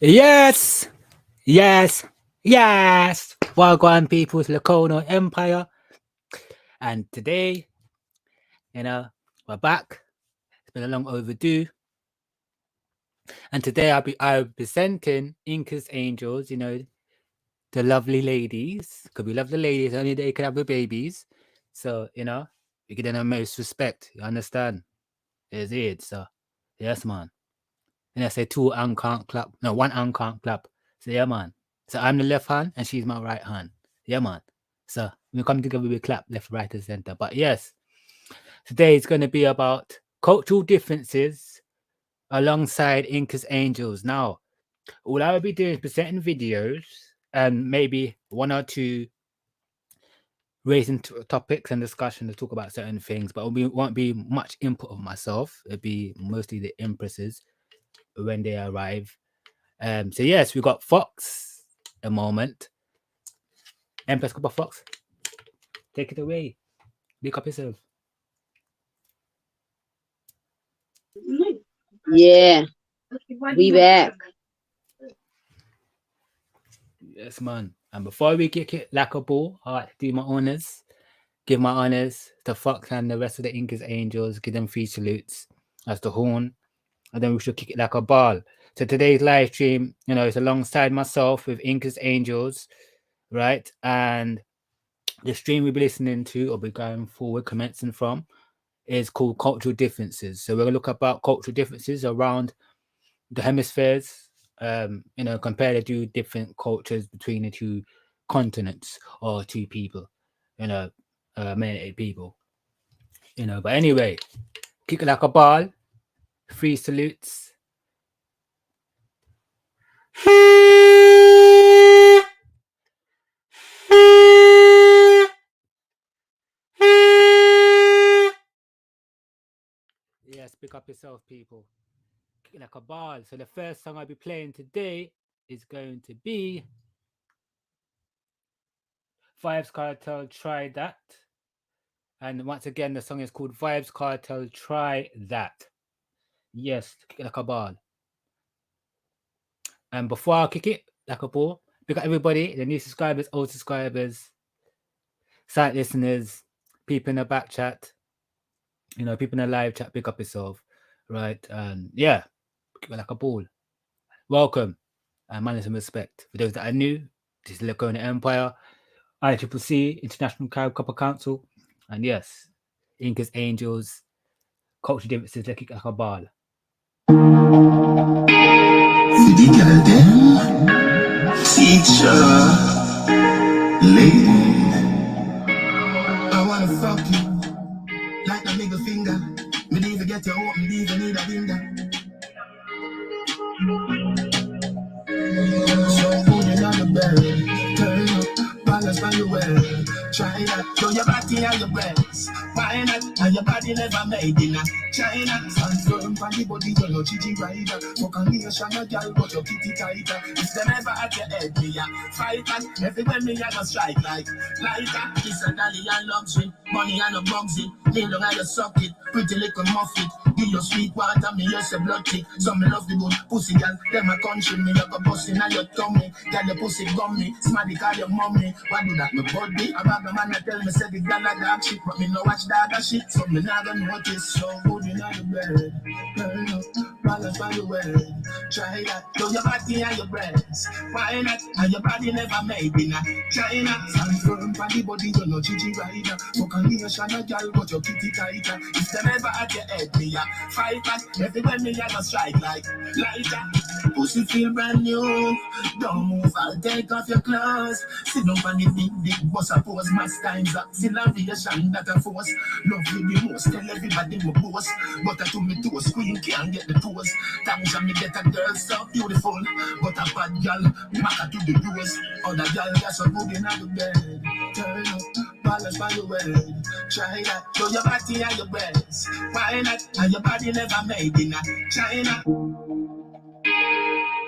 Yes, yes, yes. Wagwan people's Lacono Empire, and today, you know, we're back. It's been a long overdue, and today I'll be presenting Incas Angels. The lovely ladies, because we love the ladies. Only they can have the babies, so we give them the most respect. You understand? Is it? So yes, man. And I say two hand can't clap. No, one hand can't clap. So yeah, man. So I'm the left hand and she's my right hand. Yeah, man. So we come together, we clap left, right, and center. But yes, today is going to be about cultural differences alongside Incas Angels. Now, all I will be doing is presenting videos and maybe one or two raising topics and discussion to talk about certain things, but it won't be much input of myself. It'll be mostly the empresses when they arrive. So yes, we got Fox a moment. Empress Cup of Fox, take it away. Pick up yourself. Yeah, we back. Yes, man. And before we kick it like a ball, I like to do my honors. Give my honors to Fox and the rest of the Incas Angels. Give them 3 salutes as the horn. And then we should kick it like a ball. So today's live stream, it's alongside myself with Incas Angels, right? And the stream we'll be listening to or be going forward, commencing from, is called Cultural Differences. So we're going to look about cultural differences around the hemispheres, compare the two different cultures between the two continents or two people, melanated people, But anyway, kick it like a ball, 3 salutes. Yes, pick up yourself, people. Kick it like a ball. So the first song I'll be playing today is going to be Vibes Cartel, Try That. And once again, the song is called Vibes Cartel, Try That. Yes, kick it like a ball. And before I kick it like a ball, pick up everybody, the new subscribers, old subscribers, site listeners, people in the back chat, people in the live chat, pick up yourself, right? And yeah, kick it like a ball. Welcome and manners and respect. For those that are new, this is Lacona Empire, ICCC, International Copper Council, and yes, Incas Angels, culture differences, like a ball. City girl them, teacher, lady, I wanna fuck you like a nigga finger. Me need to get you open, leave you need a window. So put it on the bed, turn up, balance by your well. Try that, show your body and your breasts. Why not? And your body never made in a China. Stand firm for the body, you're no chichi rider. Fuck a nation, a girl, but your kitty tighter. If them ever at your head, me a fight back. Everywhere me a go strike like lighter. It's a dolly and luxury, money and a bugsy. Kneel down and you suck it, pretty little muffet. Give your sweet water, me use a blood tick. Some me love the good pussy, girl. Them a country, me a go bustin' and your tummy. Girl, your pussy gummy, smarty call your mommy. Why do that, me body? I bag the man that tell me, say the girl a dog shit. But me no watch dog shit, so me not gonna notice. So good in the bed, turn up, balance by the way. Try that, show your body and your breasts. Why not? And your body never made in a China. Stand firm for the body, you're no chichi rider. Fuck a nation, a girl, but your kitty tighter. If them ever at your head, me a fight back. Everywhere me a go strike like lighter. Pussy feel brand new. Don't move, I'll take off your clothes. Sit down on the big boss, I pose mass times up. Acceleration that I force. Love you the most, tell everybody my boss. But I to me toes, queen can't get the toes. Tanja me get a girl so beautiful. But a bad girl, matter to the doors. Other girl got so good in the bed. Turn up, balance by your head. Try that, show your body and your breasts. Why not? And your body never made in a China.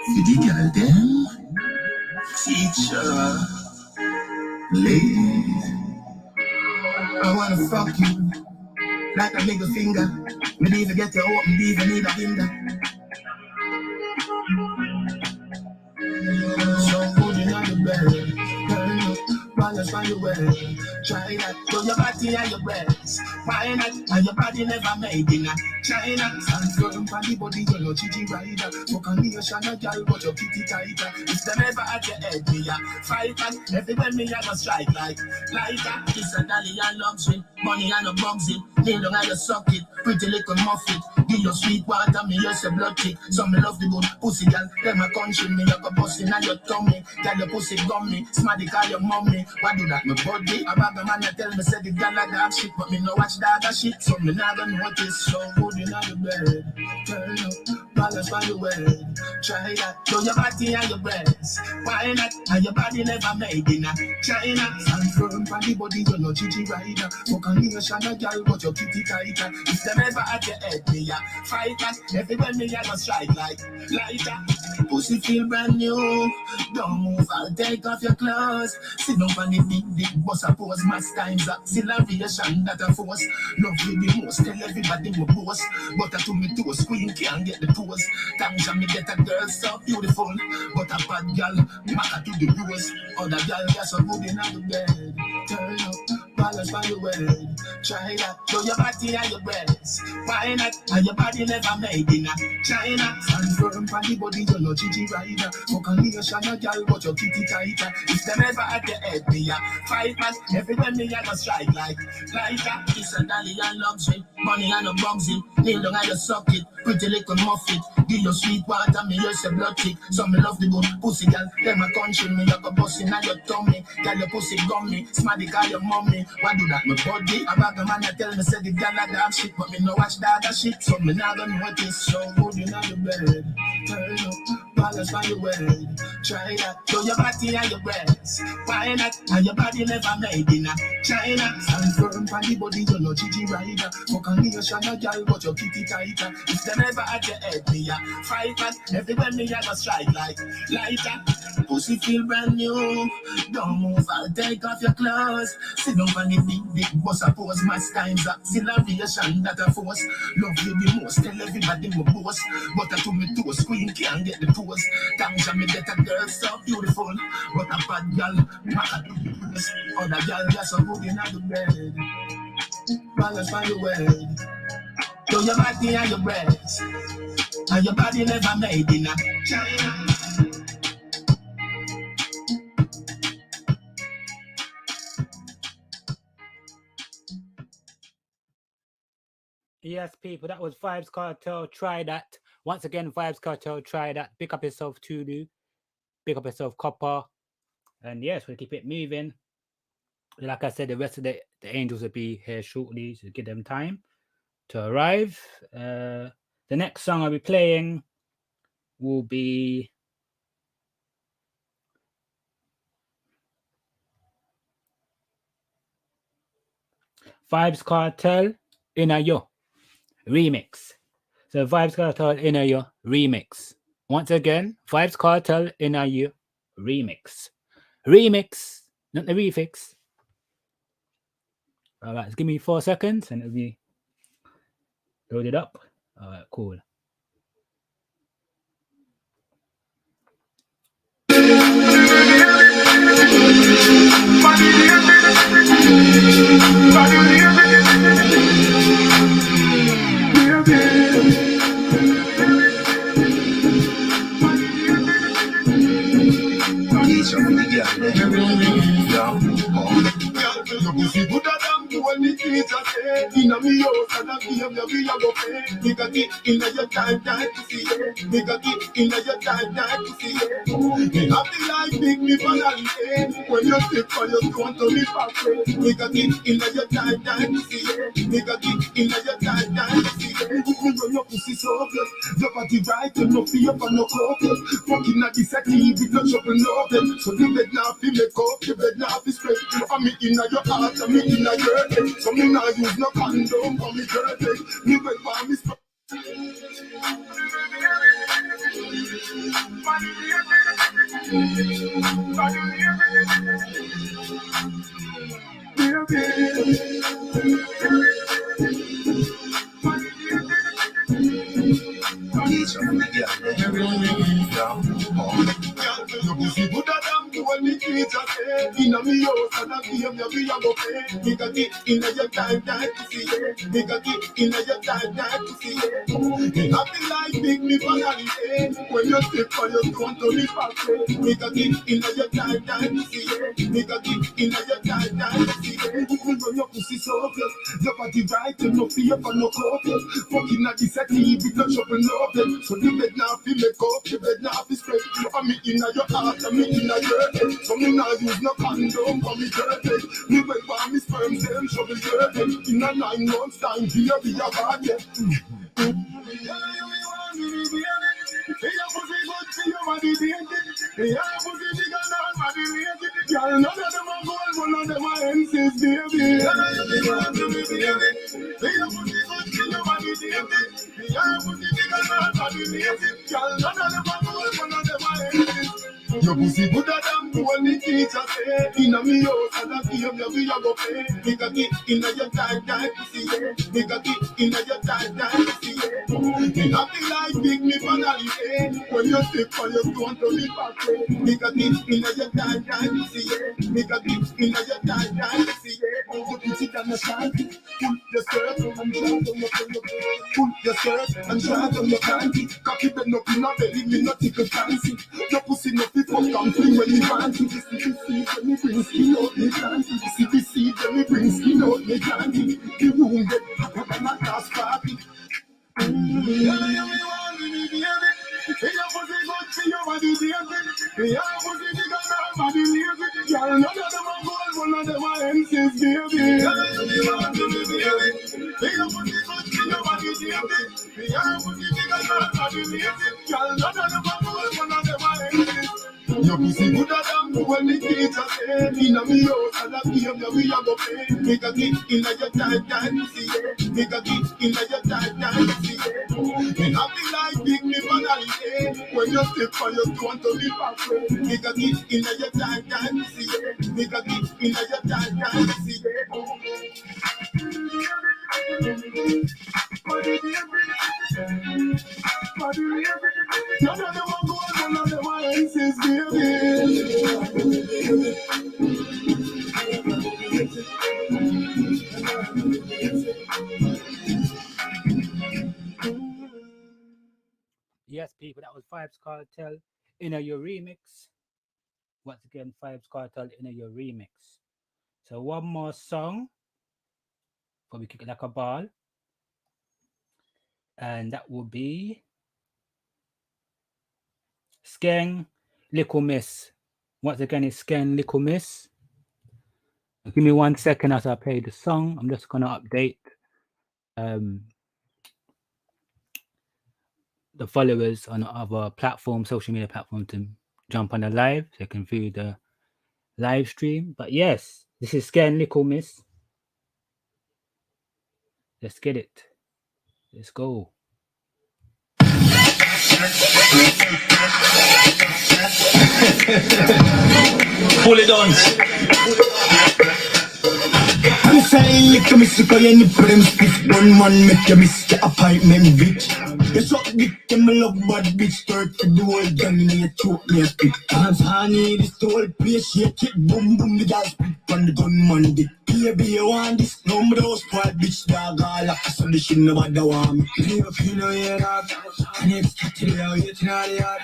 City girl them, teacher, lady, I wanna fuck you like a nigga finger. Me need to get you open, leave you need a window. balance by your way. Try that, show your body and your breasts. Why not? And your body never made in China. Stand firm for the body, you're no chichi rider. Fuck on the ocean, a girl, but your kitty tighter. If them ever at your head, me a fight back. Everywhere me a go strike like lighter. It's a dolly and luxury, money and no bugs it. Kneel down and you suck it, pretty little muffin. Give your sweet water, me use a blood tick. Some me love the good pussy, girl. Them a country, me a go bustin' and your tummy. Girl, your pussy gummy, smarty call your mommy. Why do that, my body? A bag of man a tell me say the girl a dog shit, but me no watch dog a shit, so me not gonna notice. So good in the bed, turn up, balance by your way. Try that, show your body and your breasts. Why not? And your body never made in China. Stand firm for the body, you're no chichi rider. Fuck on the ocean, a girl, but your kitty tighter. If them ever at your head, me a fight back. Everywhere me a go strike like lighter. Pussy feel brand new. Don't move, I'll take off your clothes. Sit down on the big boss, I pose. Mass times acceleration that I force. Love you the most, tell everybody my boss. But I to me to a screen can't get the pose. Thanks me get a girl so beautiful. But a bad girl, matter to the rose. Other girl get so good in the bed. Turn up, balance by your way. Try that, show your body and your breasts. Why not? And your body never made in China. Stand firm for the body, you're no chichi rider. Fuck on the ocean, a girl, but your kitty tighter. If them ever at your head, me a fight back. Everywhere me a go strike like lighter. It's a dolly and luxury, money and no bugs it. Kneel down and you suck it, pretty little muffin. Give your sweet water, me use a blood tick. So me love the good pussy, girl. Them a country, me a go bustin' and your tummy. Girl, your pussy gummy, smarty call your mommy. Why do that, my body? A bag of man a tell me say the girl a dog shit, but me no watch dog a shit, so me not gonna notice. So good in the bed, turn up, balance by your way. Try that, show your body and your breasts. Why not? And your body never made in China. Stand firm for the body, you're no chichi rider. Fuck on the ocean, a girl, but your kitty tighter. If them ever at your head, me a fight back. Everywhere me a go strike like lighter. Pussy feel brand new. Don't move, I'll take off your clothes. Sit down on the big boss, I pose. Mass times acceleration that I force. Love you the most, tell everybody my boss. But I to me to a screen can't get the pose. Thanks me get a girl so beautiful. But a bad girl, matter to the rose. Other girl just so good in the bed. Balance by your way. Show your body and your breasts. And your body never made in China. Yes, people, that was Vibes Cartel. Try that. Once again, Vibes Cartel, try that. Pick up yourself, Tulu. Pick up yourself, Copper. And yes, we'll keep it moving. Like I said, the rest of the angels will be here shortly, so give them time to arrive. The next song I'll be playing will be Vibes Cartel Inna Yo remix. So Vibes Cartel Inna Yo remix. Once again, Vibes Cartel Inna Yo remix. Remix, not the refix. All right, give me 4 seconds and it'll be loaded up. All right, cool. Your pussy good damn you when the kids are say inna me house and I give you go pay. Me got it inna your time to see it. Me got it inna your time to see it. Me happy like big me finally when you sit for your want to be back. Me got it inna your time to see it. Me got it inna your time to see it. You know your pussy so good, your body right, you no fear for no coke. Fucking at the setting with no trouble nothing. So you bed now fi make up, you bed now fi straight. I'm me inna your heart, I'm me inna your head. So me now use no condom for me dirty. Me wait for me stop. Your pussy good damn you when the kids are say inna me house and I give me a go pay. Me got it in your time to see it. Me got it in your time to see it. I feel like big me for holiday. When you step for your stone to the party. Me got it in your time to see it. Me got it in your time to see it. When your pussy so good, your body right, you no fear for no cover. Fucking at the city, with no trouble, no bed. So the bed now be make up, the bed now be spread. I'm me in your heart, I'm me in your head. So me now use no condom for me dirty. Me wait for me sperms, them trouble dirty. In a 9 months time, be a bad yet. Girl, none of them are gold, one of them are MCs, baby. Your pussy good than when the teacher say. Inna me house and I give me we a go pay. Me got it inna your tight pussy, yeah. Me got it inna your tight pussy, yeah. Me happy like big me finally, eh. When you step for your stone to the party. Me got it inna your tight pussy, yeah. Me got it inna your tight pussy, yeah. Oh, you sit on the side, pull your skirt and drag on your pull your skirt and drag on your panty. Cocky bend up inna belly, me not tickle fancy. Your pussy no fit fuck camping when you fancy. This is the seed when you bring skin out me fancy. This is the seed when you bring skin out me fancy. The room get hotter than a gas party. Your pussy good than when the teacher say. Inna me house and I give me we a go pay. Me got it inna your tight pussy, yeah. Me got it inna your tight pussy, yeah. Me happy like big me finally, eh. When you step for your stone to the party. Me got it inna your tight pussy, yeah. Me got it inna your tight pussy, yeah. None of them are gold, none of them are MCs, baby. Yes, people, that was Vibes Cartel in your remix. Once again, Vibes Cartel in your remix. So one more song before we kick it like a ball. And that will be Skeng Little Miss. Once again, it's Skeng Little Miss. Give me 1 second as I play the song. I'm just gonna update the followers on other platforms, social media platforms, to jump on the live so you can view the live stream. But yes, this is Skeng Little Miss. Let's get it. Let's go. Pull it on. I'm saying, lick a miss, cause you need them stiff. One man make you miss your appointment, bitch. You suck dick, you me love bad bitch. Turk for the whole gang, and you choke me a spit. Dance honey, this the whole place, shake it, boom, boom, the gal spit on the gunman dick. Baby, you want this? No, me those spoiled bitch, dog, all like a son, she nobody want me. Leave up, you know, yeah, dog. And it's catching you out, you're not the yard.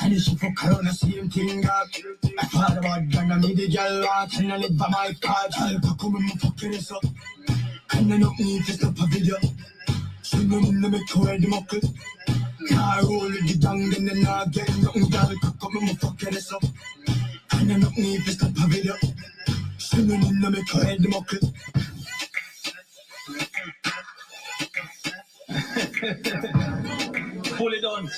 And it's fuck around the same thing, dog. I thought about gun, I made the gal want, and I live by my card. I'll come in my fucking ass up. And I don't need to stop a video. So no need to make her the muckle. Car roll with the dung, and then I get nothing, gal, come in my fucking ass up. And I don't need to stop a video. So no need to make her the muckle. Pull it on.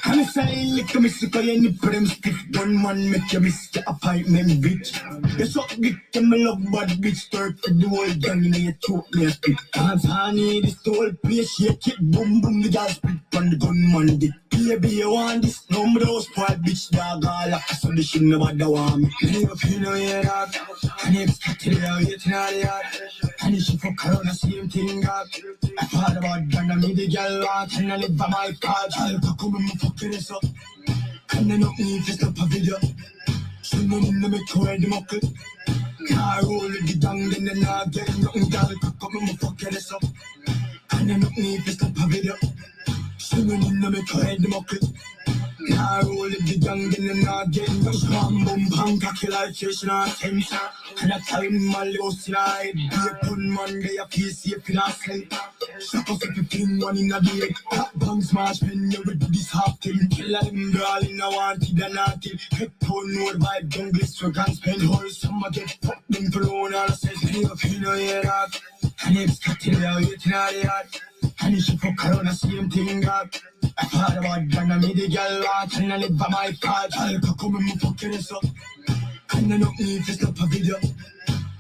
I'm saying, lick a miss, cause you need them stiff. One man make you miss your appointment, bitch. You suck dick, you me love bad bitch. Turk for the whole gang, and you choke me a spit. Dance honey, this the whole place, shake it, boom, boom, the gal spit on the gunman dick. Baby, you want this? No, me those spoiled bitch, dog, all like a son, the shit nobody want me. Leave up, you know, yeah, dog. And it's catching you out, you're not the yard. And it's fuck around the same thing, dog. I thought about gun, I made the gal want, and I live by my card. I'll come in my fucking ass up. And I don't need to stop a video. Swimming in the make where the muckle. Car roll the down, then the not get nothing, girl. Come on, fuck it up. And then nothing if it's not a video. Swimming in the make where the muckle. Car roll the down, then the not get nothing. Bam, boom, bang, cocky like fish, not tense. And I tell him my little slide. Be a pun Monday, I feel safe in a sleep. Shut up if you fling one in a day. Hot bang smash pen, you ready this half thing. Kill a them girl in a wanted and naughty. Head tone, no vibe, don't glister, can spend whole summer get fucked them for loan. All I says, leave a feel no hear that. And it's cutting it out, waiting out the yard. And if she fuck around, the same thing, God. I thought about gun, I made the girl watch. And I live by my part. I'll come and fucking this up. And I don't need to stop a video.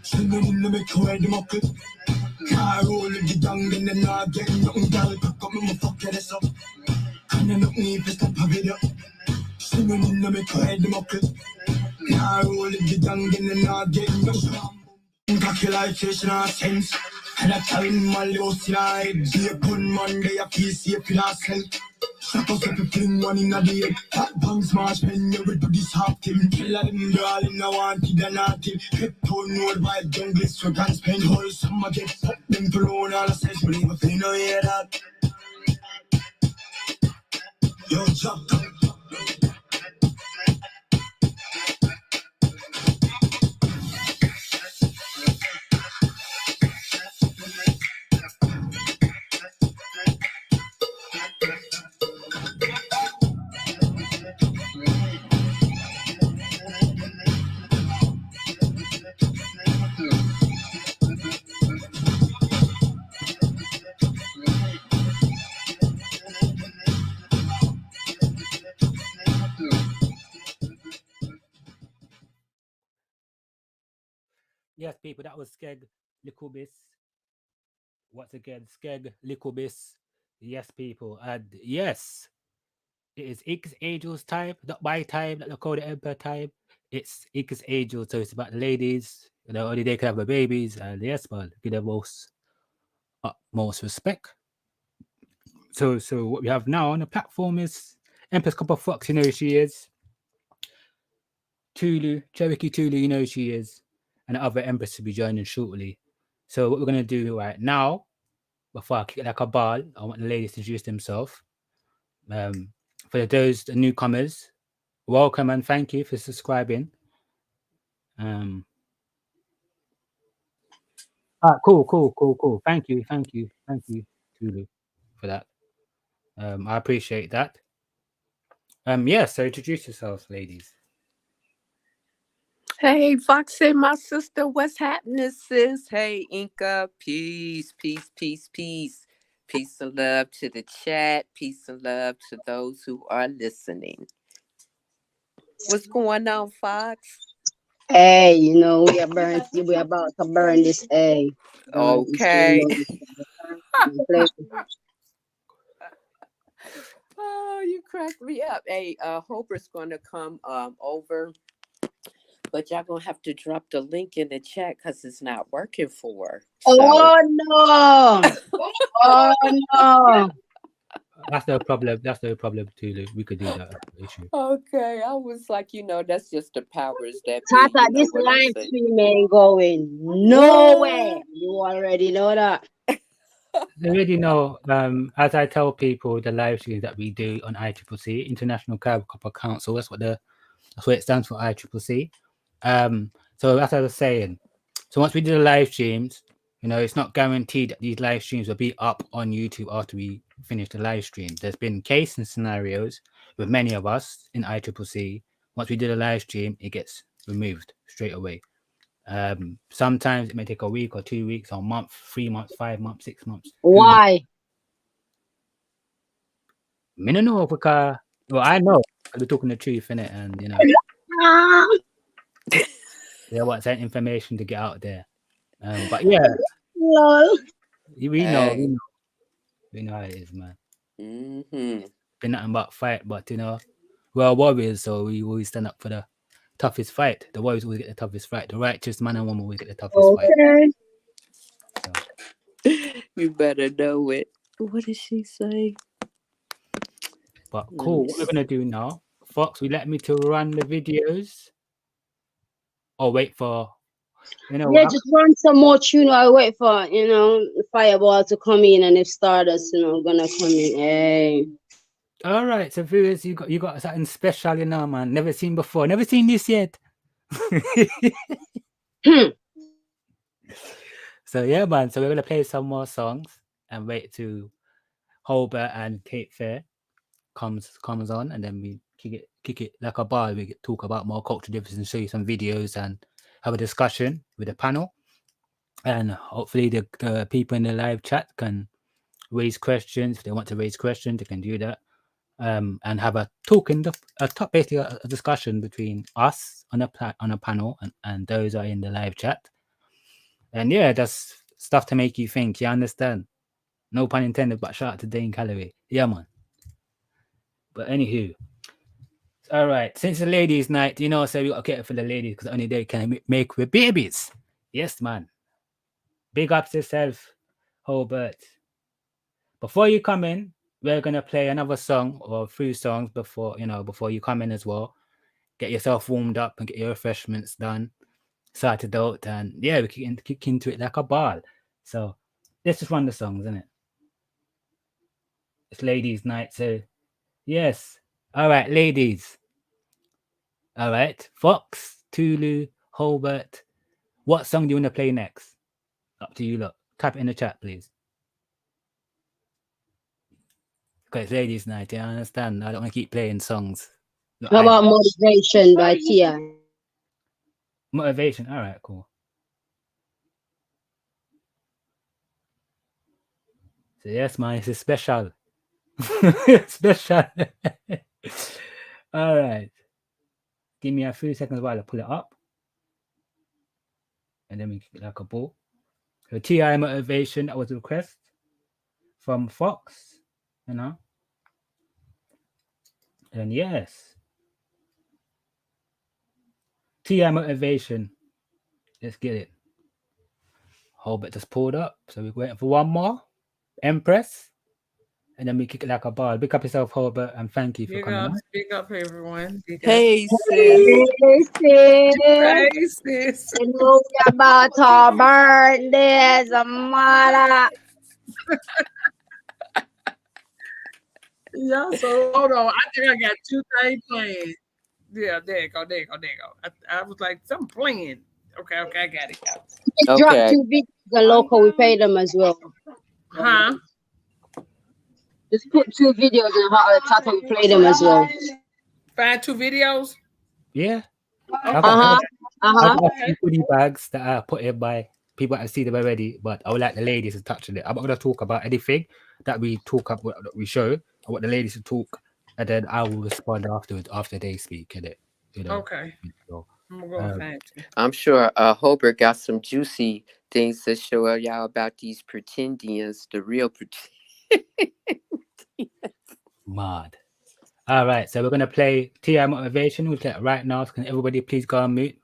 Swimming in the make where the muckle. Car roll the down, then the not get nothing, girl. Come and fucking this up. And I don't need to stop a video. Swimming in the make where the muckle. Car roll the down, then the not get nothing. Cocky like fish, not sense. And I tell him my little slide. Be a pun Monday, I feel safe in a cell. Shut up if you fling one in a day. Hot bang smash pen, you ready this half thing. Kill a them girl in a wanted and naughty. Head tone, no vibe, don't glister, can spend whole summer get fucked them for loan. All I says, believe if you know hear that. Yo, drop down. Yes, people, that was Skeg Licklebiss. Once again, Skeg Licklebiss. Yes, people. And yes, it is Incas Angels time, not my time, not Lakota Emperor time. It's Incas Angels, so it's about the ladies. You know, only they can have their babies. And yes, man, give them utmost respect. So what we have now on the platform is Empress Copper Fox, you know who she is. Tulu, Cherokee Tulu, you know who she is. And the other Empress will be joining shortly. So what we're going to do right now, before I kick it like a ball, I want the ladies to introduce themselves. For those the newcomers, welcome and thank you for subscribing. Cool. Thank you, Tulu, for that. I appreciate that. Yeah, so introduce yourselves, ladies. Hey, Foxy, my sister, what's happening, sis? Hey, Inca, peace. Peace and love to the chat. Peace and love to those who are listening. What's going on, Fox? Hey, you know, we about to burn this egg. Okay. Oh, you cracked me up. Hey, Hoper's going to come over, but y'all going to have to drop the link in the chat because it's not working for her. So. Oh, no. Oh, no. That's no problem, Tulu. We could do that. Issue. Okay, I was like, that's just the powers that be. Tata, this live stream ain't going nowhere. You already know that. They already know, as I tell people, the live streams that we do on ICCC, International Carib Copper Council, that's what it stands for, ICCC. So as I was saying, so once we do the live streams, it's not guaranteed that these live streams will be up on YouTube after we finish the live stream. There's been case and scenarios with many of us in ICCC. Once we do the live stream, it gets removed straight away. Sometimes it may take a week or 2 weeks or a month, 3 months, 5 months, 6 months. Why? I don't know because, well, I know because we're talking the truth, innit? And they want that information to get out there. But yeah, we know how it is, man. Been nothing but fight, but we're warriors, so we always stand up for the toughest fight. The warriors always get the toughest fight. The righteous man and woman always get the toughest fight. So. You better know it. What did she say? But cool. What we're gonna do now, Fox? We let me to run the videos. or wait for, Yeah, what? just run some more tune. I wait for the Fireball to come in, and if Stardust, gonna come in. Hey. All right, so viewers, you got something special, man. Never seen before. Never seen this yet. So yeah, man. So we're gonna play some more songs and wait to Holbert and Kate Fair comes on, and then we kick it like a bar. We talk about more cultural differences and show you some videos and have a discussion with the panel, and hopefully the people in the live chat can raise questions. If they want to raise questions, they can do that, and have a talk basically a discussion between us on a panel and those are in the live chat. And yeah, that's stuff to make you think. You understand? No pun intended, but shout out to Dane Calloway. Yeah, man. But anywho, all right. Since the ladies' night, so we got to cater for the ladies because only they can make with babies. Yes, man. Big ups yourself, Hobart. Before you come in, we're gonna play another song or 3 songs before you come in as well. Get yourself warmed up and get your refreshments done, sorted out, and yeah, we can kick into it like a ball. So let's just run the songs, innit? It's ladies' night, so yes. All right, ladies. All right, Fox, Tulu, Hobart. What song do you want to play next? Up to you, look. Type it in the chat, please. Because it's ladies' night, I understand. I don't want to keep playing songs. Look, How about Motivation by Tia? Motivation. All right, cool. So yes, man, it's a special. Special. All right. Give me a few seconds while I pull it up. And then we kick it like a ball. So TI Motivation, that was a request from Fox, And yes. TI Motivation. Let's get it. Holbert just pulled up. So we're waiting for one more. Empress. And then we kick it like a ball. Big up yourself, Holbert, and thank you for coming. Big up, everyone. Hey, sis. Hey, sis. Hey, sis. You know about our birthdays, mother. Yeah, so hold on. I think I got 2 things planned. Yeah, there you go. I was like, something playing. Okay, I got it. Just drop 2 videos on local. We pay them as well. Huh? Just put 2 videos in the chat and we play them as well. Find 2 videos? Yeah. Uh-huh. I've got a few goodie bags that are put in by people that see them already, but I would like the ladies to touch on it. I'm not going to talk about anything that we talk about, that we show. I want the ladies to talk, and then I will respond afterwards after they speak. Okay. So, I'm gonna go and find you. I'm sure Hobart got some juicy things to show y'all about these pretendians, the real pretendians. Mad. All right, so we're going to play TI Motivation. We'll play it right now. So can everybody please go on mute?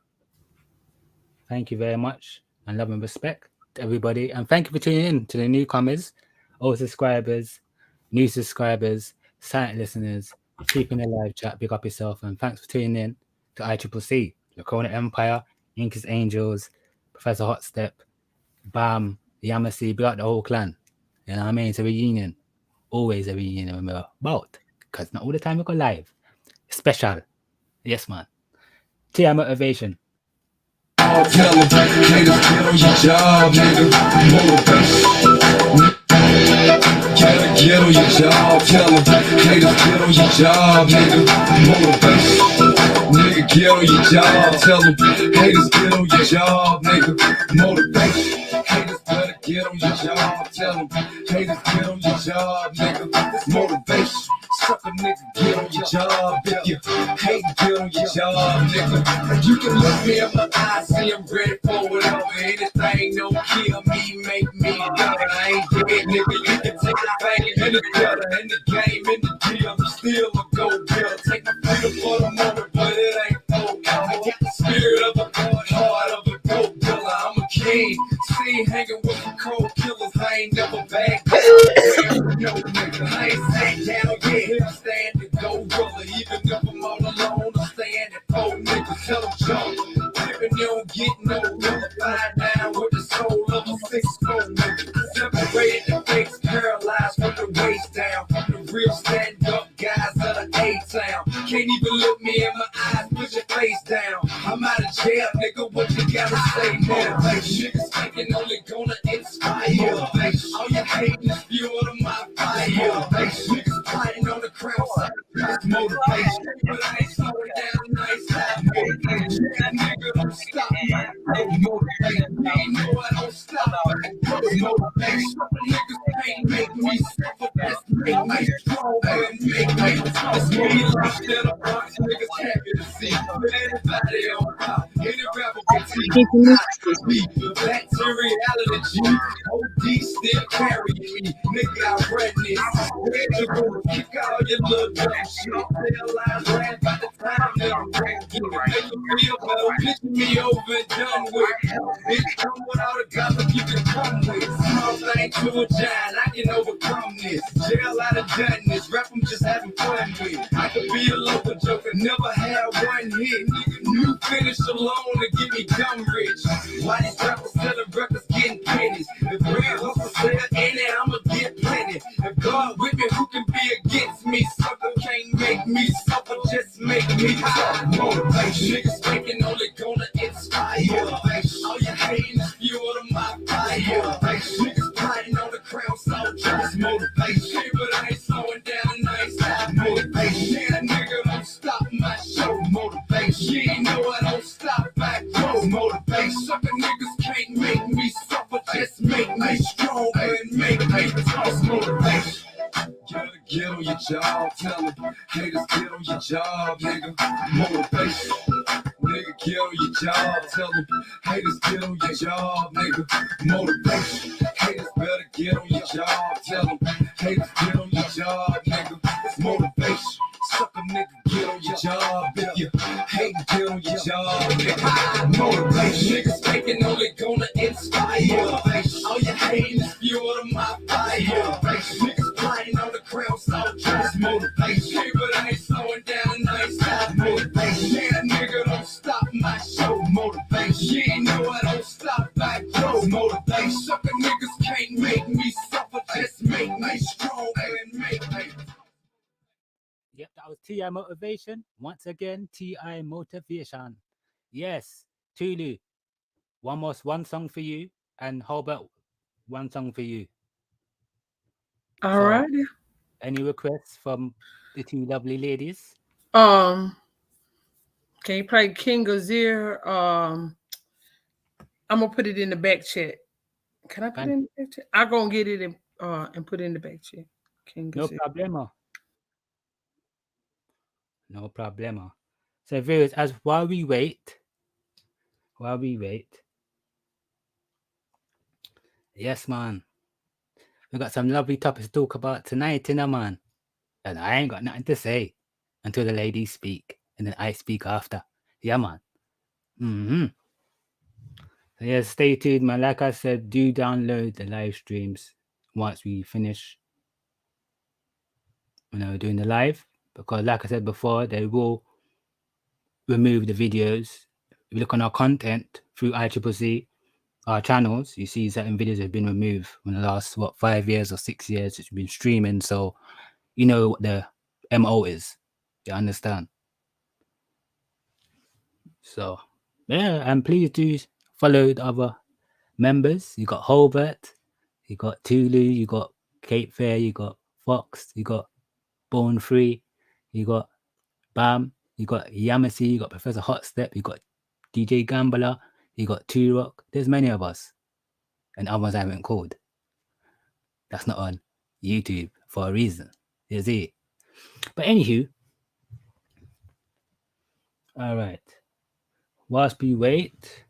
Thank you very much, and love and respect to everybody. And thank you for tuning in to the newcomers, old subscribers, new subscribers, silent listeners, keeping the live chat. Big up yourself, and thanks for tuning in to ICCC, Lacona Empire, Incas Angels, Professor Hotstep, Bam, Yamasi, big up the whole clan. You know what I mean? It's a reunion. Always a reunion when we're about. Because not all the time we go live. Special. Yes, man. TI Motivation. Tell them, haters, get on your job, nigga. Motivation. Get on your job, tell them, haters, get on your job, nigga. Motivation. Nigga, get on your job, tell them, haters, get on your job, nigga. Motivation. Haters better get on your job, tell them, haters, get on your job, nigga. Motivation. Sucker nigga, get on your job. If you hate, get on your job, nigga. You can look me in my eyes, see I'm ready for whatever. Anything don't kill me, make me better. I ain't dead, nigga. You can take the thing in the gutter, in the game, in the gym. Still a go-getter. Take my freedom for the moment, but it ain't for me. I got the spirit of a god, heart of a dope dealer. I'm a king, seen hanging with some cold killers. I ain't never back down. No, nigga, I ain't sat down yet. I'm standing go brother, even if I'm all alone, I'm staying at 4 niggas. Tell them jump, living your hate is fuel to my fire. Niggas plotting on the crown side. That's motivation. But I ain't slowing down. Nice have motivation. That nigga don't stop my motivation. You ain't know I don't stop my motivation. Niggas can't make me suffer. Just make me stronger and make me tough. Me lost in a box. Niggas happy to see. But anybody on top, any rapper can see. Back to reality, G. OD still carrying me. Nigga, I run this. You're gonna kick all your little dumb shit. Tell lies, laugh by the time never break. Make you feel better. Picture me over and done with. Bitch, come with all the gossip you can come with. Small thing to a giant, I can overcome this. Jail out of done this. Rap, I'm just having fun with. I could be a local joker, never had one hit. New finish alone to get me dumb rich. Why these rappers selling records getting pennies? If real hustle sell any, I'ma get plenty. If God with me, who can be against me? Sucker can't make me suffer, just make me tough. Motivation, niggas thinking only gonna inspire. Motivation, all you hating is fuel to my fire. Motivation, niggas plotting on the crown, so just motivation. But I ain't slowing down, nice have motivation. Yeah, nigga don't stop my show. Motivation, you ain't know I don't stop back road. Motivation, sucker niggas can't make me suffer, just make me stronger and make me tough. Motivation. Get on your job, tell them. Haters, get on your job, nigga. Motivation. Nigga, get on your job, tell them. Haters, get on your job, nigga. Motivation. Haters better get on your job, tell them. Haters, get on your job, nigga. It's motivation. Sucker nigga, get on your job. If you hate, get on your job, nigga. Motivation. Niggas thinking only gonna inspire. Motivation. All you hating is fuel to my fire. Motivation. Niggas plotting on the crown, so just motivation. But I ain't slowing down, nice have motivation. Yeah, nigga don't stop my show. Motivation. You ain't know I don't stop back road. Motivation. Sucker niggas can't make me suffer, just make me strong and make me. Yep, that was TI Motivation. Once again, TI Motivation. Yes, Tulu. One song for you, and Hobart, one song for you. All right. Any requests from the two lovely ladies? Can you play King Azir? I'm gonna put it in the back chat. Can I put it in the back chat? I'm gonna get it and put it in the back chat. King No Azir. problema. No problema. So viewers, as while we wait, yes man, we got some lovely topics to talk about tonight, man. And I ain't got nothing to say until the ladies speak, and then I speak after. Yeah, man. So yeah, stay tuned, man. Like I said, do download the live streams once we finish, doing the live, because like I said before, they will remove the videos. If you look on our content through ICCC, our channels, you see certain videos have been removed in the last 5 years or 6 years it's been streaming. So you know what the MO is. You understand? So yeah, and please do follow the other members. You got Holbert, you got Tulu, you got Cape Fair, you got Fox, you got Born Free, you got Bam, you got Yamasi, you got Professor Hotstep, you got DJ Gambler, you got Two Rock. There's many of us, and others I haven't called. That's not on YouTube for a reason. You see? But anywho, all right. Whilst we wait,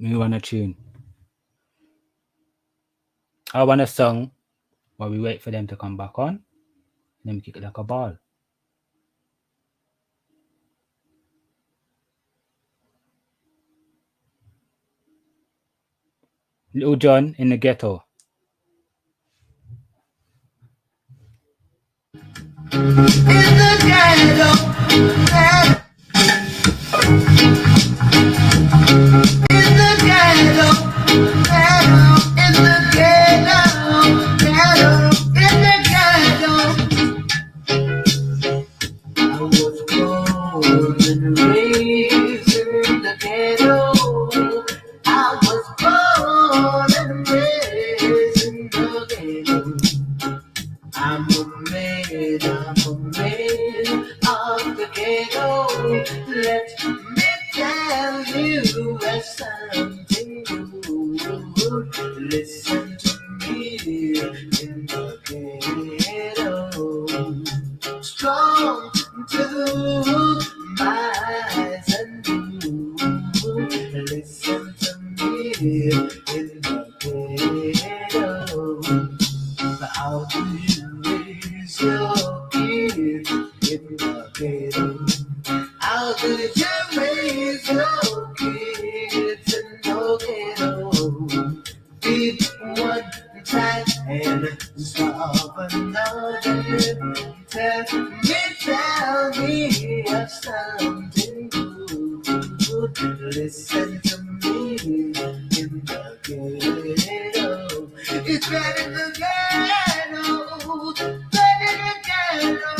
we want a tune. I want a song while we wait for them to come back on, and then we kick it like a ball. Little John in the Ghetto. In the ghetto, I was born and raised in you have something new. Listen to me in the ghetto. Strong to my eyes and you. Listen to me in the ghetto. How do you raise your kids in the ghetto? How do you raise your kids in the ghetto? Feed one child and starve another. Tell me of something good. Listen to me in the ghetto. It's better in the ghetto. Better in the ghetto.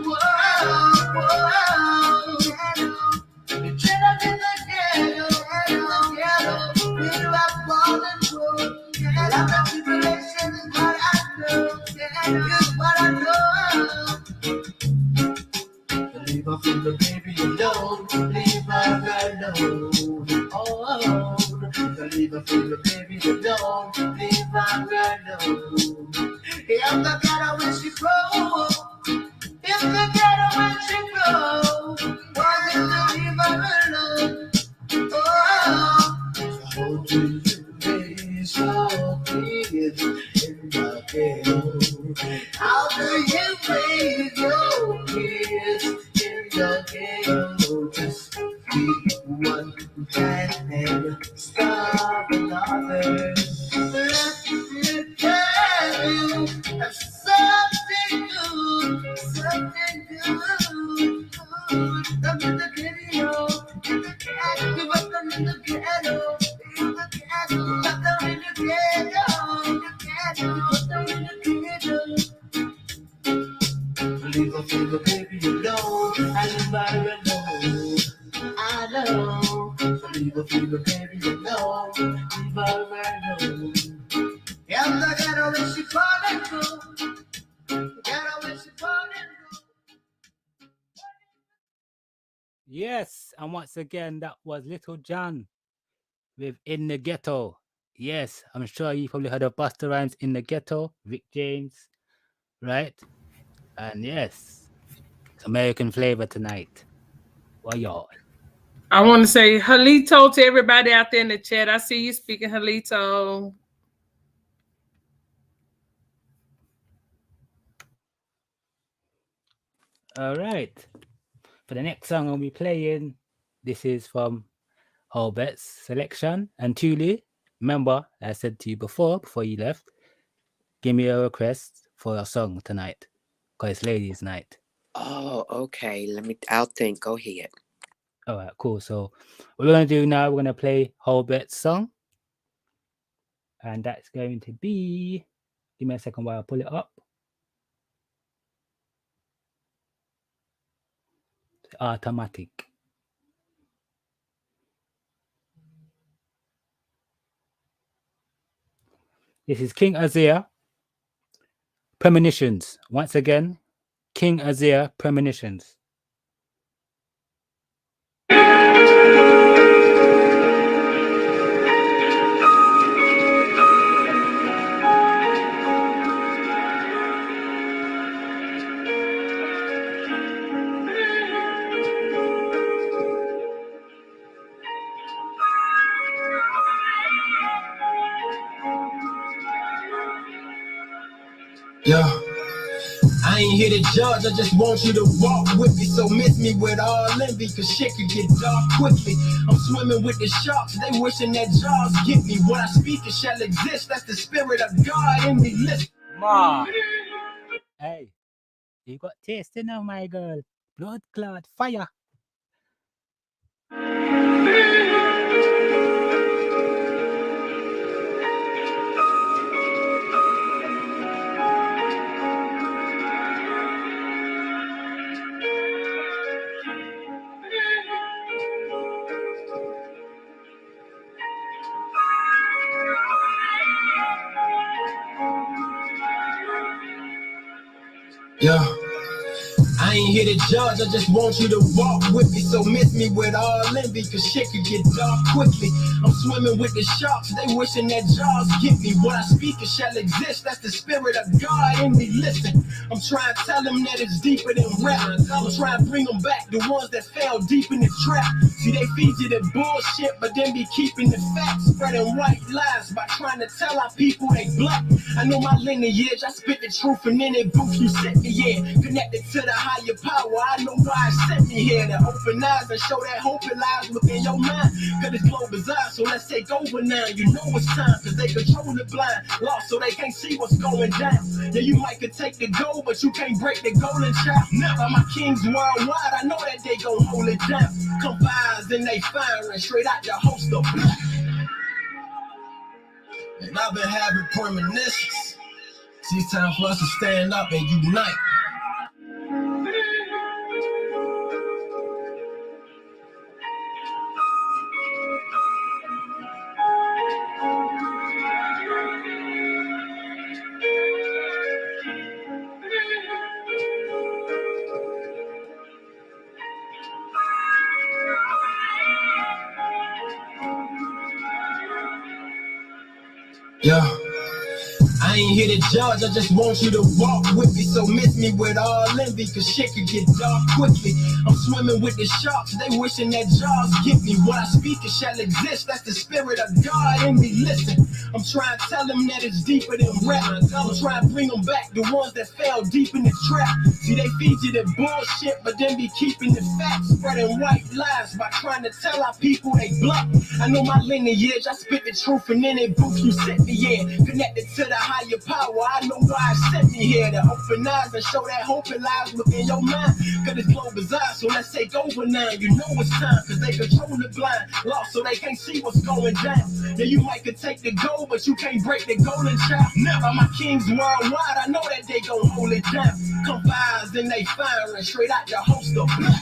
Whoa, whoa, ghetto. Straight up in the ghetto. Ghetto. We rock, ball, and roll. A lot of tribulation is what I know. Is what I know. Leave her from the baby alone. Leave my girl alone. Oh, leave her from the baby alone. Leave my girl alone. In the ghetto when she grows. In the ghetto when she grows. Why did you leave her alone? Oh, how do you raise your kids in the ghetto? How do you raise your kids in the ghetto? Just keep one hand and stop another. Let me tell you something good, something good. I'm in the ghetto, in the ghetto, I'm in the ghetto, in the ghetto, I'm in the ghetto, in the ghetto, I'm in the ghetto. Leave her for the baby alone, I leave her alone. I know, leave her for the baby alone, leave her alone. In the ghetto when she falling through, ghetto when she falling through. Yes, and once again, that was Little John with In the Ghetto. Yes, I'm sure you probably heard of Busta Rhymes In the Ghetto, Rick James, right? And yes, it's American flavor tonight. Well, y'all. I want to say Halito to everybody out there in the chat. I see you speaking, Halito. All right. For the next song I'll be playing, this is from Holbert's selection. And Tulu, remember, I said to you before you left, give me a request for a song tonight, because it's ladies' night. Oh, okay. I'll think. Go ahead. All right, cool. So what we're going to do now, we're going to play Holbert's song. And that's going to be, give me a second while I pull it up. Automatic. This is King Isaiah, Premonitions. Once again, King Isaiah, Premonitions. Yeah, I ain't here to judge, I just want you to walk with me. So miss me with all envy, cause shit could get dark quickly. I'm swimming with the sharks, they wishing that jaws get me. What I speak, it shall exist, that's the spirit of God in me. Listen. Ma. Hey, you got taste now, my girl. Blood clot, fire. Yeah, I ain't here to judge, I just want you to walk with me. So miss me with all envy, cause shit could get dark quickly. I'm swimming with the sharks, they wishing that jaws get me. What I speak it shall exist, that's the spirit of God in me. Listen, I'm trying to tell them that it's deeper than rap. I'm trying to bring them back, the ones that fell deep in the trap. See, they feed you the bullshit, but then be keeping the facts, spreading white lies by trying to tell our people they black. I know my lineage, I spit the truth, and in that booth you sit me in. Connected to the higher power, I know why it sent me here. To open eyes and show that hope and lies within your mind. Cause this globe is ours, so let's take over now. You know it's time, cause they control the blind. Lost so they can't see what's going down. Yeah, you might could take the gold, but you can't break the golden child. Never my kings worldwide, I know that they gon' hold it down. Come eyes and they firing straight out the host of black. And I've been having premonitions. See, it's time for us to stand up and unite. Yeah. I ain't here to judge, I just want you to walk with me. So miss me with all envy, cause shit could get dark quickly. I'm swimming with the sharks, they wishing that jaws get me. What I speak it shall exist, that's the spirit of God in me. Listen, I'm trying to tell them that it's deeper than rap. I'm trying to bring them back, the ones that fell deep in the trap. See, they feed you the bullshit, but then be keeping the facts, spreading white lies by trying to tell our people they black. I know my lineage, I spit the truth, and in that booth you sit me in. Connected to the higher power, I know why it sent me here. To open eyes and show that hope and lies within your mind. Cause this globe is ours, so let's take over now. You know it's time, cause they control the blind. Lost so they can't see what's going down. Yeah, you might could take the gold, but you can't break the golden child. Never my kings worldwide, I know that they gon' hold it down. Come eyes and they firing straight out the host of black.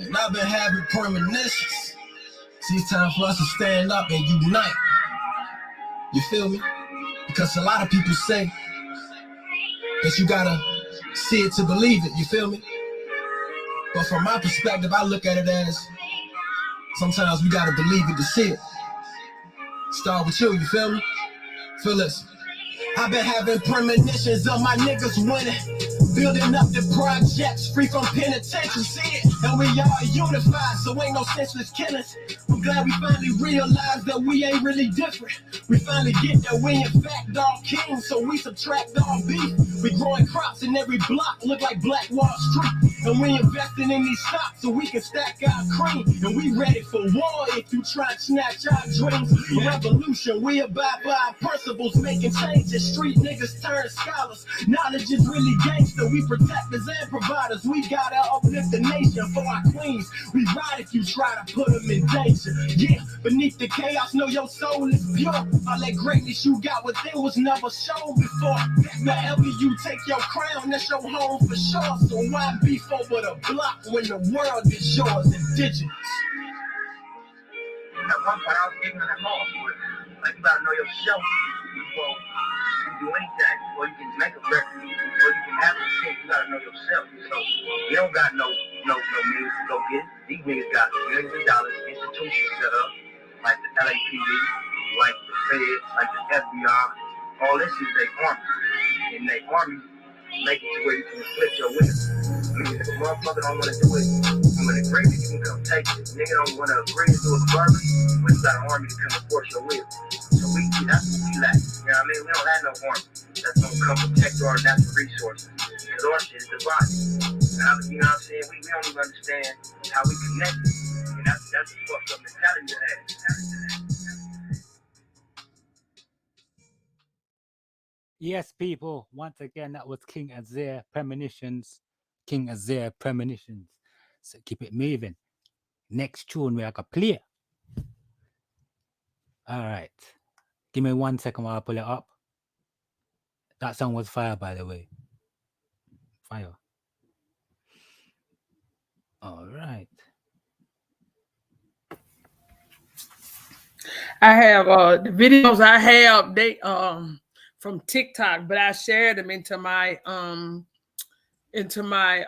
And I've been having premonitions. See, it's time for us to stand up and unite. You feel me? Because a lot of people say that you gotta see it to believe it, you feel me? But from my perspective, I look at it as sometimes we gotta believe it to see it. Start with you feel me? Feel this. I've been having premonitions of my niggas winning. Building up the projects, free from penitentiary, see it. And we all unified, so ain't no senseless killings. I'm glad we finally realized that we ain't really different. We finally get that we in fact all kings, so we subtract all beef. We growing crops in every block, look like Black Wall Street. And we investing in these stocks so we can stack our cream. And we ready for war if you try to snatch our dreams. Revolution, we abide by our principles, making changes. Street niggas turn scholars. Knowledge is really gangster. We protectors and providers. We gotta uplift the nation for our queens. We ride if you try to put them in danger. Yeah, beneath the chaos, know your soul is pure. All that greatness you got within was never shown before. Wherever you take your crown, that's your home for sure. So why beef over the block when the world is yours, indigenous? At one point, I was giving them all for it. Like, you gotta know yourself before you do anything. Before you can make a record, before you can have a shit, you gotta know yourself. So, you don't got no means to go get it. These niggas got millions of dollars, institutions set up, like the LAPD, like the Fed, like the FBI. All this is their army. And their army make it to where you can split your wings. I mean, if a motherfucker don't want to do it, when the gravy, you can come take it. Nigga don't want to agree to do a burger when you got an army to come enforce your will. So that's what we lack. You know what I mean? We don't have no army that's gonna come protect our natural resources. Because our shit is divided. You know what I'm saying? We don't even understand how we connect. And that's the fucked up mentality to have. Yes, people. Once again, that was King Azir Premonitions. King Azir Premonitions. So keep it moving. Next tune we are gonna play. All right. Give me 1 second while I pull it up. That song was fire, by the way. Fire. All right. I have the videos I have they from TikTok, but I shared them into my into my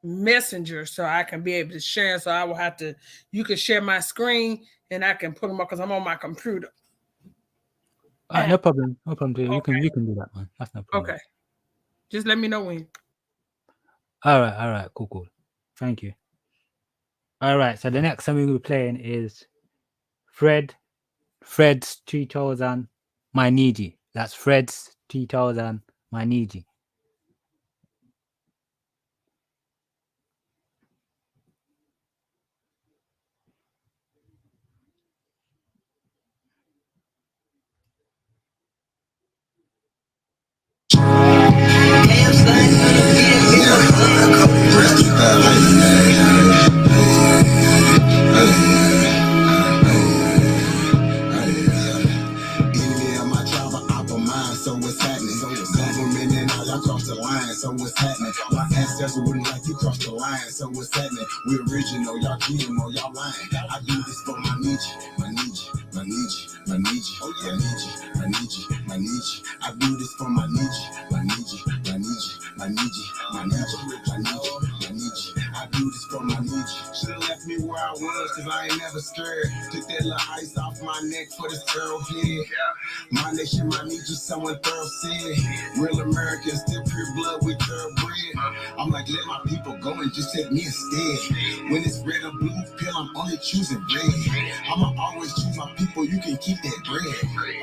messenger so I can be able to share. So I will have to, you can share my screen and I can put them up because I'm on my computer. All right, no problem. No problem. Dude. Okay. You can do that, man. That's no problem. Okay. Just let me know when. All right. Cool. Thank you. All right, so the next song we'll be playing is Fred's 2000 My Niji. That's Fred's 2000 My Niji. Enemy of my tribe, I mind, so what's happening? Government and all y'all cross the line, so what's happening? My ancestors wouldn't like you cross the line, so what's happening? We original, y'all GMO, y'all lying. I do this for my Nietzsche, my Nietzsche, my Nietzsche, my Nietzsche, oh yeah, Nietzsche, my Nietzsche, my Nietzsche. I do this for my Nietzsche, my Nietzsche, my Nietzsche, my Nietzsche, my Nietzsche, my Nietzsche, my Nietzsche. I do this for my Nietzsche. Should've left me where I was, cause I ain't never scared. Took that little ice off my neck for this girl here. My nation, my Nietzsche, someone thorough said. Real Americans, still pure blood with thoroughbred. I'm like, let my people go and just take me instead. When it's red or blue pill, I'm only choosing red. I'ma always choose my people, you can keep that bread.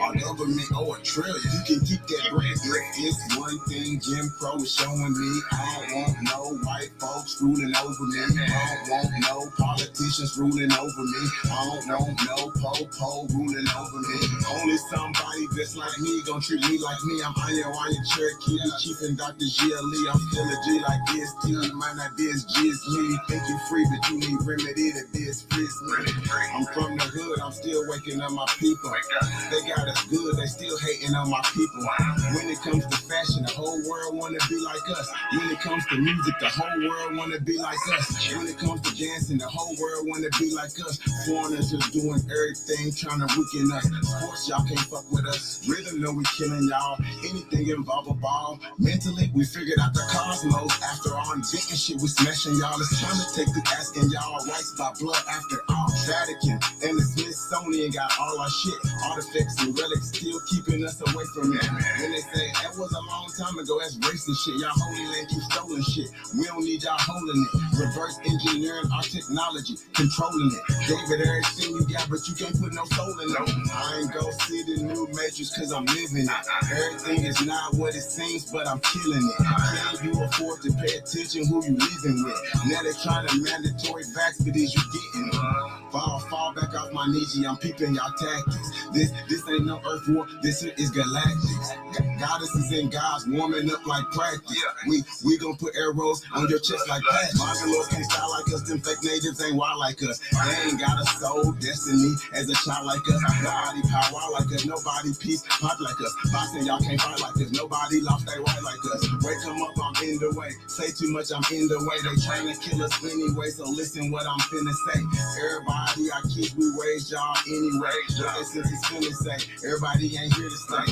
Our government or a trail, you can keep that bread. If it's one thing Jim Crow is showing me, I don't want no white folks ruling over me. I don't want no politicians ruling over me. I don't want no po-po ruling over me. Only somebody that's like me gon' treat me like me. I'm Iron Cherokee, the chief and Dr. G.L.E. I'm still a G like this. You might not be as G as me. Think you free, but you need remedy to be as free as me. I'm from the hood, I'm still waking up my people. They got us good, they still hating on my people. When it comes to fashion, the whole world wanna be like us. When it comes to music, the whole world wanna be like us. When it comes to dancing, the whole world wanna be like us. Foreigners just doing everything, trying to weaken us. Sports, y'all can't fuck with us. Rhythm, know we killing y'all. Anything involve a ball. Mentally, we figured out the cosmos. After all, inventing shit, we smashing y'all. It's trying to take through asking y'all rights by blood after all. Vatican and the Smithsonian got all our shit. Artifacts and relics still keeping us away from it. When they say that was a long time ago, that's racist shit. Y'all holy land keep stolen shit. We don't need y'all holding it. Reverse engineering our technology, controlling it. David, everything you got, but you can't put no soul in it. I ain't go see the new matrix cause I'm living it. Everything is not what it seems, but I'm killing it. Can you afford to pay attention who you living with? Now they're trying to mandatory vax, but is you getting it? Fall back off my Nietzsche, I'm peeping y'all tactics. This ain't no earth war, this shit is galactics. Goddesses and gods warming up like practice. We gon' put arrows on your chest like that. Mongols can't style like us, them fake natives ain't wild like us. They ain't got a soul, destiny as a child like us. Nobody power like us, nobody peace pop like us. Boxing, y'all can't fight like us, nobody lost their right like us. Wake them up, I'm in the way. Say too much, I'm in the way. They trying to kill us anyway, so listen what I'm finna say. Everybody, I kids, we raised y'all anyway. What essence is finna say? Everybody ain't here to stay.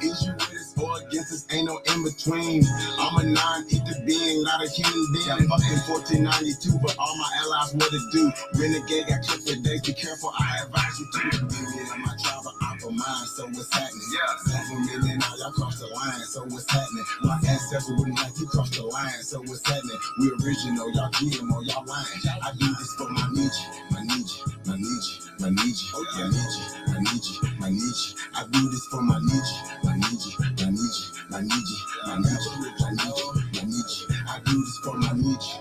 Is you with us or against us? Ain't no in between. I'm a non-ether being, not a human being. I'm fucking 1492, but all my allies what to do. Renegade got clipped for days. Be careful, I advise you to. My tribe, I mind, so what's happening? Government and all y'all cross the line, so what's happening? My ancestors wouldn't like you cross the line, so what's happening? We original, y'all GMO, y'all lying. I do this for my Nietzsche, my Nietzsche, my Nietzsche, my Nietzsche, oh yeah, Nietzsche, my Nietzsche, my Nietzsche. I do this for my Nietzsche, my Nietzsche, my Nietzsche, my Nietzsche, my Nietzsche, my Nietzsche, my Nietzsche. I do this for my Nietzsche.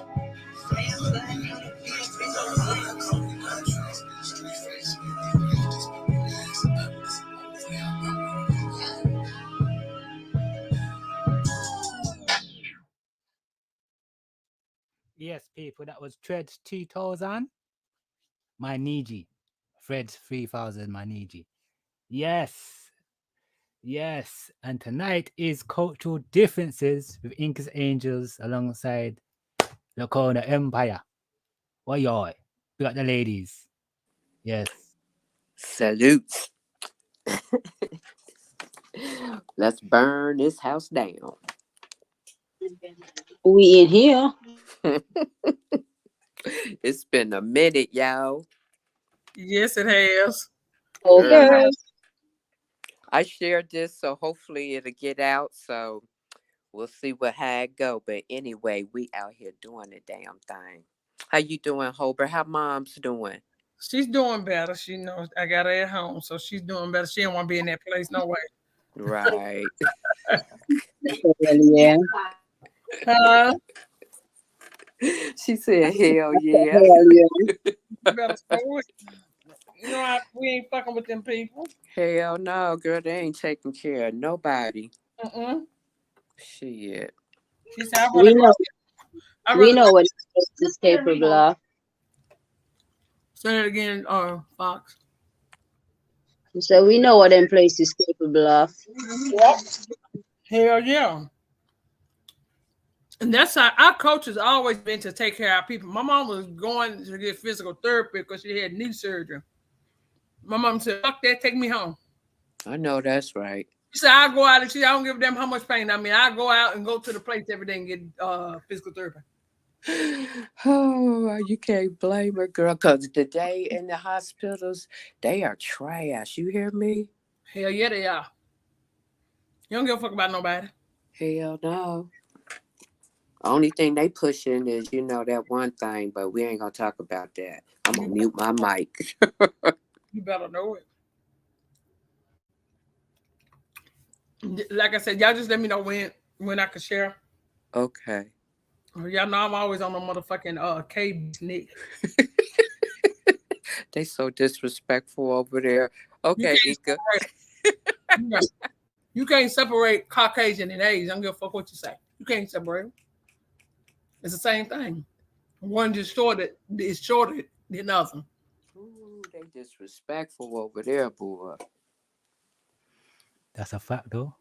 Yes, people, that was Fred's 2000 My Niji. Fred's 3000 My Niji. Yes. And tonight is Cultural Differences with Incas Angels alongside Lacona Empire. Why y'all? We got the ladies. Yes. Salutes. Let's burn this house down. We in here. It's been a minute, y'all. Yes, it has. Okay. I shared this, so hopefully it'll get out. So we'll see how it go. But anyway, we out here doing the damn thing. How you doing, Hober? How mom's doing? She's doing better. She knows I got her at home, so she's doing better. She don't want to be in that place no way. Right. Yeah. Huh? She said, "Hell yeah." Hell yeah. You better stay with. You know, we ain't fucking with them people. Hell no, girl. They ain't taking care of nobody. Mm-mm. Shit. She said, I'd rather We go. know. I'd We rather go. know what is capable of. Say it again, Fox. So we know what them place is capable of. Hell yeah. And that's how our coach has always been to take care of people. My mom was going to get physical therapy because she had knee surgery. My mom said, fuck that, take me home. I know that's right. She said, I go out and I don't give a damn how much pain. I mean, I go out and go to the place every day and get physical therapy. Oh, you can't blame her, girl, because the day in the hospitals, they are trash. You hear me? Hell yeah, they are. You don't give a fuck about nobody. Hell no. Only thing they pushing is, that one thing, but we ain't gonna talk about that. I'm gonna mute my mic. You better know it. Like I said, y'all just let me know when I can share. Okay. Y'all know I'm always on the motherfucking KB sneak. They so disrespectful over there. You Okay, can't Ika. separate. You can't separate Caucasian and Asian. I don't give a fuck what you say. You can't separate them. It's the same thing. One just shorter than the other. Ooh, they disrespectful over there, boy. That's a fact, though.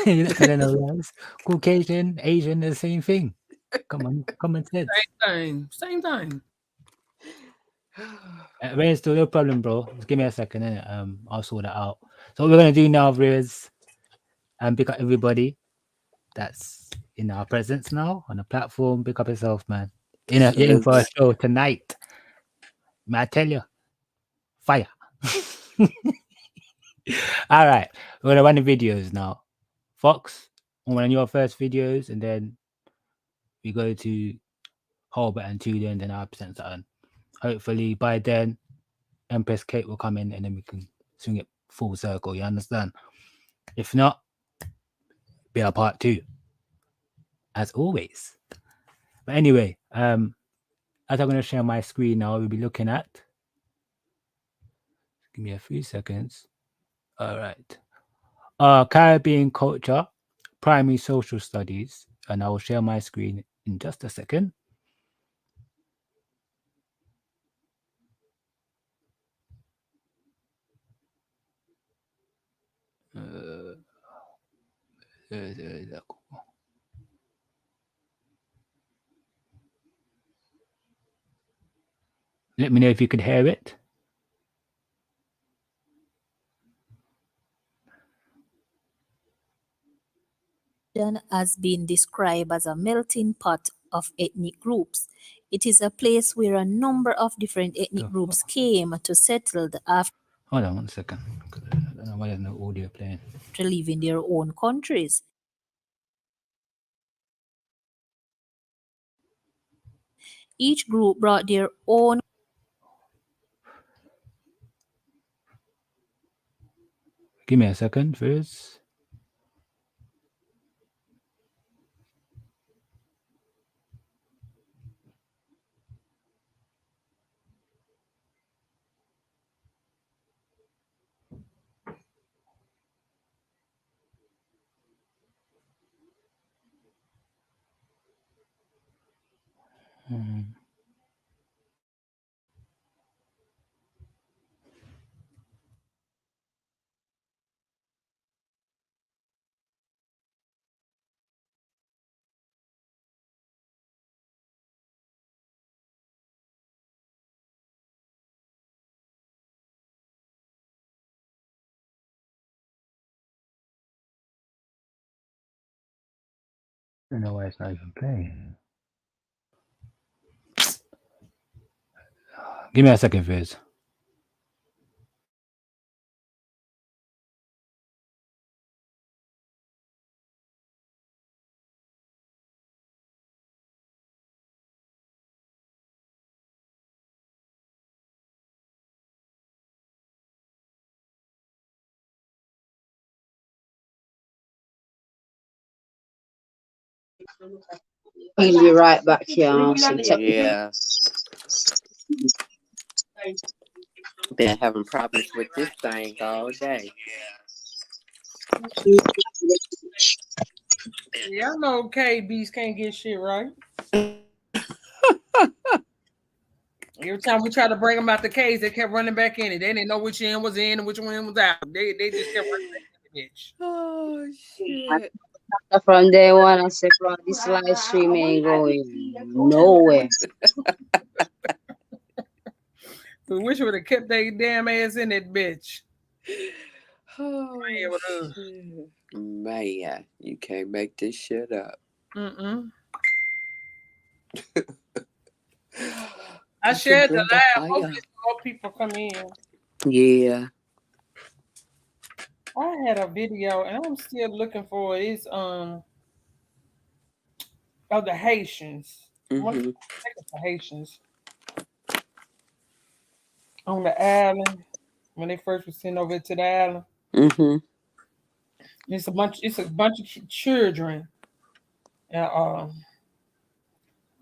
You're not telling no lies. Caucasian, Asian, the same thing. Come on, common sense. Same thing. Rain, still no problem, bro. Just give me a second, and I'll sort that out. So what we're gonna do now is pick up everybody that's in our presence now on the platform. Pick up yourself, man. You're in for a Salutes. show tonight. May I tell you? Fire. All right, we're gonna run the videos now. Fox, on one of your first videos, and then we go to Holbert and Tudor, and then I'll present that on. Hopefully by then, Empress Kate will come in, and then we can swing it full circle. You understand? If not, be a part 2, as always. But anyway, as I'm going to share my screen now, we'll be looking at. Give me a few seconds. All right. Caribbean culture, primary social studies, and I will share my screen in just a second. Let me know if you could hear it. Has been described as a melting pot of ethnic groups. It is a place where a number of different ethnic groups came to settle after Hold on 1 second. I don't know why there's no audio playing. leaving their own countries. Each group brought their own Give me a second first. don't know why it's not even playing. Give me a second, Fizz. He'll be right back here. Yeah. Been having problems with this thing all day. Yeah, I know KBs can't get shit right. Every time we tried to bring them out the case, they kept running back in it. They didn't know which end was in and which one was out. They just kept running back in the bitch. Oh shit. From day one, I said, bro, this live stream ain't going nowhere. We wish we would have kept their damn ass in that bitch. Oh Yeah, with us. shit. Man, you can't make this shit up. I I shared the bring the live. fire. Hopefully more people come in. Yeah. I had a video and I'm still looking for it. It's of the Haitians. One Mm-hmm. the Haitians on the island when they first were sent over to the island. Mm-hmm. It's a bunch of children. And all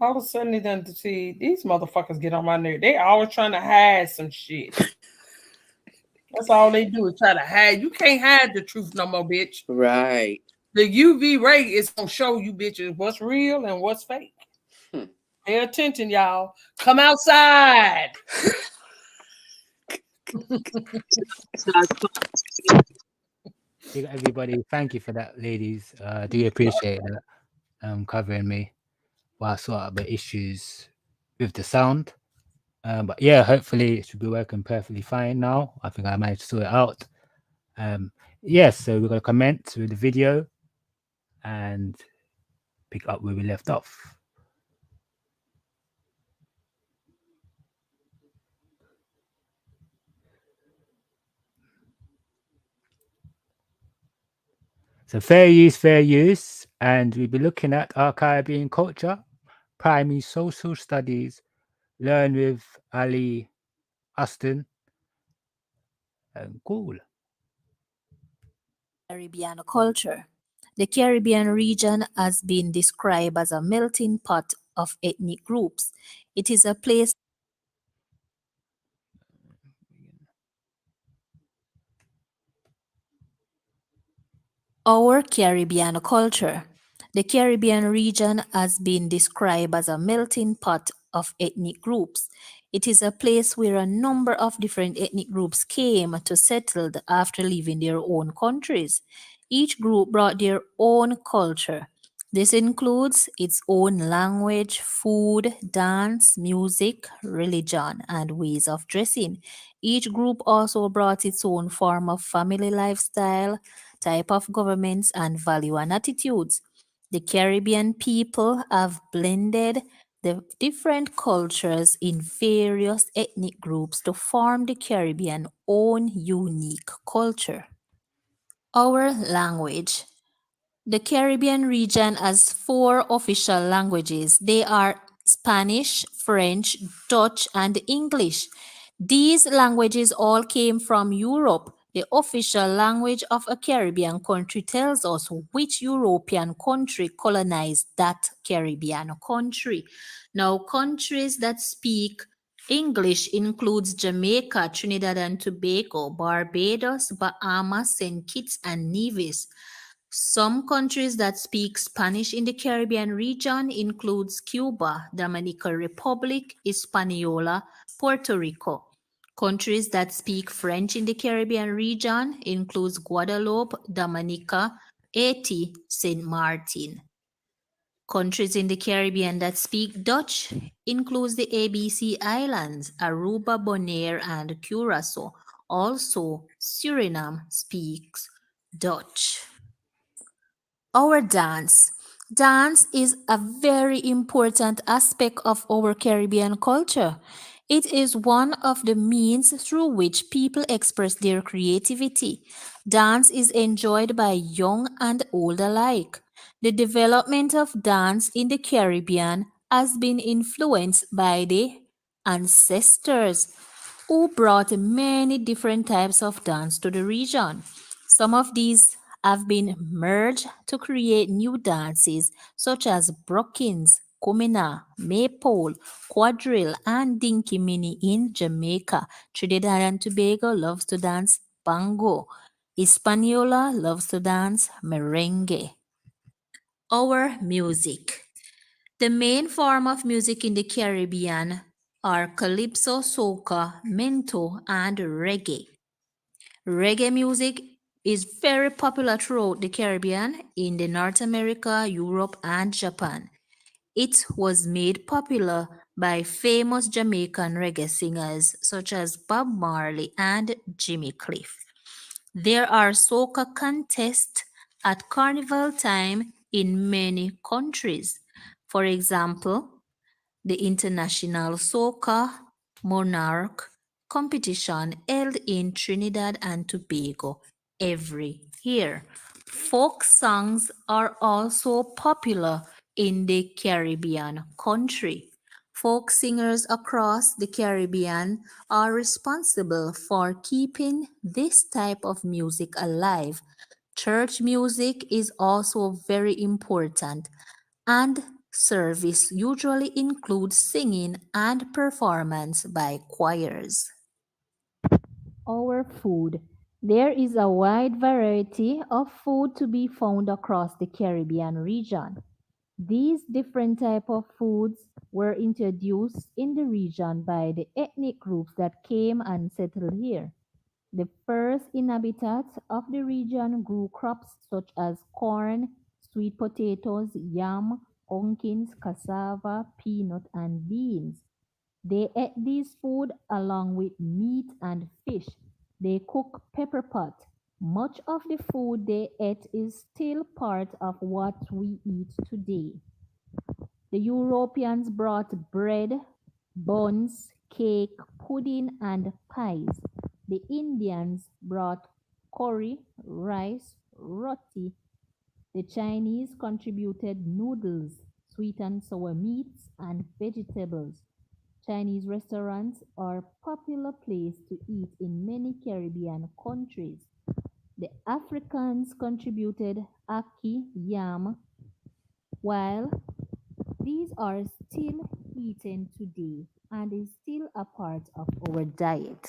of a sudden they done to see these motherfuckers get on my nerve. They always trying to hide some shit. That's all they do is try to hide. You can't hide the truth no more, bitch. Right. The UV ray is gonna show you bitches what's real and what's fake. Pay attention, y'all. Come outside. Everybody, thank you for that, ladies. Do you appreciate that? Covering me while I sort out the issues with the sound. But yeah, hopefully it should be working perfectly fine now. I think I managed to sort it out. Yes, so we're gonna comment with the video and pick up where we left off. So fair use, and we'll be looking at our Caribbean culture, primary social studies, learn with Ali Austin, and cool. Caribbean culture. The Caribbean region has been described as a melting pot of ethnic groups. It is a place Our Caribbean culture. The Caribbean region has been described as a melting pot of ethnic groups. It is a place where a number of different ethnic groups came to settle after leaving their own countries. Each group brought their own culture. This includes its own language, food, dance, music, religion, and ways of dressing. Each group also brought its own form of family lifestyle, type of governments, and value and attitudes. The Caribbean people have blended the different cultures in various ethnic groups to form the Caribbean own unique culture. Our language. The Caribbean region has four official languages. They are Spanish, French, Dutch, and English. These languages all came from Europe. The official language of a Caribbean country tells us which European country colonized that Caribbean country. Now, countries that speak English includes Jamaica, Trinidad and Tobago, Barbados, Bahamas, St. Kitts and Nevis. Some countries that speak Spanish in the Caribbean region includes Cuba, Dominican Republic, Hispaniola, Puerto Rico. Countries that speak French in the Caribbean region includes Guadeloupe, Dominica, Haiti, Saint Martin. Countries in the Caribbean that speak Dutch includes the ABC Islands, Aruba, Bonaire, and Curacao. Also, Suriname speaks Dutch. Our dance. Dance is a very important aspect of our Caribbean culture. It is one of the means through which people express their creativity. Dance is enjoyed by young and old alike. The development of dance in the Caribbean has been influenced by the ancestors who brought many different types of dance to the region. Some of these have been merged to create new dances such as Brookings, Kumina, Maypole, Quadrille, and Dinky Mini in Jamaica. Trinidad and Tobago loves to dance Bango. Hispaniola loves to dance merengue. Our music. The main form of music in the Caribbean are calypso, soca, mento, and reggae. Reggae music is very popular throughout the Caribbean, in the North America, Europe, and Japan. It was made popular by famous Jamaican reggae singers such as Bob Marley and Jimmy Cliff. There are soca contests at carnival time in many countries. For example, the International Soca Monarch competition held in Trinidad and Tobago every year. Folk songs are also popular in the Caribbean country. Folk singers across the Caribbean are responsible for keeping this type of music alive. Church music is also very important, and service usually includes singing and performance by choirs. Our food. There is a wide variety of food to be found across the Caribbean region. These different type of foods were introduced in the region by the ethnic groups that came and settled here. The first inhabitants of the region grew crops such as corn, sweet potatoes, yam, pumpkins, cassava, peanut, and beans. They ate these food along with meat and fish. They cook pepper pot. Much of the food they ate is still part of what we eat today. The Europeans brought bread, buns, cake, pudding, and pies. The Indians brought curry, rice, roti. The Chinese contributed noodles, sweet and sour meats, and vegetables. Chinese restaurants are a popular place to eat in many Caribbean countries. The Africans contributed ackee, yam, while these are still eaten today and is still a part of our diet.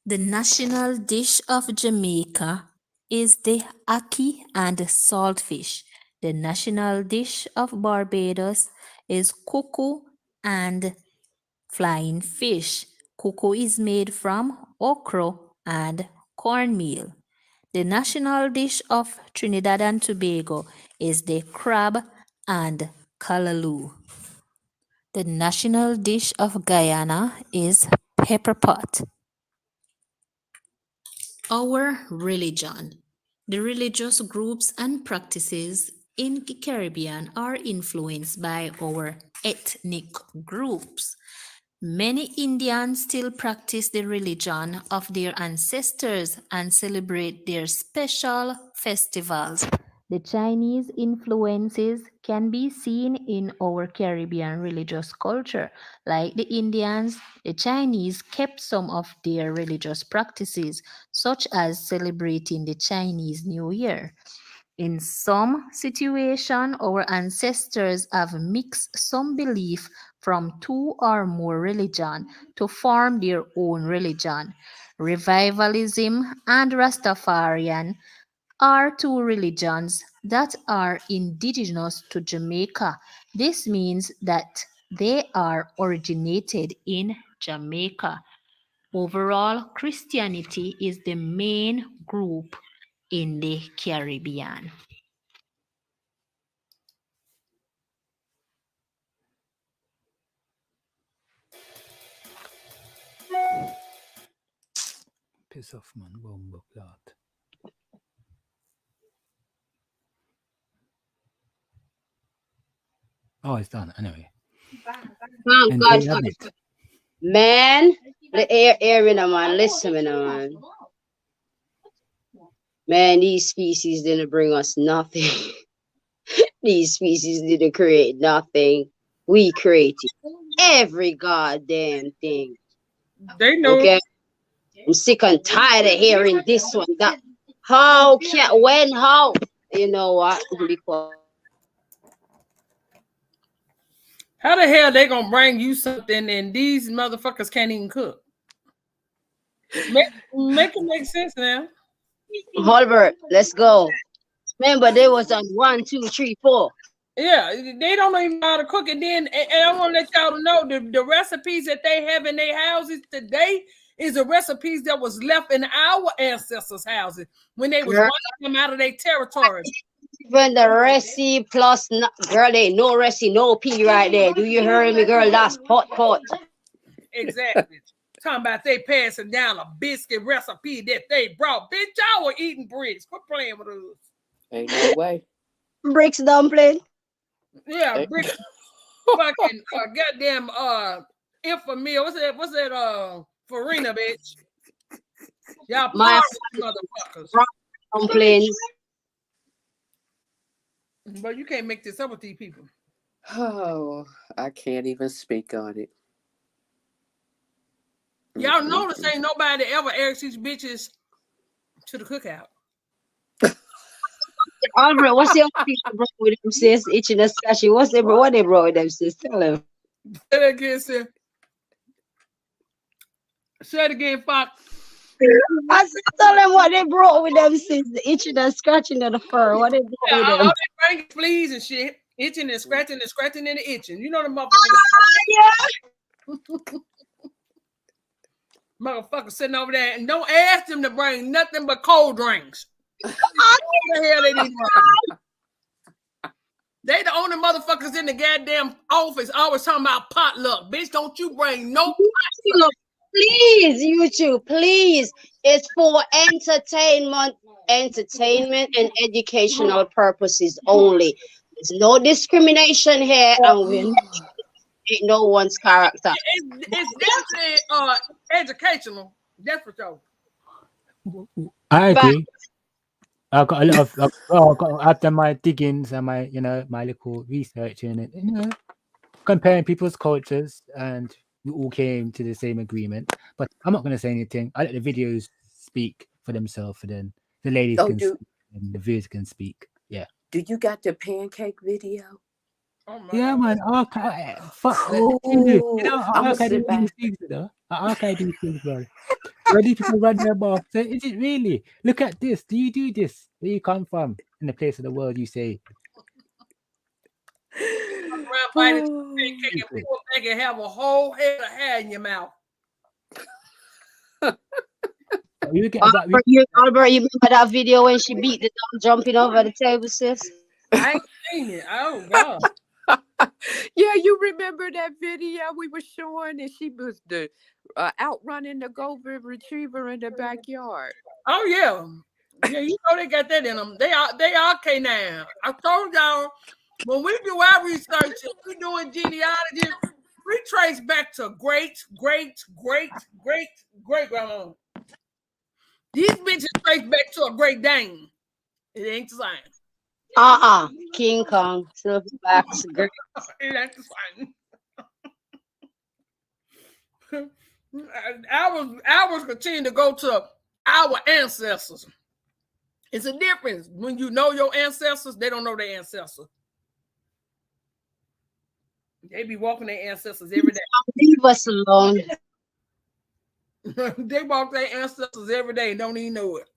The national dish of Jamaica is the ackee and saltfish. The national dish of Barbados is cuckoo and flying fish. Cuckoo is made from okra and cornmeal. The national dish of Trinidad and Tobago is the crab and callaloo. The national dish of Guyana is pepper pot. Our religion. The religious groups and practices in the Caribbean are influenced by our ethnic groups. Many Indians still practice the religion of their ancestors and celebrate their special festivals. The Chinese influences can be seen in our Caribbean religious culture. Like the Indians, the Chinese kept some of their religious practices, such as celebrating the Chinese New Year. In some situation, our ancestors have mixed some belief from two or more religion to form their own religion. Revivalism and Rastafarian are two religions that are indigenous to Jamaica. This means that they are originated in Jamaica. Overall, Christianity is the main group in the Caribbean. Piss off, man. Bombo clot. Oh, it's done anyway. Thank And God there you for have it. it. Man, the air in a man. Listen, me now, man. Man, these species didn't bring us nothing. These species didn't create nothing. We created every goddamn thing. They know. Okay? I'm sick and tired of hearing this one, that. How can, when, how? You know what? Because How the hell they gonna bring you something and these motherfuckers can't even cook? Make it make sense now. Holbert, let's go. Remember, they was on 1, 2, 3, 4. Yeah, they don't even know how to cook it. Then, and I want to let y'all know the recipes that they have in their houses today is the recipes that was left in our ancestors' houses when they was Girl, running them out of their territory. even the recipe plus, girl, they no recipe, no P right there. Do you hear me, girl? That's pot. Exactly. Talking about they passing down a biscuit recipe that they brought. Bitch, y'all were eating bricks. Quit playing with us. Ain't no way. Bricks dumpling. Yeah, Hey. bricks. Fucking goddamn infamil. What's that farina, bitch? Y'all My porridge motherfuckers. dumplings. But you can't make this up with these people. Oh, I can't even speak on it. Y'all notice ain't nobody ever asked these bitches to the cookout. Albert, what's the other thing they brought with them, sis? Itching and scratching. What they brought with them, sis? Tell them. Say that again, sir. Say it again, Fox. I said, tell them what they brought with them, sis. The itching and scratching of the fur. What they brought Yeah, with all them? they bring is fleas and shit. Itching and scratching and itching. You know the motherfuckers. Yeah. Motherfuckers sitting over there and don't ask them to bring nothing but cold drinks. What the hell they need? They the only motherfuckers in the goddamn office always talking about potluck. Bitch, don't you bring no potluck. Please, YouTube, please. It's for entertainment and educational purposes only. There's no discrimination here, and we ain't no one's character. It's definitely educational. That's for sure. I But agree. I got a lot of after my diggings and my my little research in it, comparing people's cultures, and we all came to the same agreement. But I'm not going to say anything. I let the videos speak for themselves, and then the ladies Oh, can speak and the viewers can speak. Yeah. do you got the pancake video? Oh my Yeah, God. man. Fuck. Oh, I'm How gonna can I do sit these back. things, How can I do these things, bro? Where do people run their mouth? Say, is it really? Look at this. Do you do this? Where you come from? In the place of the world, you say. Around biting Oh. pancake and pull back and have a whole head of hair in your mouth. We get Albert, you remember that video when she beat the dog jumping over the table, sis? I ain't seen it. Oh God. Yeah, you remember that video we were showing, and she was the outrunning the golden retriever in the backyard. Oh yeah. Yeah, you know they got that in them. They are canine. I told y'all when we do our research and we doing genealogy, we trace back to great grandma. These bitches trace back to a Great Dane. It ain't the same. King Kong, silverbacks, great. It ain't the same. Ours continue to go to our ancestors. It's a difference. When you know your ancestors, they don't know their ancestors. They be walking their ancestors every day. Leave us alone. They walk their ancestors every day and don't even know it.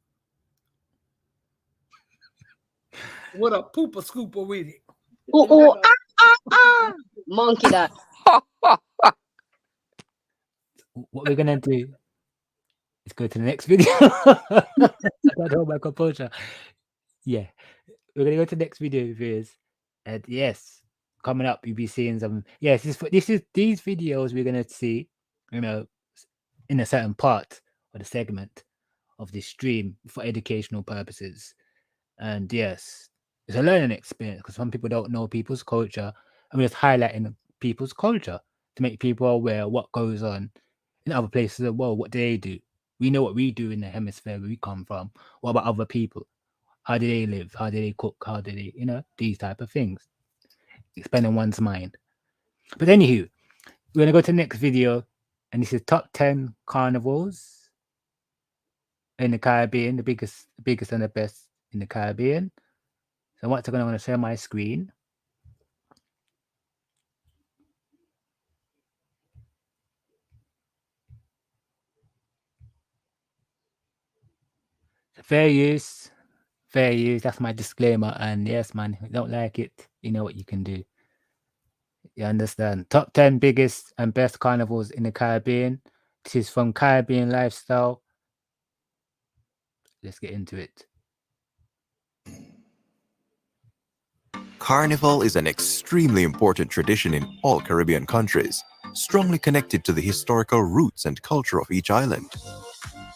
With a pooper scooper with it. Monkey that. What we're gonna do is go to the next video. I don't hold my composure. Yeah, we're gonna go to the next video, viewers. And yes, coming up, you'll be seeing some. Yes, these videos we're gonna see, in a certain part or the segment of this stream for educational purposes. And yes, it's a learning experience because some people don't know people's culture, and we're just highlighting people's culture to make people aware of what goes on in other places of the world. What do they do? We know what we do in the hemisphere where we come from. What about other people? How do they live? How do they cook? How do they, these type of things. Expanding one's mind. But anywho, we're gonna go to the next video, and this is top 10 carnivals in the Caribbean, the biggest and the best in the Caribbean. So once again, I'm going to share my screen. Fair use. That's my disclaimer. And yes, man, if you don't like it, you know what you can do. You understand? Top 10 biggest and best carnivals in the Caribbean. This is from Caribbean Lifestyle. Let's get into it. Carnival is an extremely important tradition in all Caribbean countries, strongly connected to the historical roots and culture of each island.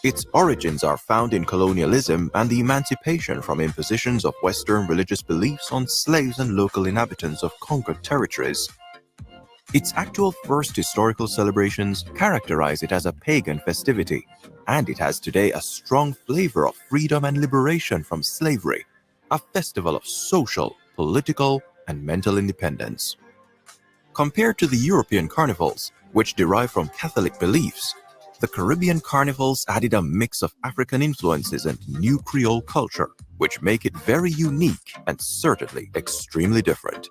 Its origins are found in colonialism and the emancipation from impositions of Western religious beliefs on slaves and local inhabitants of conquered territories. Its actual first historical celebrations characterize it as a pagan festivity, and it has today a strong flavor of freedom and liberation from slavery, a festival of social, political, and mental independence. Compared to the European carnivals, which derive from Catholic beliefs, the Caribbean carnivals added a mix of African influences and new Creole culture, which make it very unique and certainly extremely different.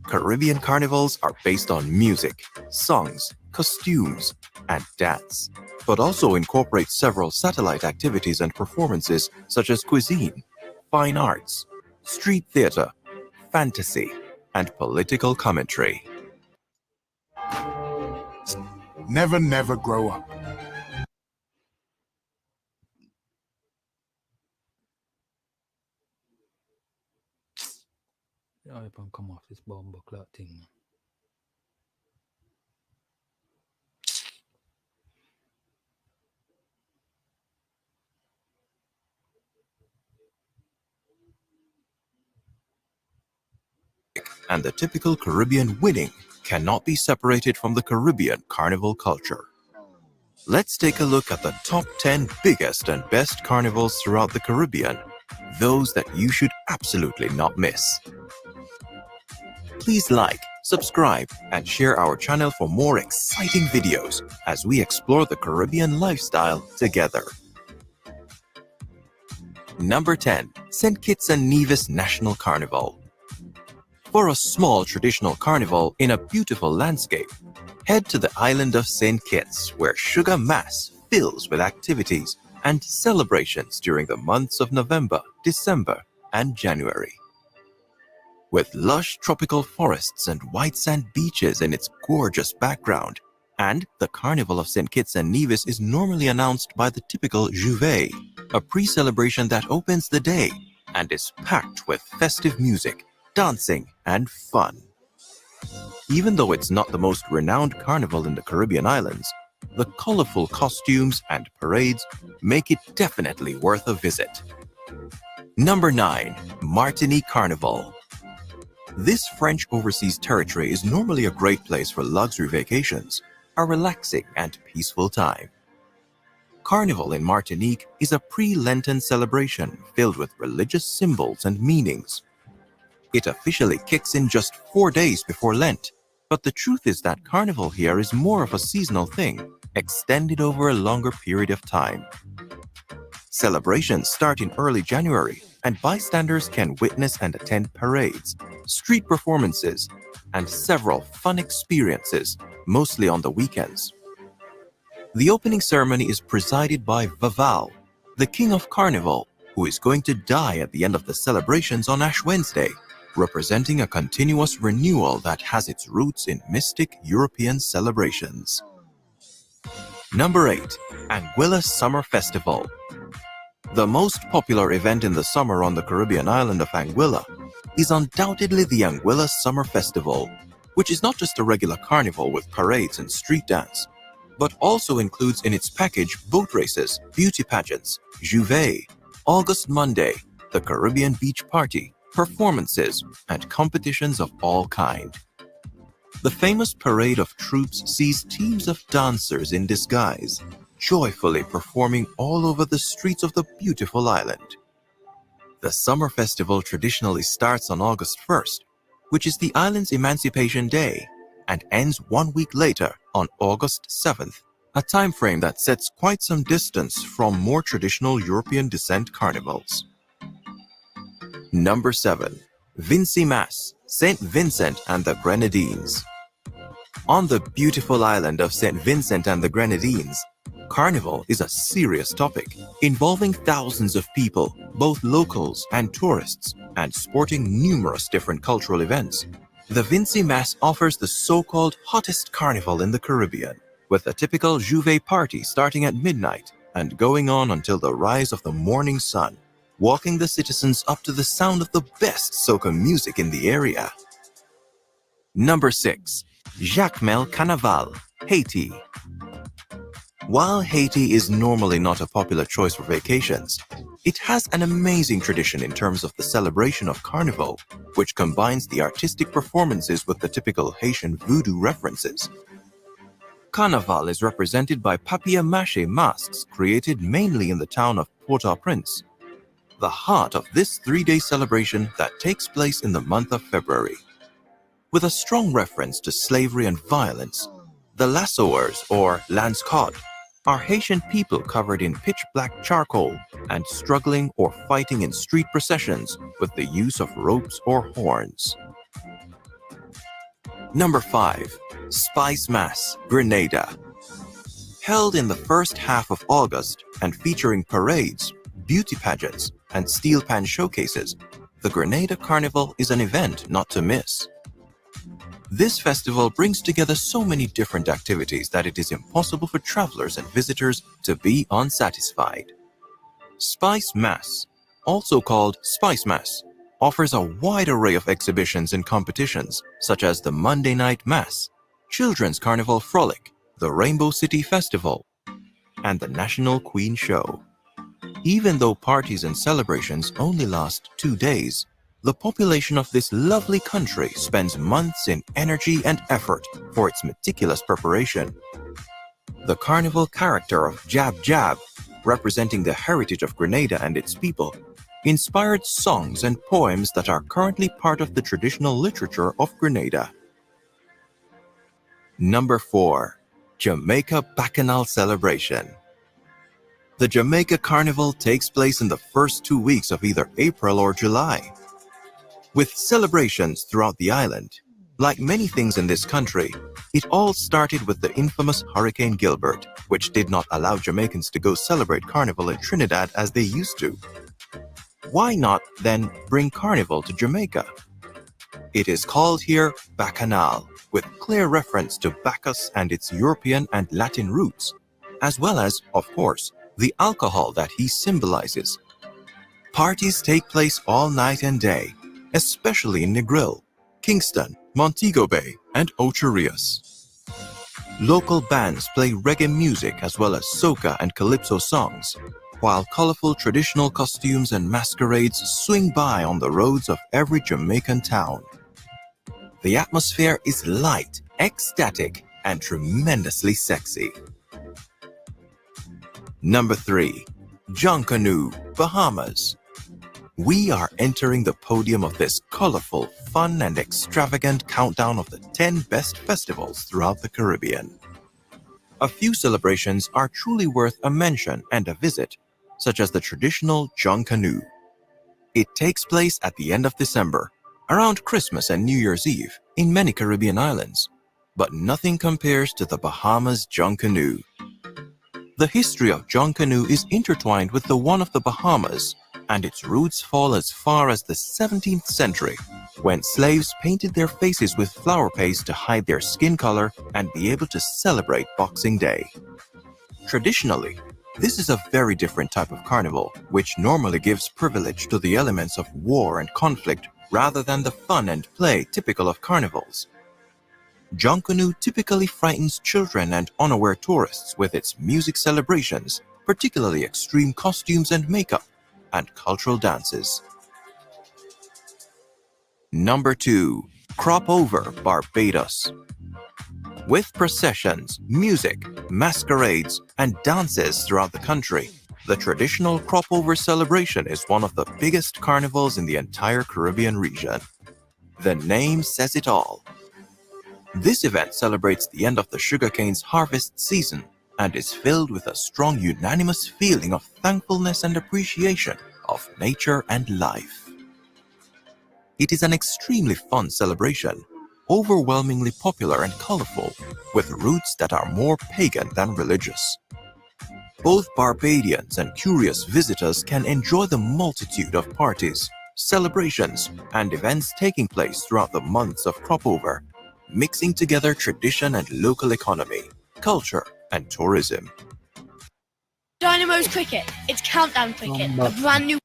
Caribbean carnivals are based on music, songs, costumes, and dance, but also incorporate several satellite activities and performances such as cuisine, fine arts, street theater, fantasy, and political commentary. Never grow up. I hope I come off this bomb clock thing. And the typical Caribbean winning cannot be separated from the Caribbean carnival culture. Let's take a look at the top 10 biggest and best carnivals throughout the Caribbean, those that you should absolutely not miss. Please like, subscribe, and share our channel for more exciting videos as we explore the Caribbean lifestyle together. Number 10. St. Kitts and Nevis National Carnival. For a small traditional carnival in a beautiful landscape, head to the island of St. Kitts, where Sugar Mass fills with activities and celebrations during the months of November, December, and January. With lush tropical forests and white sand beaches in its gorgeous background, and the Carnival of St. Kitts and Nevis is normally announced by the typical Juvet, a pre-celebration that opens the day and is packed with festive music, dancing, and fun. Even though it's not the most renowned carnival in the Caribbean islands, the colorful costumes and parades make it definitely worth a visit. Number 9. Martinique Carnival. This French overseas territory is normally a great place for luxury vacations, a relaxing and peaceful time. Carnival in Martinique is a pre-Lenten celebration filled with religious symbols and meanings. It officially kicks in just 4 days before Lent, but the truth is that Carnival here is more of a seasonal thing, extended over a longer period of time. Celebrations start in early January, and bystanders can witness and attend parades, street performances, and several fun experiences, mostly on the weekends. The opening ceremony is presided by Vaval, the king of Carnival, who is going to die at the end of the celebrations on Ash Wednesday, representing a continuous renewal that has its roots in mystic European celebrations. Number 8. Anguilla Summer Festival. The most popular event in the summer on the Caribbean island of Anguilla is undoubtedly the Anguilla Summer Festival, which is not just a regular carnival with parades and street dance, but also includes in its package boat races, beauty pageants, Juvet, August Monday, the Caribbean Beach Party, performances, and competitions of all kind. The famous parade of troops sees teams of dancers in disguise, joyfully performing all over the streets of the beautiful island. The summer festival traditionally starts on August 1st, which is the island's Emancipation Day, and ends 1 week later on August 7th, a time frame that sets quite some distance from more traditional European descent carnivals. Number 7. Vinci Mass, St. Vincent and the Grenadines. On the beautiful island of St. Vincent and the Grenadines, Carnival is a serious topic, involving thousands of people, both locals and tourists, and sporting numerous different cultural events. The Vinci Mass offers the so-called hottest carnival in the Caribbean, with a typical Juve party starting at midnight and going on until the rise of the morning sun, walking the citizens up to the sound of the best soca music in the area. Number 6. Jacmel Carnaval, Haiti. While Haiti is normally not a popular choice for vacations, it has an amazing tradition in terms of the celebration of Carnival, which combines the artistic performances with the typical Haitian voodoo references. Carnival is represented by papier-mâché masks created mainly in the town of Port-au-Prince, the heart of this 3-day celebration that takes place in the month of February. With a strong reference to slavery and violence, the lassoers, or lansquenet, are Haitian people covered in pitch-black charcoal and struggling or fighting in street processions with the use of ropes or horns. Number 5. Spice Mass, Grenada. Held in the first half of August and featuring parades, beauty pageants, and steel pan showcases, the Grenada Carnival is an event not to miss. This festival brings together so many different activities that it is impossible for travelers and visitors to be unsatisfied. Spice Mass, also called Spice Mass, offers a wide array of exhibitions and competitions, such as the Monday Night Mass, Children's Carnival Frolic, the Rainbow City Festival, and the National Queen Show. Even though parties and celebrations only last 2 days, the population of this lovely country spends months in energy and effort for its meticulous preparation. The carnival character of Jab Jab, representing the heritage of Grenada and its people, inspired songs and poems that are currently part of the traditional literature of Grenada. Number 4. Jamaica Bacchanal Celebration. The Jamaica Carnival takes place in the first 2 weeks of either April or July. With celebrations throughout the island, like many things in this country, it all started with the infamous Hurricane Gilbert, which did not allow Jamaicans to go celebrate Carnival in Trinidad as they used to. Why not then bring Carnival to Jamaica? It is called here Bacchanal, with clear reference to Bacchus and its European and Latin roots, as well as, of course, the alcohol that he symbolizes. Parties take place all night and day, especially in Negril, Kingston, Montego Bay, and Ocho Rios. Local bands play reggae music as well as soca and calypso songs, while colorful traditional costumes and masquerades swing by on the roads of every Jamaican town. The atmosphere is light, ecstatic, and tremendously sexy. Number 3. Junkanoo, Bahamas. We are entering the podium of this colorful, fun, and extravagant countdown of the 10 best festivals throughout the Caribbean. A few celebrations are truly worth a mention and a visit, such as the traditional Junkanoo. It takes place at the end of December, around Christmas and New Year's Eve, in many Caribbean islands, but nothing compares to the Bahamas Junkanoo. The history of Junkanoo is intertwined with the one of the Bahamas, and its roots fall as far as the 17th century, when slaves painted their faces with flour paste to hide their skin color and be able to celebrate Boxing Day. Traditionally, this is a very different type of carnival, which normally gives privilege to the elements of war and conflict rather than the fun and play typical of carnivals. Junkanoo typically frightens children and unaware tourists with its music celebrations, particularly extreme costumes and makeup, and cultural dances. Number 2. Crop Over, Barbados. With processions, music, masquerades, and dances throughout the country, the traditional Crop Over celebration is one of the biggest carnivals in the entire Caribbean region. The name says it all. This event celebrates the end of the sugarcane's harvest season and is filled with a strong unanimous feeling of thankfulness and appreciation of nature and life. It is an extremely fun celebration, overwhelmingly popular and colorful, with roots that are more pagan than religious. Both Barbadians and curious visitors can enjoy the multitude of parties, celebrations, and events taking place throughout the months of Crop Over, mixing together tradition and local economy, culture, and tourism. Dynamo's Cricket. It's Countdown Cricket, a brand new.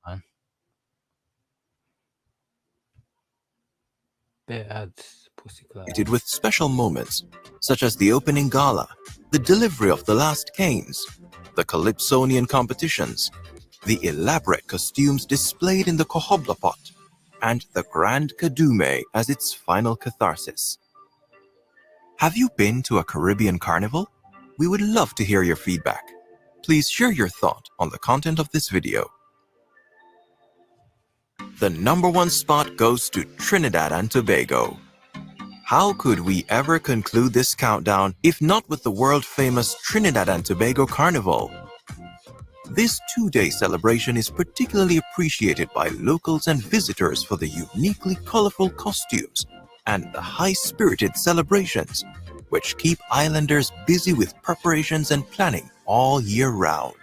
Bit ads, pussy clap. With special moments, such as the opening gala, the delivery of the last canes, the Calypsonian competitions, the elaborate costumes displayed in the Kohobla pot, and the Grand Kadume as its final catharsis. Have you been to a Caribbean carnival? We would love to hear your feedback. Please share your thought on the content of this video. The #1 spot goes to Trinidad and Tobago. How could we ever conclude this countdown if not with the world-famous Trinidad and Tobago Carnival? This 2-day celebration is particularly appreciated by locals and visitors for the uniquely colorful costumes and the high-spirited celebrations, which keep islanders busy with preparations and planning all year round.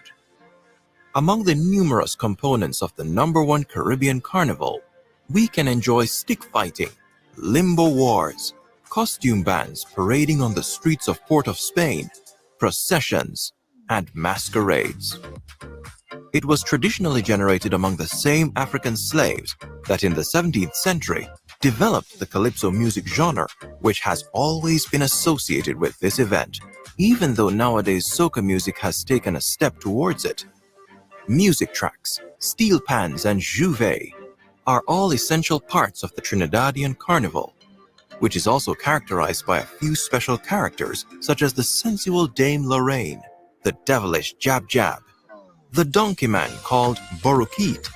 Among the numerous components of the #1 Caribbean Carnival, we can enjoy stick fighting, limbo wars, costume bands parading on the streets of Port of Spain, processions, and masquerades. It was traditionally generated among the same African slaves that in the 17th century developed the calypso music genre, which has always been associated with this event, even though nowadays soca music has taken a step towards it. Music tracks, steel pans, and juve are all essential parts of the Trinidadian carnival, which is also characterized by a few special characters such as the sensual Dame Lorraine, the devilish Jab Jab, the donkey man called Borukit,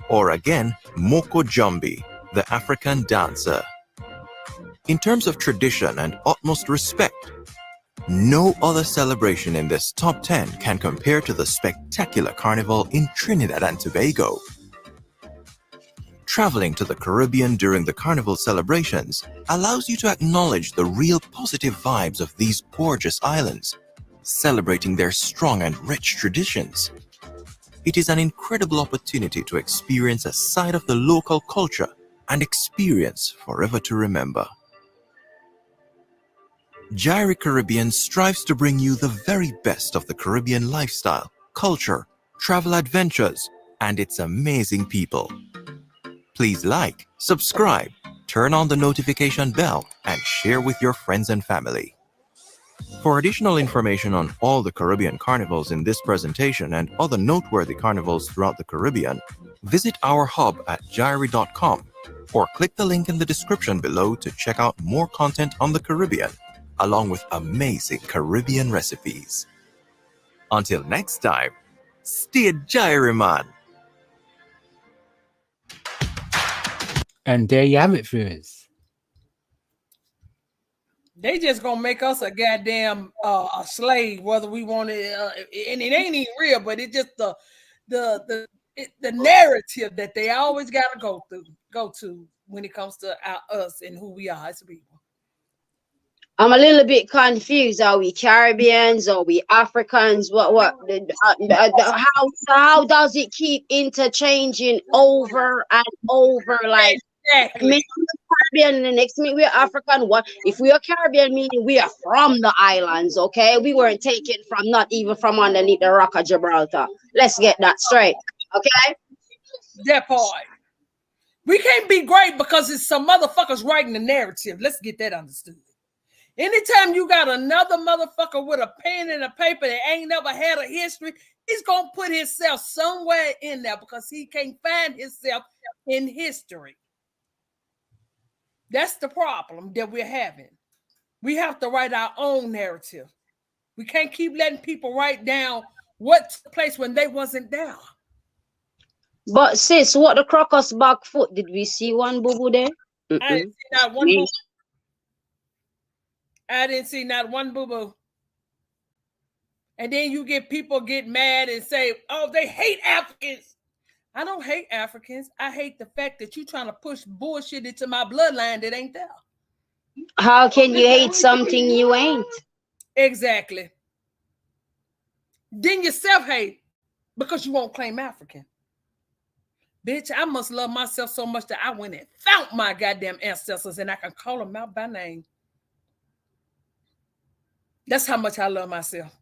or again Moko Jumbi, the African dancer. In terms of tradition and utmost respect, no other celebration in this top 10 can compare to the spectacular carnival in Trinidad and Tobago. Traveling to the Caribbean during the carnival celebrations allows you to acknowledge the real positive vibes of these gorgeous islands, celebrating their strong and rich traditions. It is an incredible opportunity to experience a side of the local culture and experience forever to remember. Gyri Caribbean strives to bring you the very best of the Caribbean lifestyle, culture, travel adventures, and its amazing people. Please like, subscribe, turn on the notification bell, and share with your friends and family. For additional information on all the Caribbean carnivals in this presentation and other noteworthy carnivals throughout the Caribbean, visit our hub at gyri.com or click the link in the description below to check out more content on the Caribbean, along with amazing Caribbean recipes. Until next time, stay Gyri, man! And there you have it, viewers. They just gonna make us a goddamn a slave, whether we want it, and it ain't even real, but it's just the narrative that they always gotta go to when it comes to us and who we are as people. I'm a little bit confused. Are we Caribbeans? Are we Africans? How does it keep interchanging over and over? Like, Exactly. Caribbean, and the next minute we're African. What if we are Caribbean? Meaning we are from the islands, okay? We weren't taken from, not even from underneath the Rock of Gibraltar. Let's get that straight, okay? That part. We can't be great because it's some motherfuckers writing the narrative. Let's get that understood. Anytime you got another motherfucker with a pen and a paper that ain't never had a history, he's gonna put himself somewhere in there because he can't find himself in history. That's the problem that we're having. We have to write our own narrative. We can't keep letting people write down what took place when they wasn't there. But sis, what the crocus back foot? Did we see one boo boo there? I didn't see not one boo. I didn't see not one boo boo. And then you get people get mad and say, "Oh, they hate Africans." I don't hate Africans. I hate the fact that you're trying to push bullshit into my bloodline that ain't there. How can you hate something you ain't? Exactly. Then you self-hate because you won't claim African. Bitch, I must love myself so much that I went and found my goddamn ancestors and I can call them out by name. That's how much I love myself.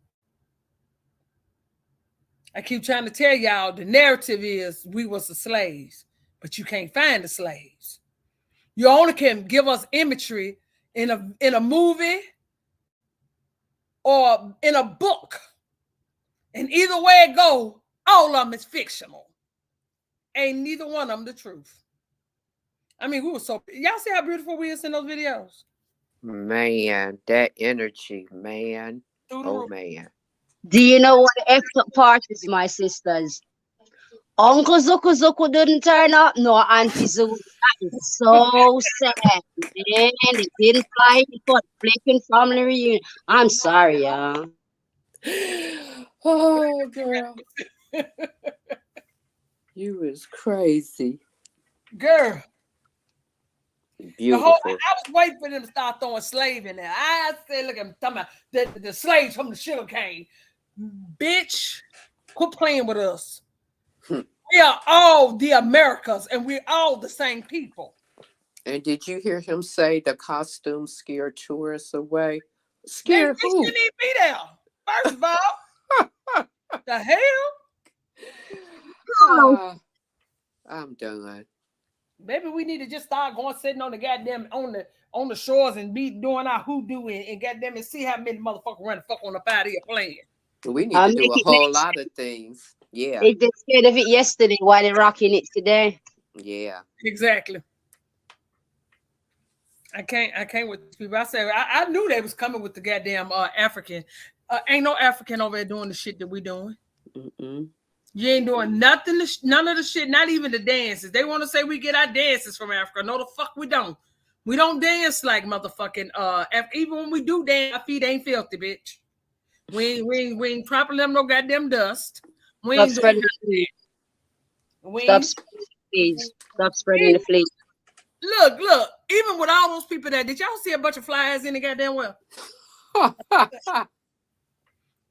I keep trying to tell y'all the narrative is we was the slaves, but you can't find the slaves. You only can give us imagery in a movie or in a book. And either way it go, all of them is fictional. Ain't neither one of them the truth. I mean, we were so... Y'all see how beautiful we is in those videos? Man, that energy, man. Oh, man. Do you know what the effed up part is, my sisters? Uncle Zuku Zuku didn't turn up. No, Auntie Zuku. That is so sad, man. They didn't fly for the flipping family reunion. I'm sorry, y'all. Oh, girl. You is crazy. Girl. Beautiful. I was waiting for them to start throwing slave in there. I said, look, I'm talking about the slaves from the sugar cane. Bitch, quit playing with us. We are all the Americas and we're all the same people. And did you hear him say the costumes scare tourists away? Scare who? They shouldn't even be there. First of all, the hell? I'm done. Maybe we need to just start going sitting on the goddamn on the shores and be doing our hoodoo and goddamn and see how many motherfuckers run the fuck on the out here playing. We need to do a whole lot of things. Yeah. They just scared of it yesterday while they're rocking it today. Yeah. Exactly. I can't with people. I said I knew they was coming with the goddamn African. Ain't no African over there doing the shit that we doing. Mm-mm. You ain't doing nothing, none of the shit, not even the dances. They want to say we get our dances from Africa. No, the fuck we don't. We don't dance like motherfucking even when we do dance, our feet ain't filthy, bitch. We ain't propping them no goddamn dust. We ain't Stop spreading the fleas. Stop spreading the fleas. Look, even with all those people there, did y'all see a bunch of flyers in the goddamn well?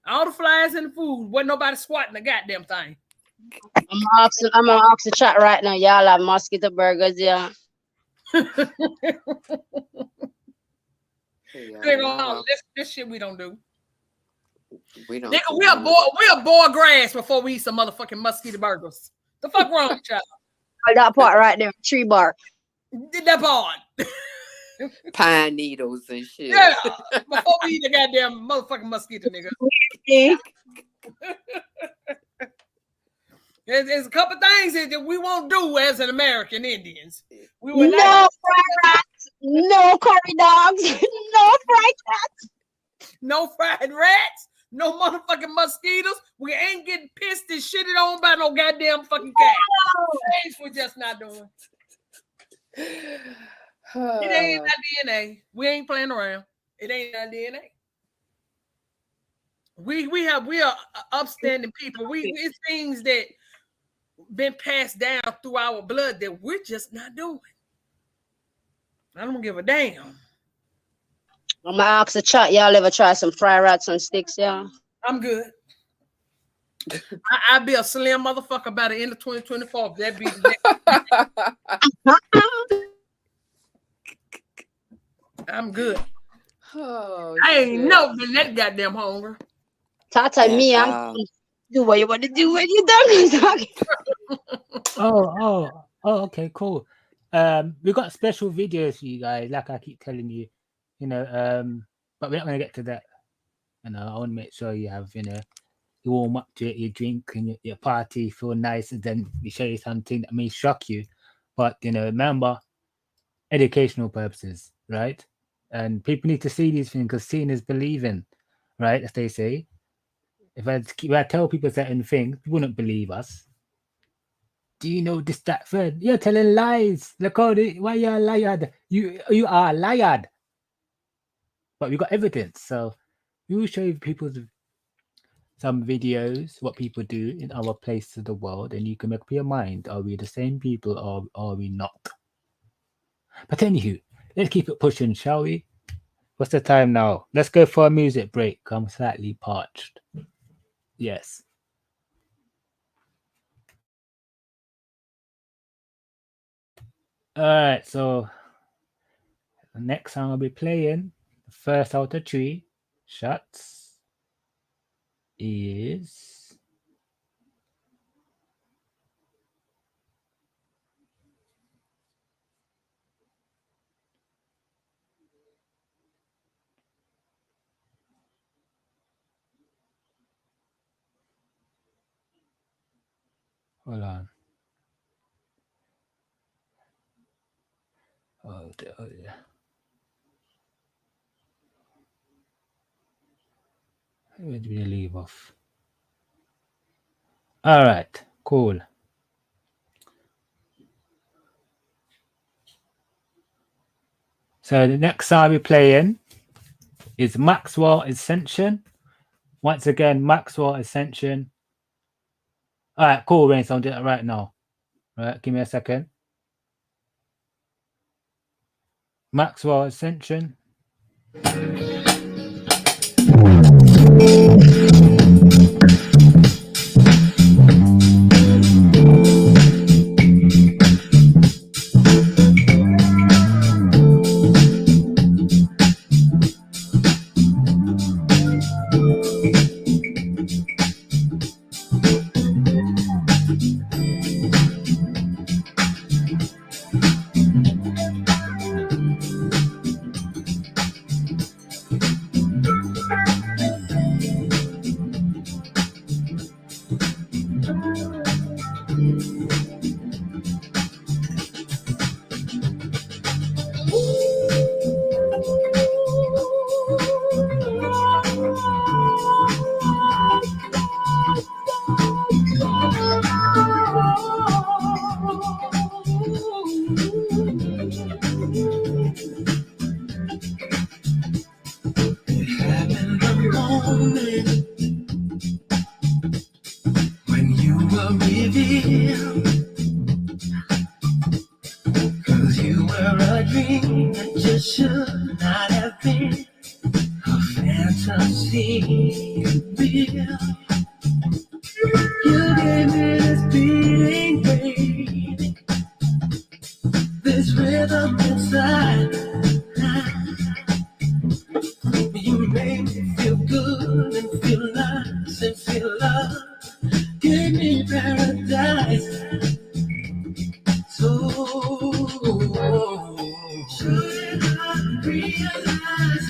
All the flyers in the food, wasn't nobody squatting the goddamn thing. I'm gonna ask the chat right now. Y'all have mosquito burgers, yeah. This shit we don't do. We don't. Nigga, we'll boil grass before we eat some motherfucking mosquito burgers. The fuck wrong with y'all? That part right there, tree bark. That part. Pine needles and shit. Yeah, before we eat the goddamn motherfucking mosquito, nigga. There's a couple things that we won't do as an American Indians. We will no fried rats, no curry dogs, no fried rats, no fried rats, no motherfucking mosquitoes. We ain't getting pissed and shitted on by no goddamn fucking cat. Things we're just not doing. It ain't in our DNA. We ain't playing around. It ain't in our DNA. We are upstanding people. It's things that been passed down through our blood that we're just not doing. I don't give a damn. I'm gonna ask the chat. Y'all ever try some fried rats on sticks, y'all? I'm good. I'll be a slim motherfucker by the end of 2024. That be the I'm good. Oh, I ain't no been that goddamn hungry. Tata, me, I'm do what you want to do when you done talking. Okay, cool. We got special videos for you guys, like I keep telling you, but we're not gonna get to that. I want to make sure you have, you warm up to it, you drink and your party, feel nice, and then we show you something that may shock you. But remember, educational purposes, right? And people need to see these things because seeing is believing, right? As they say. If I tell people certain things, people wouldn't believe us. Do you know this, that, third? You're telling lies. Look, why you're a liar? You are a liar. But we got evidence, so we will show people some videos, what people do in other places of the world, and you can make up your mind: are we the same people, or are we not? But anywho, let's keep it pushing, shall we? What's the time now? Let's go for a music break. I'm slightly parched. Yes. All right, so the next song I'll be playing, the first out of 3 shots, is hold on. Oh yeah. Where did we leave off? All right, cool. So the next song I'll be playing is Maxwell Ascension. Once again, Maxwell Ascension. All right, cool, Rain. So I'll do that right now. All right, give me a second. Maxwell Ascension. When you were revealed, 'cause you were a dream that just should not have been a fantasy real. You gave me this beating brain, this rhythm inside. You made me feel good and feel nice and feel love. Give me paradise. So should I realize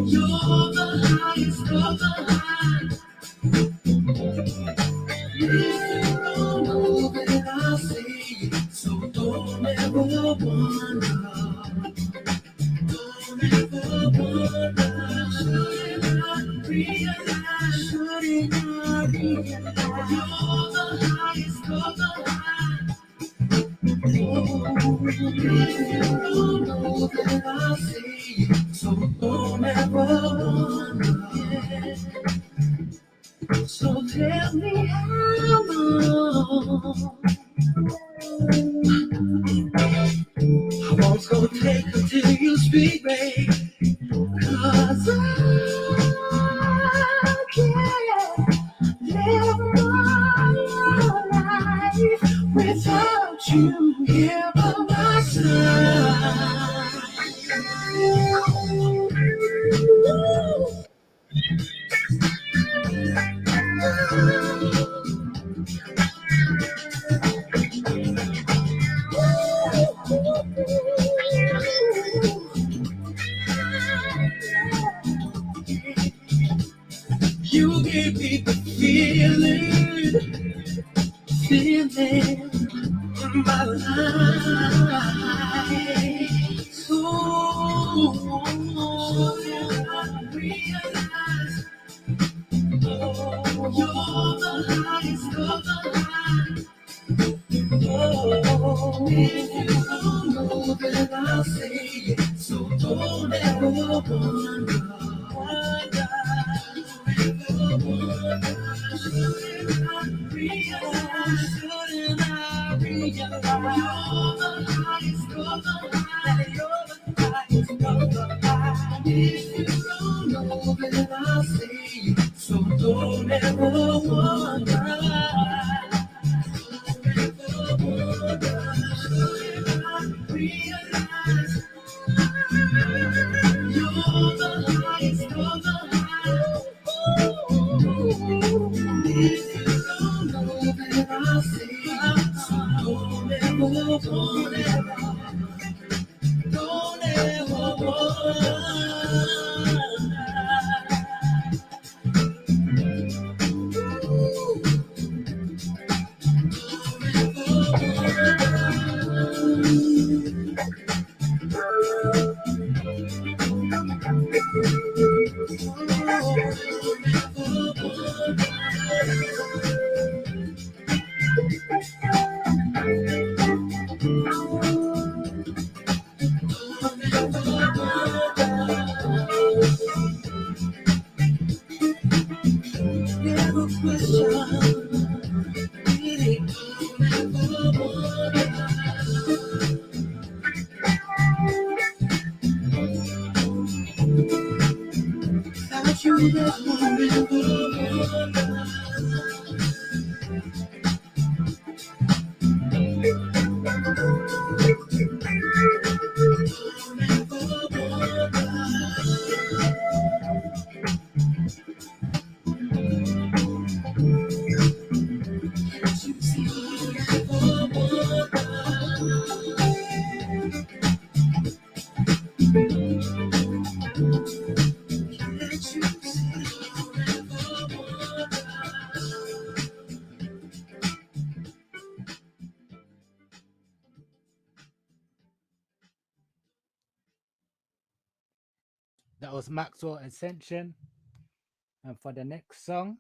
you're the highest of the high? You don't know that I see, so don't ever wonder. Don't ever wonder. Should I realize? Should I realize you're the highest of the high? You don't know that I see, so don't ever wonder. So tell me how long I won't go take until you speak, babe. 'Cause I can't live my life without you here by my side. You gave me the feeling, my life. Ooh, I realize, oh, you're the highest of the high. Oh, if you don't know, then I'll say it. So don't ever wonder. Shouldn't I realize? Shouldn't I realize? You're the highest of the high. You're the highest of the high. If you don't know, then I'll say it. So don't ever wonder. Realize you're the highest of the high. If you don't know, then I'll say it. So don't ever never question. Without you, there's no That was Maxwell Ascension. And for the next song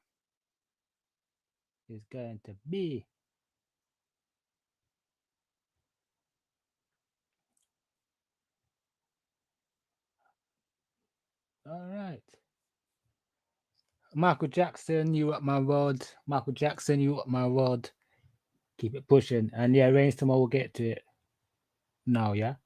is going to be all right. Michael Jackson, You Up My World. Michael Jackson, You Up My World. Keep it pushing. And yeah, Rainstorm, we'll get to it now, yeah?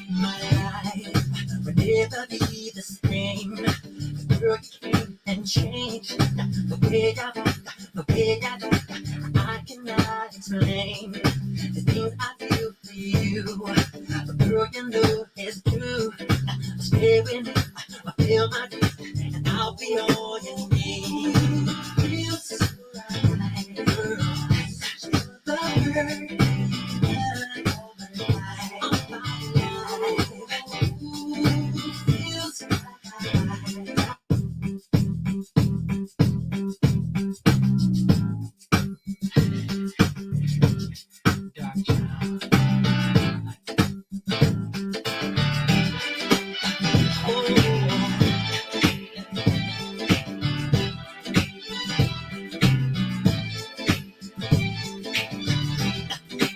My life will never be the same. The girl you came and changed the way I walk, the way I talk. I cannot explain the things I feel for you. The girl you know is true. Stay with me, I feel my dreams, and I'll be all you need. Feels so right, girl. The girl.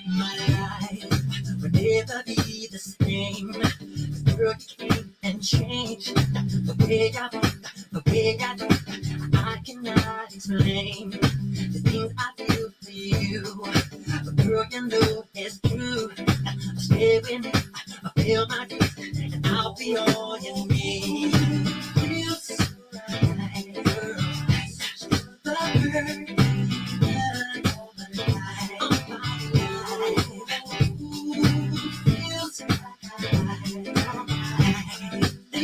My life will never be the same. The girl you came and changed the way I walk, the way I talk. I cannot explain the things I feel for you. The girl you know is true. Stay with me, I feel my dreams, and I'll be all you need. Feels so right, girl. The girl.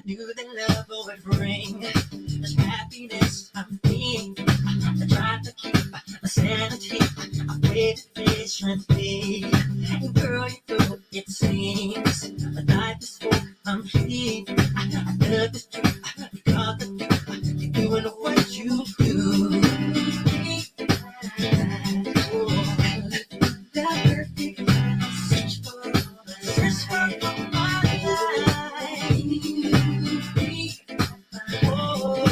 knew that love would bring this happiness I'm feeling. I tried to keep my sanity. I prayed to patiently. And girl, you know it seems the night before I'm here. I love this truth because of you. You're doing what you do. That perfect search for my life. Oh,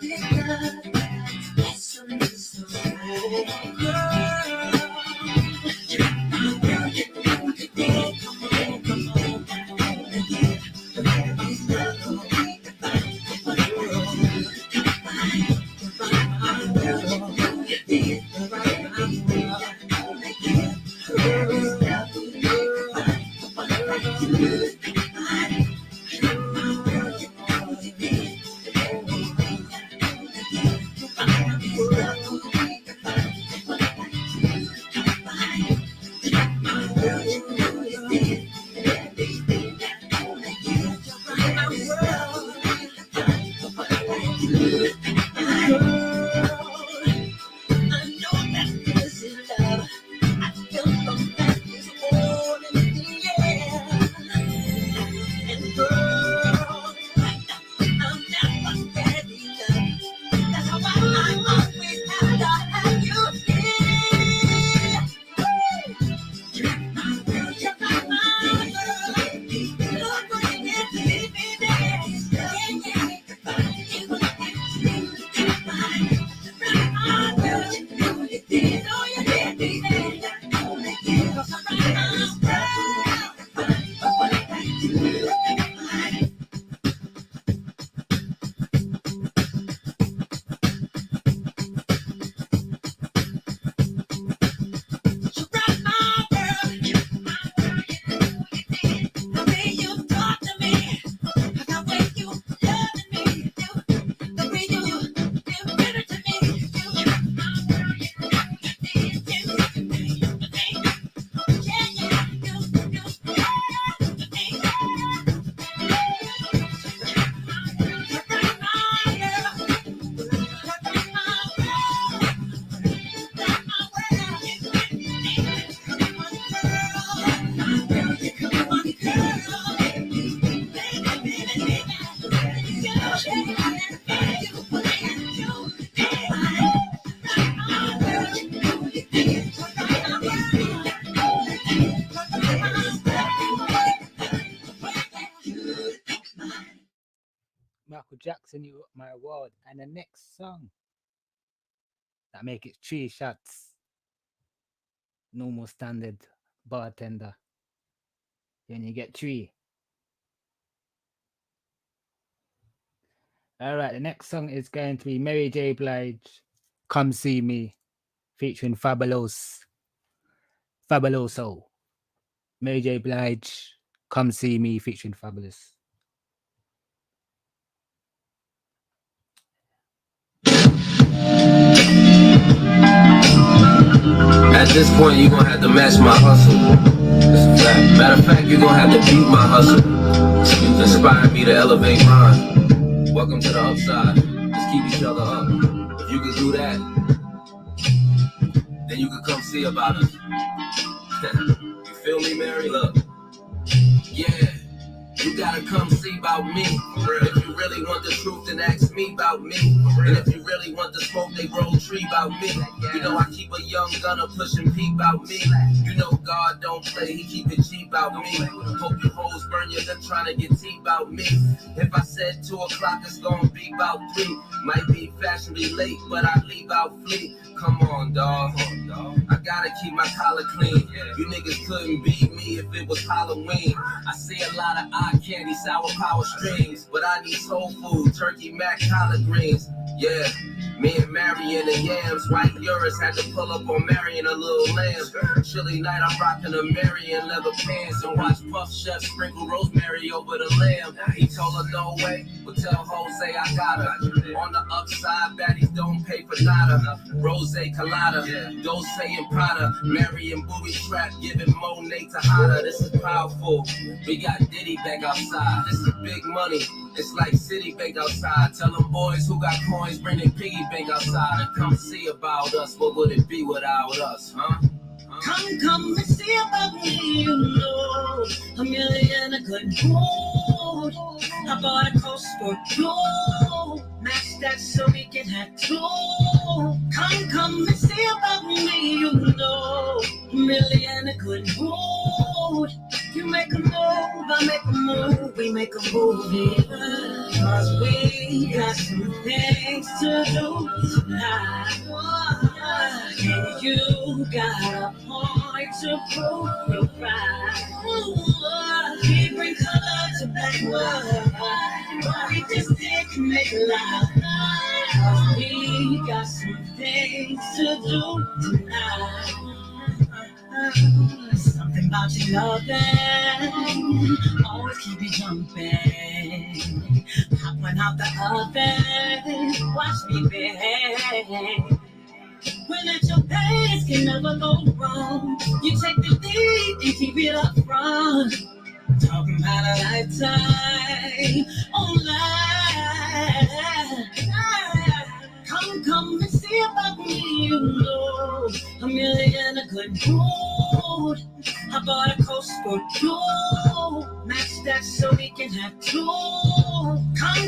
yes, I'm so Michael Jackson, you rock my world. And the next song that make it 3 shots. Normal standard bartender. Then you get 3. All right, the next song is going to be Mary J. Blige, "Come See Me," featuring Fabuloso. Mary J. Blige, "Come See Me," featuring Fabulous. At this point, you're gonna have to match my hustle. It's a fact. Matter of fact, you're gonna have to beat my hustle. You inspired me to elevate mine. Welcome to the upside. Let's keep each other up. If you could do that, then you could come see about us. You feel me, Mary? Look. Yeah. You gotta come see about me. If you really want the truth, then ask me about me. And if you really want the smoke, they roll tree about me. You know I keep a young gunner pushing peep about me. You know God don't play, he keep it cheap out me. Hope your hoes burn your lip trying to get tea about me. If I said 2 o'clock, it's gonna be about 3. Might be fashionably late, but I leave out fleet. Come on, dawg. I gotta keep my collar clean. You niggas couldn't beat me if it was Halloween. I see a lot of eye candy, sour power strings, but I need soul food, turkey, mac, collard greens. Yeah, Me and Marion and Yams, white Eurus had to pull up on Marion a little lamb. Chilly night, I'm rocking a Marion leather pants and watch Puff Chef sprinkle rosemary over the lamb. He told her no way, but tell Jose I got her. On the upside, baddies don't pay for nada. Rose Colada, Dose and Prada, Marion booby trap, giving Monet to Hada. This is powerful. We got Diddy back outside. This is big money. It's like Citibank outside. Tell them boys who got coins, bring their piggy bank outside and come see about us. What would it be without us, huh? Come and see about me, you know. A million I couldn't hold. I bought a coast for you. Match that so we can have two. Come and see about me, you know. A million I couldn't hold. You make a move, I make a move, we make a movie. Cause we got some things to do tonight. And you got a point to prove you're right. We bring color to black work. We just didn't make a lot. Cause we got some things to do tonight. Something about your loving always keep you jumping. Hot one out the oven, watch me behave. When at your base can never go wrong. You take the lead and keep it up front. Talking about a lifetime online. Come and see about me, you know. A million I couldn't hold. I bought a coast for you. Match that so we can have two.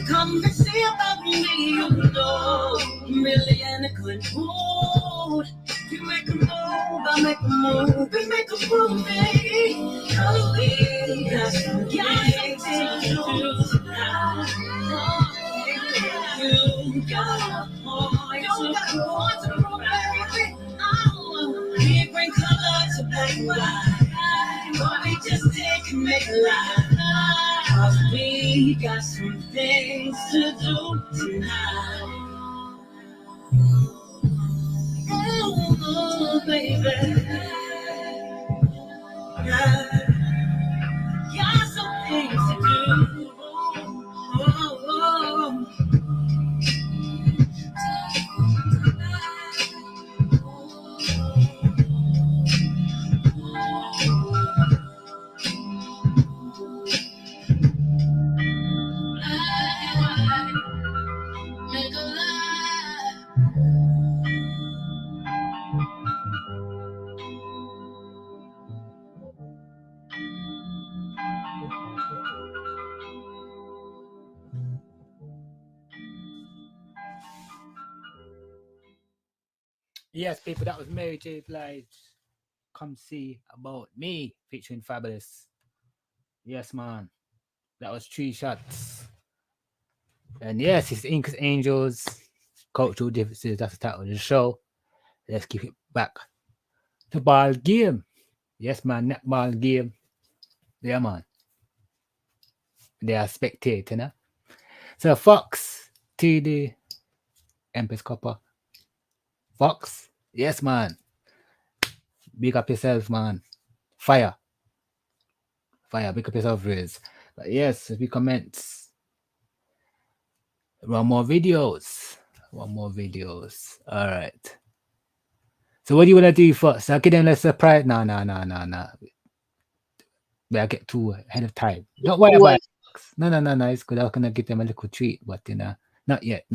Come and see about me, you know. A million I couldn't hold. You make a move, I make a move, we make a movie. Cause we got some things to do tonight. You got a point to prove, baby. We bring color to black and white. But we just didn't make a lie. Cause we got some things to do tonight. Oh, baby. Got some things to do. Oh. Yes, people, that was Mary J. Blige. Come see about me, featuring Fabulous. Yes, man. That was 3 shots. And yes, it's Incas Angels, Cultural Differences. That's the title of the show. Let's keep it back to ball game. Yes, man, netball game. Yeah, man. They are spectator, no? So, Fox, TD, Empress Copper. Fox, yes, man. Big up yourself, man. Fire, big up yourself, Riz. But yes, as we commence, one more videos. All right. So what do you want to do first? I'll give them a surprise. No. But I get too ahead of time. Don't worry about it. No. It's good. I'm gonna give them a little treat, but not yet.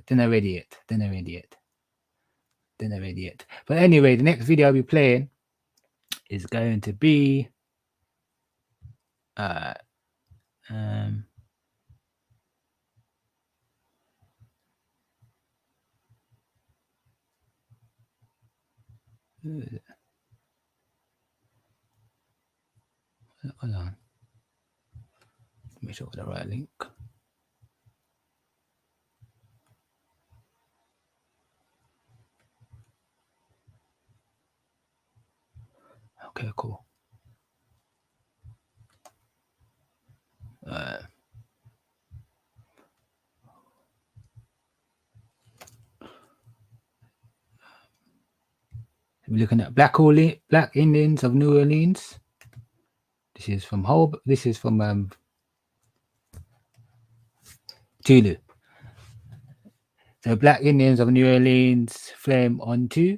They're not ready yet. But anyway, the next video I'll be playing is going to be hold on. Make sure the right link. Okay, cool. We're looking at Black Indians of New Orleans. This is from Tulu. So Black Indians of New Orleans, Flame on 2.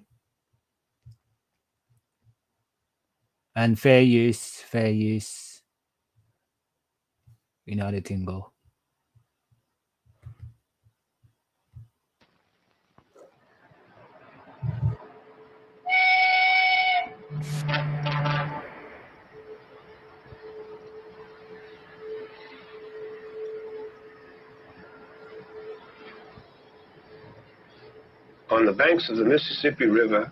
And fair use. You know the thing go. On the banks of the Mississippi River,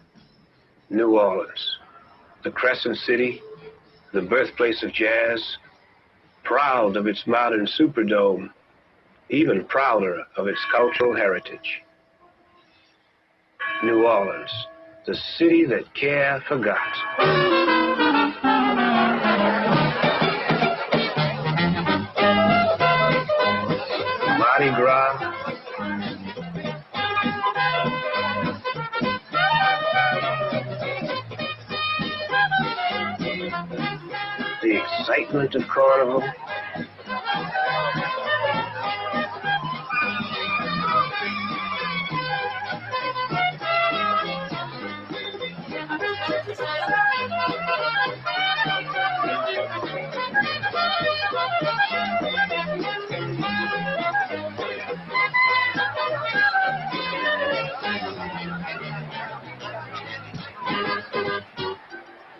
New Orleans, the Crescent City, the birthplace of jazz, proud of its modern Superdome, even prouder of its cultural heritage. New Orleans, the city that care forgot. Mardi Gras, the excitement of Carnival,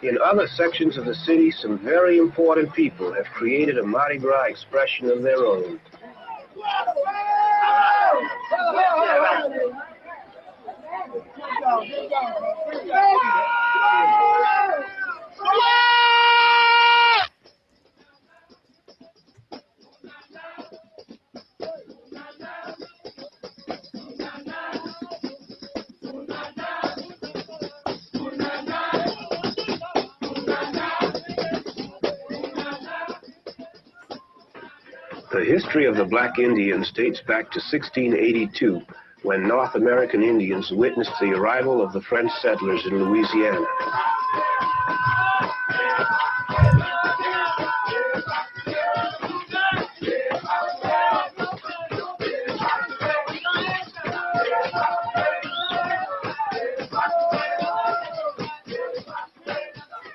in other sections of the city, some very important people have created a Mardi Gras expression of their own. The history of the Black Indians dates back to 1682, when North American Indians witnessed the arrival of the French settlers in Louisiana.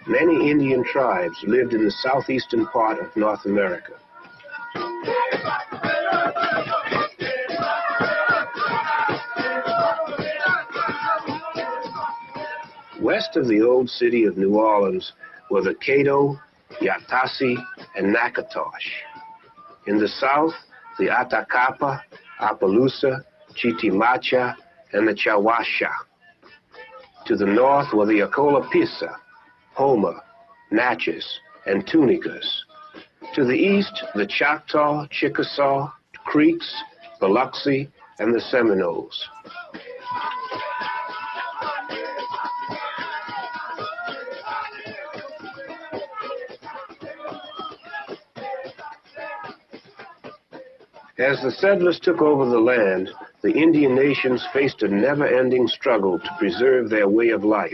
Many Indian tribes lived in the southeastern part of North America. West of the old city of New Orleans were the Caddo, Yatasi, and Natchitoches. In the south, the Atacapa, Appaloosa, Chitimacha, and the Chawasha. To the north were the Acolapisa, Houma, Natchez, and Tunicas. To the east, the Choctaw, Chickasaw, Creeks, Biloxi, and the Seminoles. As the settlers took over the land, the Indian nations faced a never-ending struggle to preserve their way of life.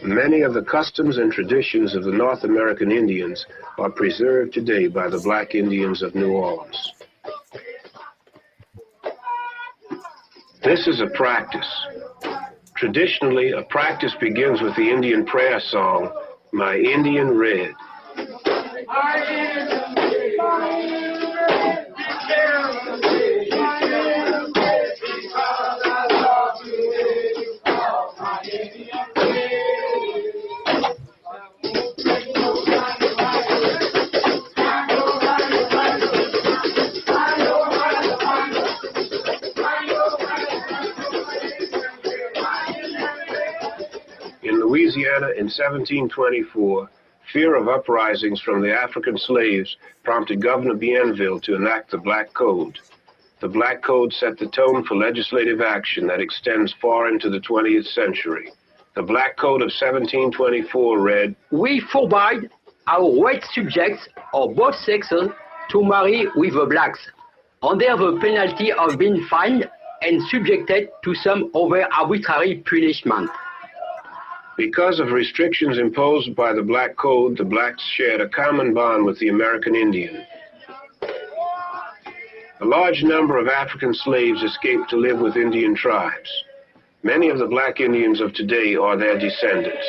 Many of the customs and traditions of the North American Indians are preserved today by the Black Indians of New Orleans. This is a practice. Traditionally, a practice begins with the Indian prayer song, My Indian Red. Louisiana in 1724, fear of uprisings from the African slaves prompted Governor Bienville to enact the Black Code. The Black Code set the tone for legislative action that extends far into the 20th century. The Black Code of 1724 read, We forbid our white subjects of both sexes to marry with the blacks, under the penalty of being fined and subjected to some other arbitrary punishment. Because of restrictions imposed by the Black Code, the blacks shared a common bond with the American Indian. A large number of African slaves escaped to live with Indian tribes. Many of the black Indians of today are their descendants.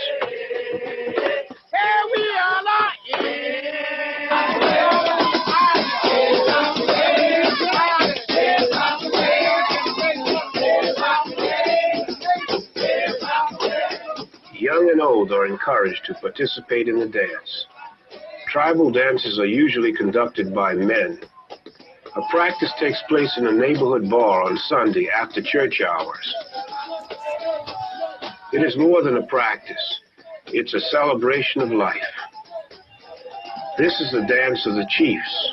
Young and old are encouraged to participate in the dance. Tribal dances are usually conducted by men. A practice takes place in a neighborhood bar on Sunday after church hours. It is more than a practice. It's a celebration of life. This is the dance of the chiefs.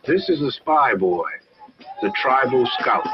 This is the spy boy, the tribal scout.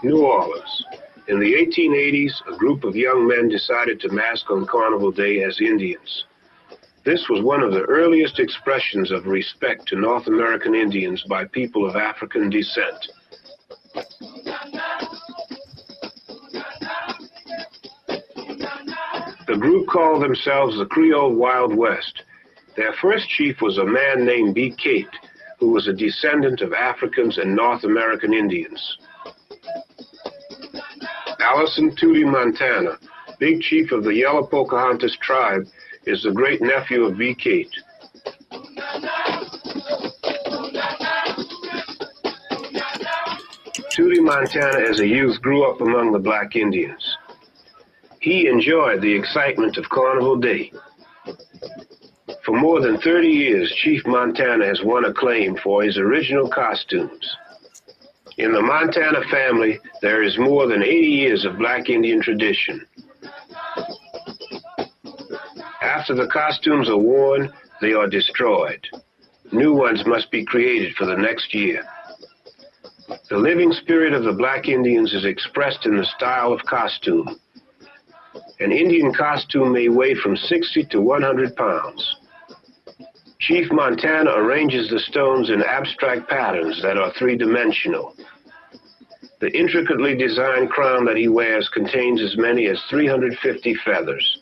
New Orleans. In the 1880s, a group of young men decided to mask on Carnival Day as Indians. This was one of the earliest expressions of respect to North American Indians by people of African descent. The group called themselves the Creole Wild West. Their first chief was a man named B. Kate, who was a descendant of Africans and North American Indians. Allison Tootie Montana, big chief of the Yellow Pocahontas tribe, is the great-nephew of B. Kate. Tootie Montana as a youth grew up among the black Indians. He enjoyed the excitement of Carnival Day. For more than 30 years, Chief Montana has won acclaim for his original costumes. In the Montana family, there is more than 80 years of black Indian tradition. After the costumes are worn, they are destroyed. New ones must be created for the next year. The living spirit of the black Indians is expressed in the style of costume. An Indian costume may weigh from 60 to 100 pounds. Chief Montana arranges the stones in abstract patterns that are three-dimensional. The intricately designed crown that he wears contains as many as 350 feathers.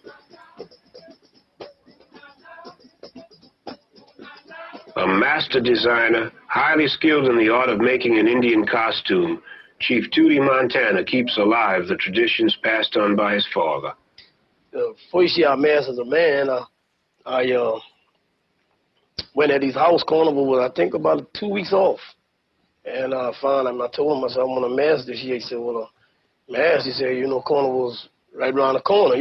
A master designer, highly skilled in the art of making an Indian costume, Chief Tootie Montana keeps alive the traditions passed on by his father. The first year I masked as a man, I went at his house carnival with, I think, about 2 weeks off. And I told him, I said, I want to mask this year. He said, well, Man, he said, Carnival's right around the corner,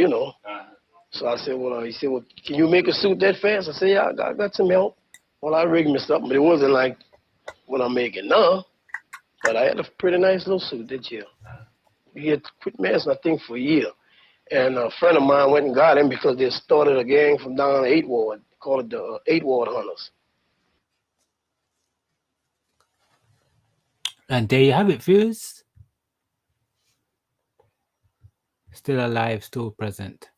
So I said, well, he said, well, can you make a suit that fast? I said, yeah, I got some help. Well, I rigged me something, but it wasn't like what I'm making now. But I had a pretty nice little suit that year. He had quit messing, I think, for a year. And a friend of mine went and got him because they started a gang from down the 8th Ward, called it the 8th Ward Hunters. And there you have it, viewers. Still alive, still present.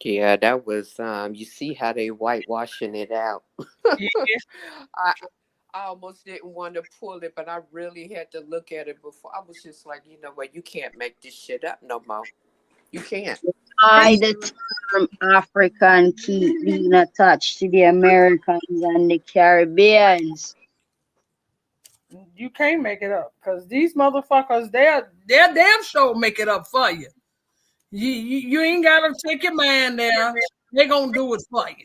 Yeah, that was you see how they whitewashing it out. Yeah. I I almost didn't want to pull it, but I really had to look at it before. I was just like, you know what, you can't make this shit up no more. You can't. Why the term African keep being attached to the Americans and the Caribbeans? You can't make it up because these motherfuckers, they're damn sure make it up for you. You ain't gotta take your mind there. They're gonna do it for you.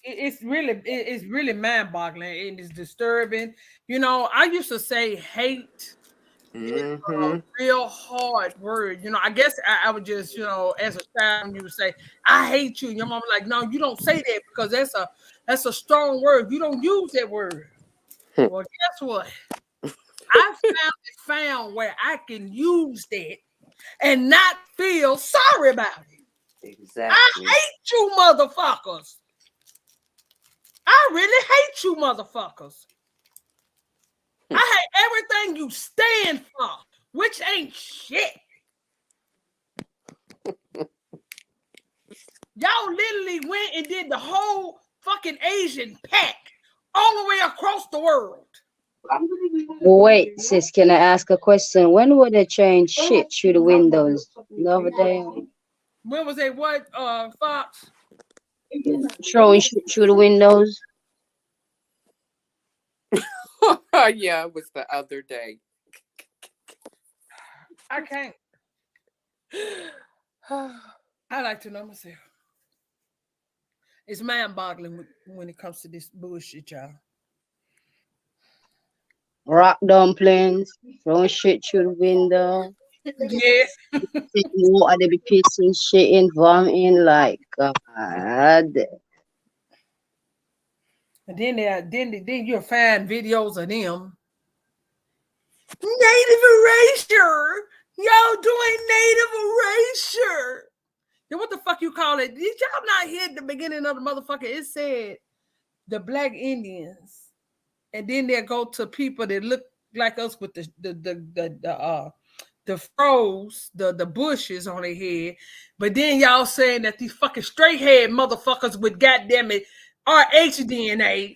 It's really mind-boggling and it's disturbing. I used to say hate is a Mm-hmm. real hard word. I guess I would just, as a child, you would say, I hate you. And your mom was like, no, you don't say that because that's a strong word. You don't use that word. Well, guess what? I found where I can use that and not feel sorry about it. Exactly. I hate you motherfuckers. I really hate you motherfuckers. I hate everything you stand for, which ain't shit. Y'all literally went and did the whole fucking Asian pack all the way across the world. Wait, sis, can I ask a question? When would they change shit through the windows? The other day, When was they what, Fox? throwing shit through the windows. Yeah, it was the other day. I can't. I like to know myself. It's mind-boggling when it comes to this bullshit, y'all. Rock dumplings, throwing shit through the window. Yeah. Water, they be pissing, shitting, vomiting, like God. And then you'll find videos of them. Native erasure. Y'all doing native erasure. Then what the fuck you call it? Did y'all not hear the beginning of the motherfucker? It said the Black Indians, and then they go to people that look like us with the froze, the bushes on their head. But then y'all saying that these fucking straight head motherfuckers with goddamn it RHDNA.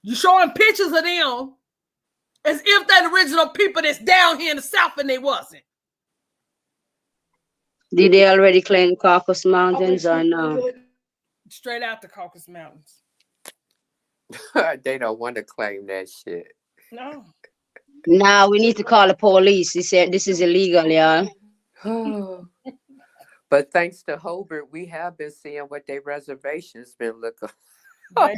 You showing pictures of them as if they're the original people that's down here in the South and they wasn't. Did they already claim Caucasus Mountains or no? Straight out the Caucasus Mountains. They don't want to claim that shit. No. Now we need to call the police. He said this is illegal, y'all. But thanks to Hobart, we have been seeing what their reservations been looking Right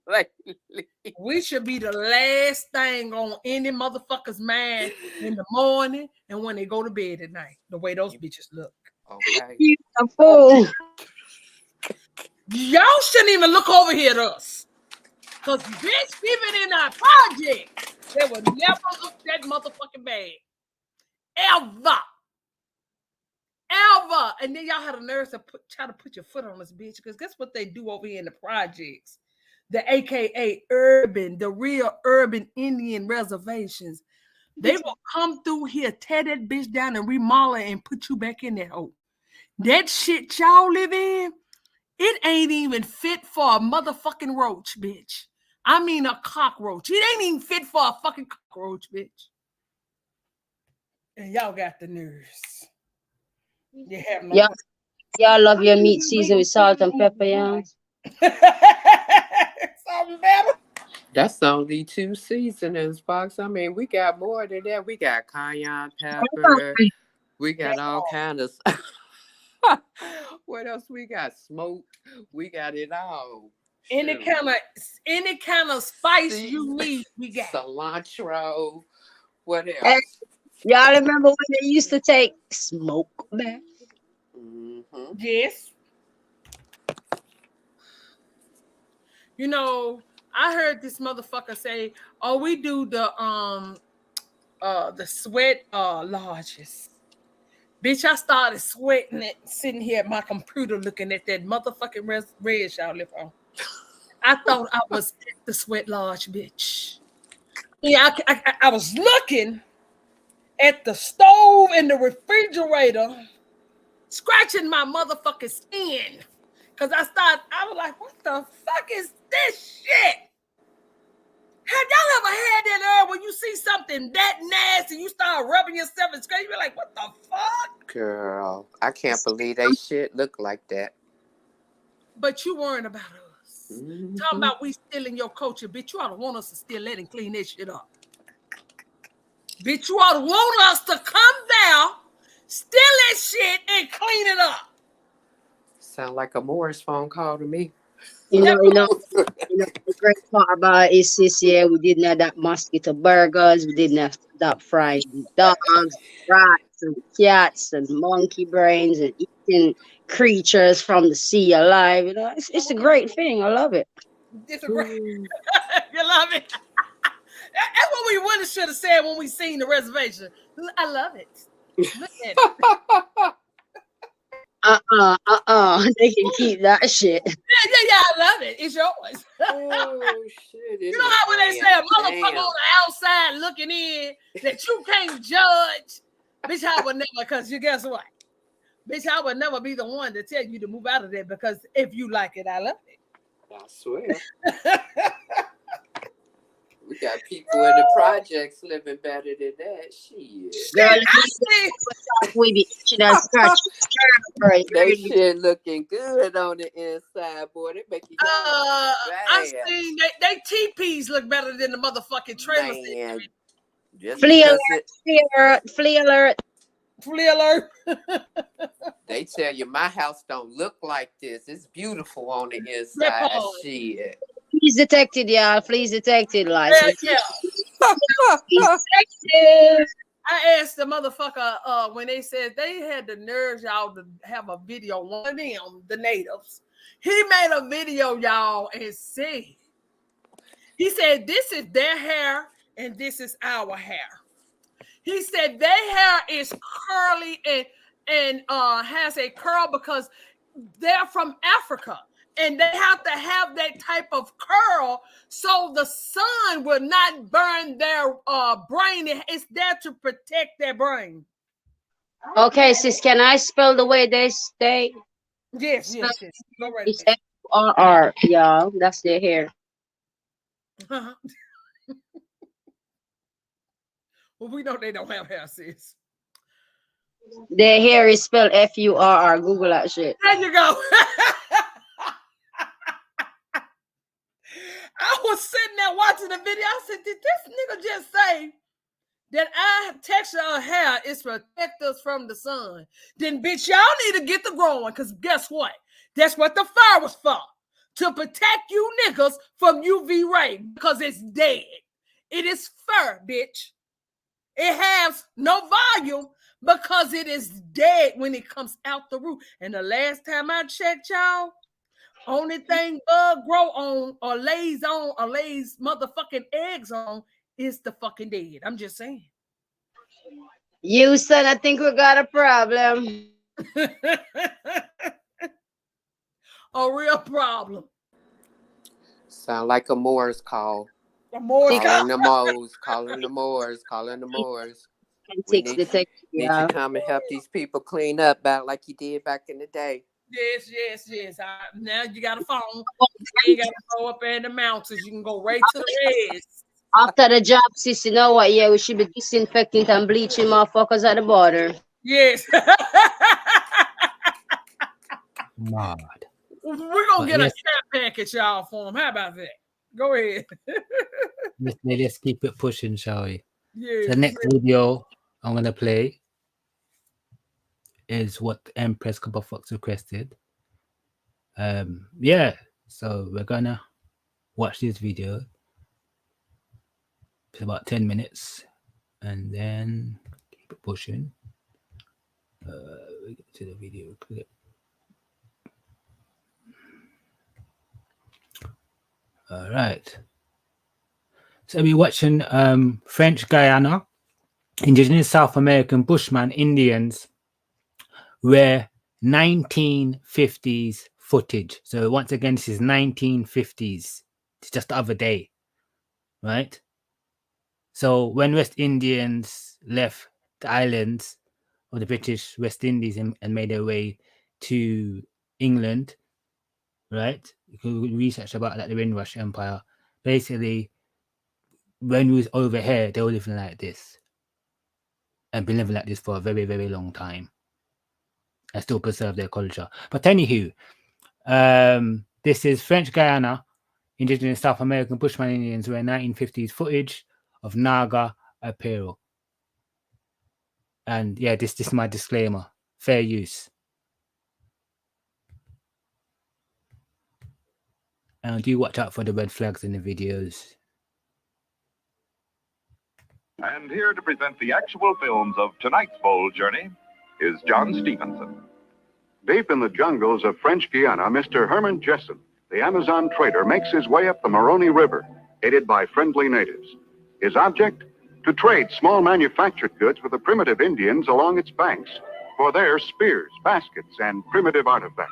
like lately. We should be the last thing on any motherfucker's mind in the morning and when they go to bed at night. The way those bitches look. Okay. A fool. Y'all shouldn't even look over here at us. Because bitch, even in our project, they would never look that motherfucking bad. Ever. And then y'all had a nerve to try to put your foot on this bitch. Because guess what they do over here in the projects? The AKA urban, the real urban Indian reservations. They will come through here, tear that bitch down and remodel it and put you back in that hole. That shit y'all live in, it ain't even fit for a motherfucking roach, bitch. I mean a cockroach. It ain't even fit for a fucking cockroach, bitch. And y'all got the nerves. You have no. Y'all love your meat seasoned with salt and pepper, y'all. Something better. That's only 2 seasonings, Fox. I mean, we got more than that. We got cayenne pepper. We got all kinds of. What else we got? Smoke. We got it all. Any kind of spice you need, we got. Cilantro. What Hey, else? y'all remember when they used to take smoke bath? Mm-hmm. Yes. You know, I heard this motherfucker say, "Oh, we do the sweat lodges." Bitch, I started sweating it sitting here at my computer looking at that motherfucking red y'all lip on. I thought I was at the sweat lodge, bitch. Yeah, I was looking at the stove and the refrigerator, scratching my motherfucking skin. Cause I was like, what the fuck is this shit? Have y'all ever had that when you see something that nasty, you start rubbing yourself and scratching, you're like, what the fuck? Girl, I can't believe they shit look like that. But you worrying about us. Mm-hmm. Talking about we stealing your culture, bitch. You ought to want us to steal that and clean that shit up. Bitch, you ought to want us to come down, steal that shit, and clean it up. Sound like a Morris phone call to me. You know, the great part about it is this year we didn't have that mosquito burgers, we didn't have that fried dogs, rats, and cats, and monkey brains, and eating creatures from the sea alive. You know, it's a great thing. I love it. It's a great. You love it. That's what we really should have said when we seen the reservation. I love it. Look at it. They can keep that shit. Yeah, I love it. It's yours. Oh shit! You know how when they say a motherfucker on the outside looking in that you can't judge, bitch, I would never. Because you guess what, bitch, I would never be the one to tell you to move out of there. Because if you like it, I love it. I swear. We got people in the projects living better than that. Shit. Girl, we be itching and scratching. They shit looking good on the inside, boy. They make you go. I seen they teepees look better than the motherfucking trailers. Man, flea alert. Flea alert. They tell you my house don't look like this. It's beautiful on the inside. Shit. Fleas detected, y'all. Fleas detected. Like, yeah. detected. I asked the motherfucker when they said they had the nerves, y'all, to have a video. One of them, the natives, he made a video, y'all, and said, he said, this is their hair and this is our hair. He said their hair is curly and has a curl because they're from Africa. And they have to have that type of curl so the sun will not burn their brain. It's there to protect their brain. Okay, sis, can I spell the way they stay? Yes. Go right. It's FURR, y'all. That's their hair. Well, we know they don't have hair, sis. Their hair is spelled FURR. Google that shit. There you go. I was sitting there watching the video. I said, did this nigga just say that our texture of hair is protect us from the sun? Then, bitch, y'all need to get the growing, because guess what? That's what the fire was for. To protect you niggas from UV ray, because it's dead. It is fur, bitch. It has no volume because it is dead when it comes out the root. And the last time I checked, y'all, only thing bug grow on or lays motherfucking eggs on is the fucking dead. I'm just saying. Houston, I think we got a problem. A real problem. Sound like a Moore's call. A Moore's calling the Moors, calling the Moors. We need you to come and help these people clean up about like you did back in the day. Yes. Now you got a phone. You got to go up in the mountains. You can go right to the reds. After the job, sis, you know what? Yeah, we should be disinfecting and bleaching motherfuckers at the border. Yes. Mad. We're going to get a care package, y'all, for them. How about that? Go ahead. Let's keep it pushing, shall we? Yeah. The next video I'm going to play is what Empress Copperfox requested. So we're gonna watch this video. It's about 10 minutes, and then keep it pushing. We get to the video clip. All right. So we're watching French Guiana, indigenous South American Bushman Indians, where 1950s footage. So once again, this is 1950s. It's just the other day, right? So when West Indians left the islands of the British West Indies and made their way to England, right? You can research about like the Windrush Empire. Basically, when we was over here, they were living like this. And been living like this for a very, very long time. And still preserve their culture. But anywho, this is French Guiana, indigenous South American Bushman Indians, where 1950s footage of Naga apparel. And yeah, this is my disclaimer. Fair use. And do watch out for the red flags in the videos. And here to present the actual films of tonight's bold journey is John Stevenson. Deep in the jungles of French Guiana, Mr. Herman Jessen, the Amazon trader, makes his way up the Moroni River, aided by friendly natives. His object? To trade small manufactured goods with the primitive Indians along its banks for their spears, baskets, and primitive artifacts.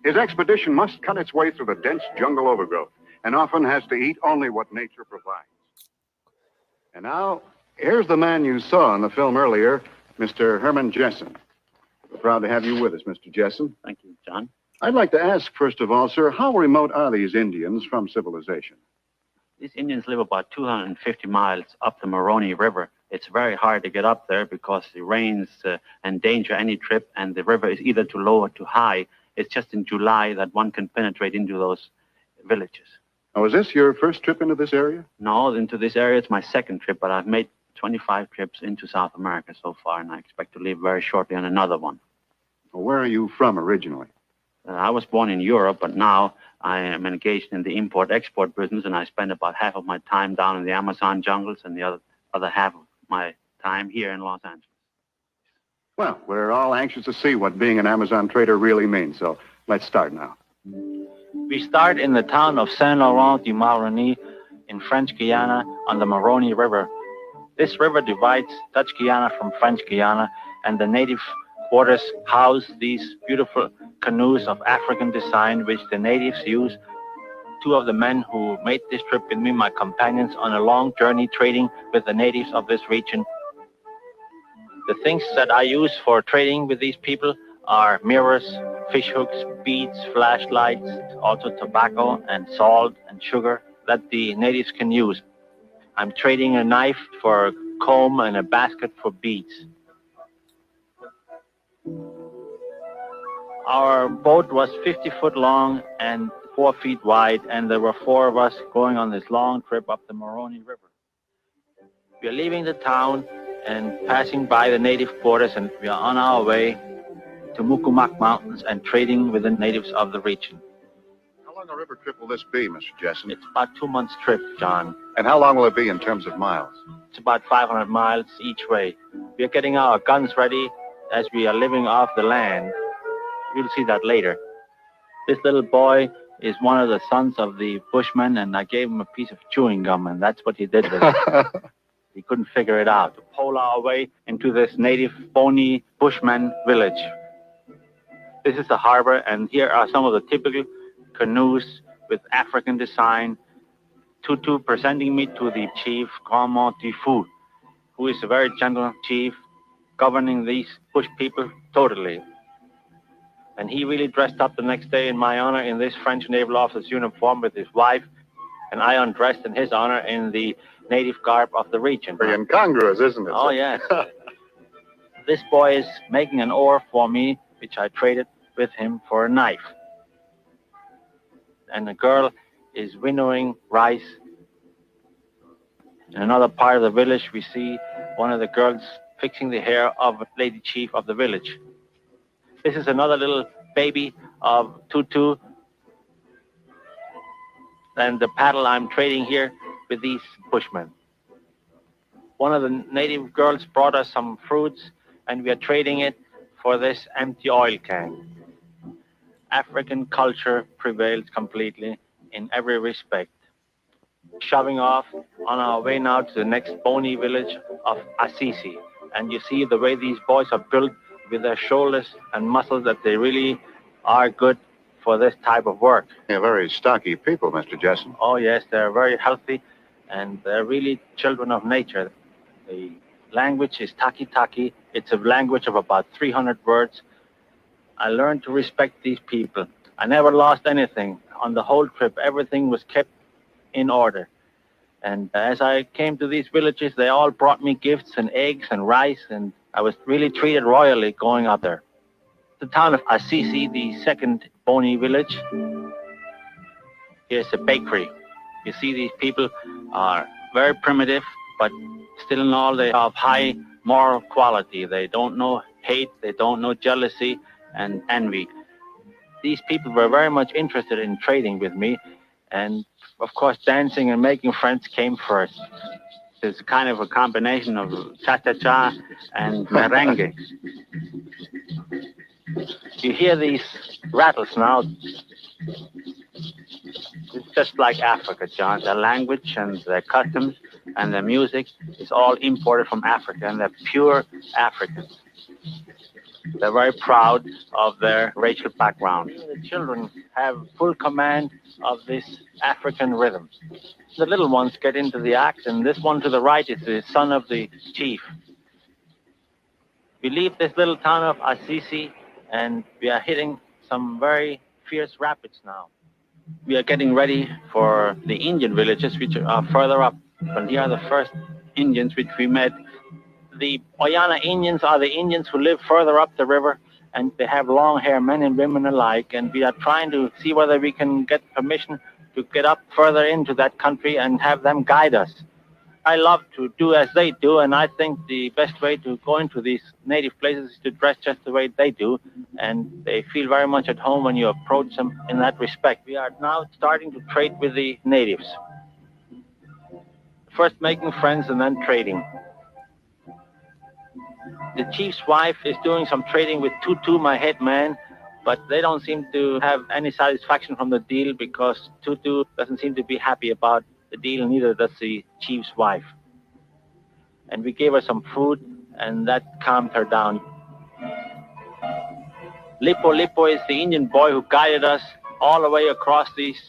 His expedition must cut its way through the dense jungle overgrowth and often has to eat only what nature provides. And now, here's the man you saw in the film earlier, Mr. Herman Jessen. We're proud to have you with us, Mr. Jessen. Thank you, John. I'd like to ask, first of all, sir, how remote are these Indians from civilization? These Indians live about 250 miles up the Moroni River. It's very hard to get up there because the rains endanger any trip, and the river is either too low or too high. It's just in July that one can penetrate into those villages. Now, is this your first trip into this area? No, into this area it's my second trip, but I've made 25 trips into South America so far, and I expect to leave very shortly on another one. Well, where are you from originally? I was born in Europe, but now I am engaged in the import-export business, and I spend about half of my time down in the Amazon jungles and the other half of my time here in Los Angeles. Well, we're all anxious to see what being an Amazon trader really means, so let's start now. We start in the town of Saint-Laurent-du-Maroni in French Guiana on the Moroni River. This river divides Dutch Guiana from French Guiana, and the native quarters house these beautiful canoes of African design, which the natives use. Two of the men who made this trip with me, my companions, on a long journey trading with the natives of this region. The things that I use for trading with these people are mirrors, fish hooks, beads, flashlights, also tobacco and salt and sugar that the natives can use. I'm trading a knife for a comb and a basket for beads. Our boat was 50 foot long and 4 feet wide, and there were 4 of us going on this long trip up the Moroni River. We are leaving the town and passing by the native quarters, and we are on our way to Mukumak Mountains and trading with the natives of the region. How long a river trip will this be, Mr. Jessen? It's about 2 months' trip, John. And how long will it be in terms of miles? It's about 500 miles each way. We are getting our guns ready as we are living off the land. You'll see that later. This little boy is one of the sons of the Bushmen, and I gave him a piece of chewing gum, and that's what he did with it. He couldn't figure it out. To pole our way into this native Boni Bushman village. This is the harbor, and here are some of the typical canoes with African design. Tutu presenting me to the chief, Grand Tifu, who is a very gentle chief, governing these bush people totally. And he really dressed up the next day in my honor in this French naval officer's uniform with his wife, and I undressed in his honor in the native garb of the region. Very incongruous, isn't it? Oh, yes. This boy is making an oar for me, which I traded with him for a knife. And the girl is winnowing rice. In another part of the village, we see one of the girls fixing the hair of a lady chief of the village. This is another little baby of Tutu. and the paddle I'm trading here with these bushmen. One of the native girls brought us some fruits, and we are trading it for this empty oil can. African culture prevails completely in every respect. Shoving off on our way now to the next bony village of Assisi. And you see the way these boys are built with their shoulders and muscles, that they really are good for this type of work. They're very stocky people, Mr. Jessen. Oh, yes, they're very healthy, and they're really children of nature. The language is taki-taki. It's a language of about 300 words. I learned to respect these people. I never lost anything. On the whole trip, everything was kept in order. And as I came to these villages, they all brought me gifts and eggs and rice, and I was really treated royally going up there. The town of Assisi, the second bony village, here's a bakery. You see, these people are very primitive, but still in all, they are of high moral quality. They don't know hate, they don't know jealousy and envy. These people were very much interested in trading with me, and of course, dancing and making friends came first. It's kind of a combination of cha-cha-cha and merengue. You hear these rattles now. It's just like Africa, John. Their language and their customs and their music is all imported from Africa, and they're pure Africans. They're very proud of their racial background. The children have full command of this African rhythm. The little ones get into the act, and this one to the right is the son of the chief. We leave this little town of Assisi, and we are hitting some very fierce rapids now. We are getting ready for the Indian villages, which are further up. And here are the first Indians which we met. The Oyana Indians are the Indians who live further up the river, and they have long hair, men and women alike, and we are trying to see whether we can get permission to get up further into that country and have them guide us. I love to do as they do, and I think the best way to go into these native places is to dress just the way they do, and they feel very much at home when you approach them in that respect. We are now starting to trade with the natives. First making friends and then trading. The chief's wife is doing some trading with Tutu, my head man, but they don't seem to have any satisfaction from the deal because Tutu doesn't seem to be happy about the deal, neither does the chief's wife. And we gave her some food, and that calmed her down. Lipo Lipo is the Indian boy who guided us all the way across these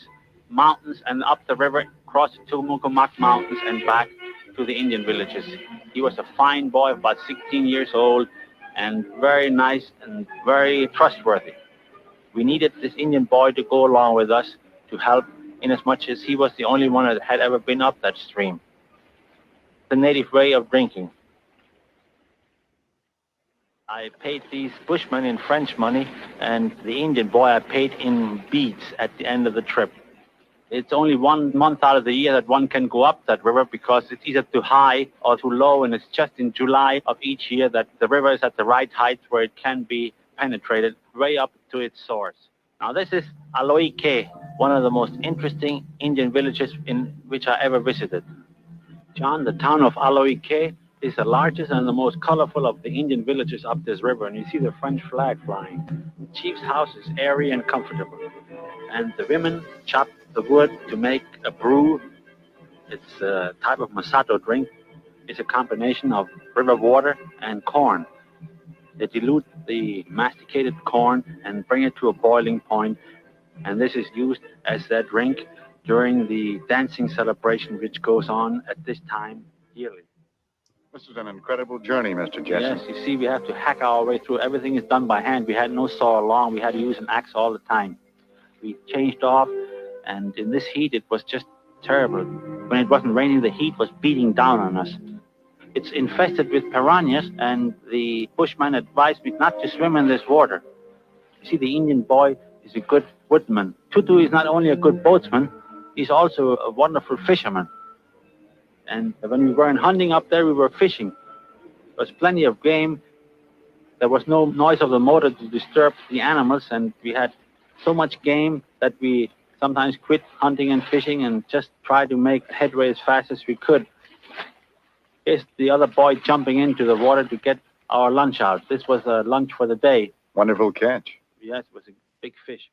mountains and up the river, across the Tumukamak Mountains and back to the Indian villages. He was a fine boy, about 16 years old, and very nice and very trustworthy. We needed this Indian boy to go along with us to help, in as much as he was the only one that had ever been up that stream. The native way of drinking. I paid these bushmen in French money, and the Indian boy I paid in beads at the end of the trip. It's only 1 month out of the year that one can go up that river because it's either too high or too low, and it's just in July of each year that the river is at the right height where it can be penetrated way up to its source. Now this is Aloike, one of the most interesting Indian villages in which I ever visited. John, the town of Aloike is the largest and the most colorful of the Indian villages up this river, and you see the French flag flying. The chief's house is airy and comfortable, and the women chop the wood to make a brew. It's a type of masato drink. It's a combination of river water and corn. They dilute the masticated corn and bring it to a boiling point, and this is used as their drink during the dancing celebration which goes on at this time yearly. This is an incredible journey, Mr. Jessen. Yes, you see, we have to hack our way through. Everything is done by hand. We had no saw along. We had to use an axe all the time. We changed off, and in this heat, it was just terrible. When it wasn't raining, the heat was beating down on us. It's infested with piranhas, and the bushman advised me not to swim in this water. You see, the Indian boy is a good woodman. Tutu is not only a good boatsman, he's also a wonderful fisherman. And when we weren't hunting up there, we were fishing. There was plenty of game. There was no noise of the motor to disturb the animals, and we had so much game that we sometimes quit hunting and fishing and just try to make headway as fast as we could. Here's the other boy jumping into the water to get our lunch out. This was a lunch for the day. Wonderful catch. Yes, it was a big fish.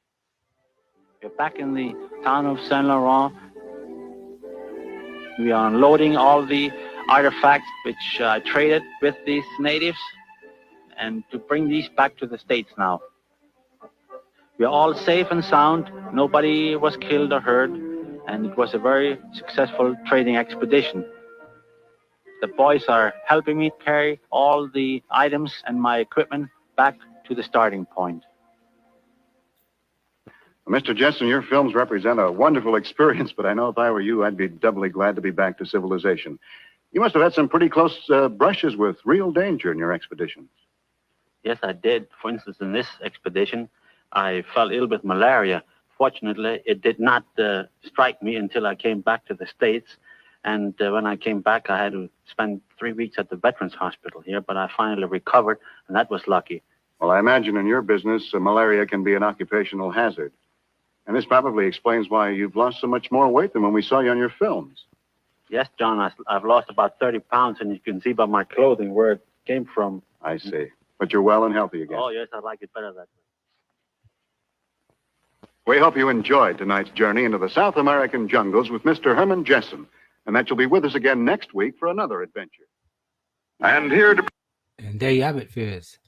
We're back in the town of Saint Laurent. We are unloading all the artifacts which I traded with these natives and to bring these back to the States now. We are all safe and sound. Nobody was killed or hurt, and it was a very successful trading expedition. The boys are helping me carry all the items and my equipment back to the starting point. Mr. Jessen, your films represent a wonderful experience, but I know if I were you, I'd be doubly glad to be back to civilization. You must have had some pretty close brushes with real danger in your expeditions. Yes, I did. For instance, in this expedition, I fell ill with malaria. Fortunately, it did not strike me until I came back to the States. And when I came back, I had to spend 3 weeks at the Veterans Hospital here, but I finally recovered, and that was lucky. Well, I imagine in your business, malaria can be an occupational hazard. And this probably explains why you've lost so much more weight than when we saw you on your films. Yes, John, I've lost about 30 pounds, and you can see by my clothing where it came from. I see. But you're well and healthy again. Oh, yes, I like it better that way. We hope you enjoyed tonight's journey into the South American jungles with Mr. Herman Jessen, and that you'll be with us again next week for another adventure. And here to... And there you have it, viewers.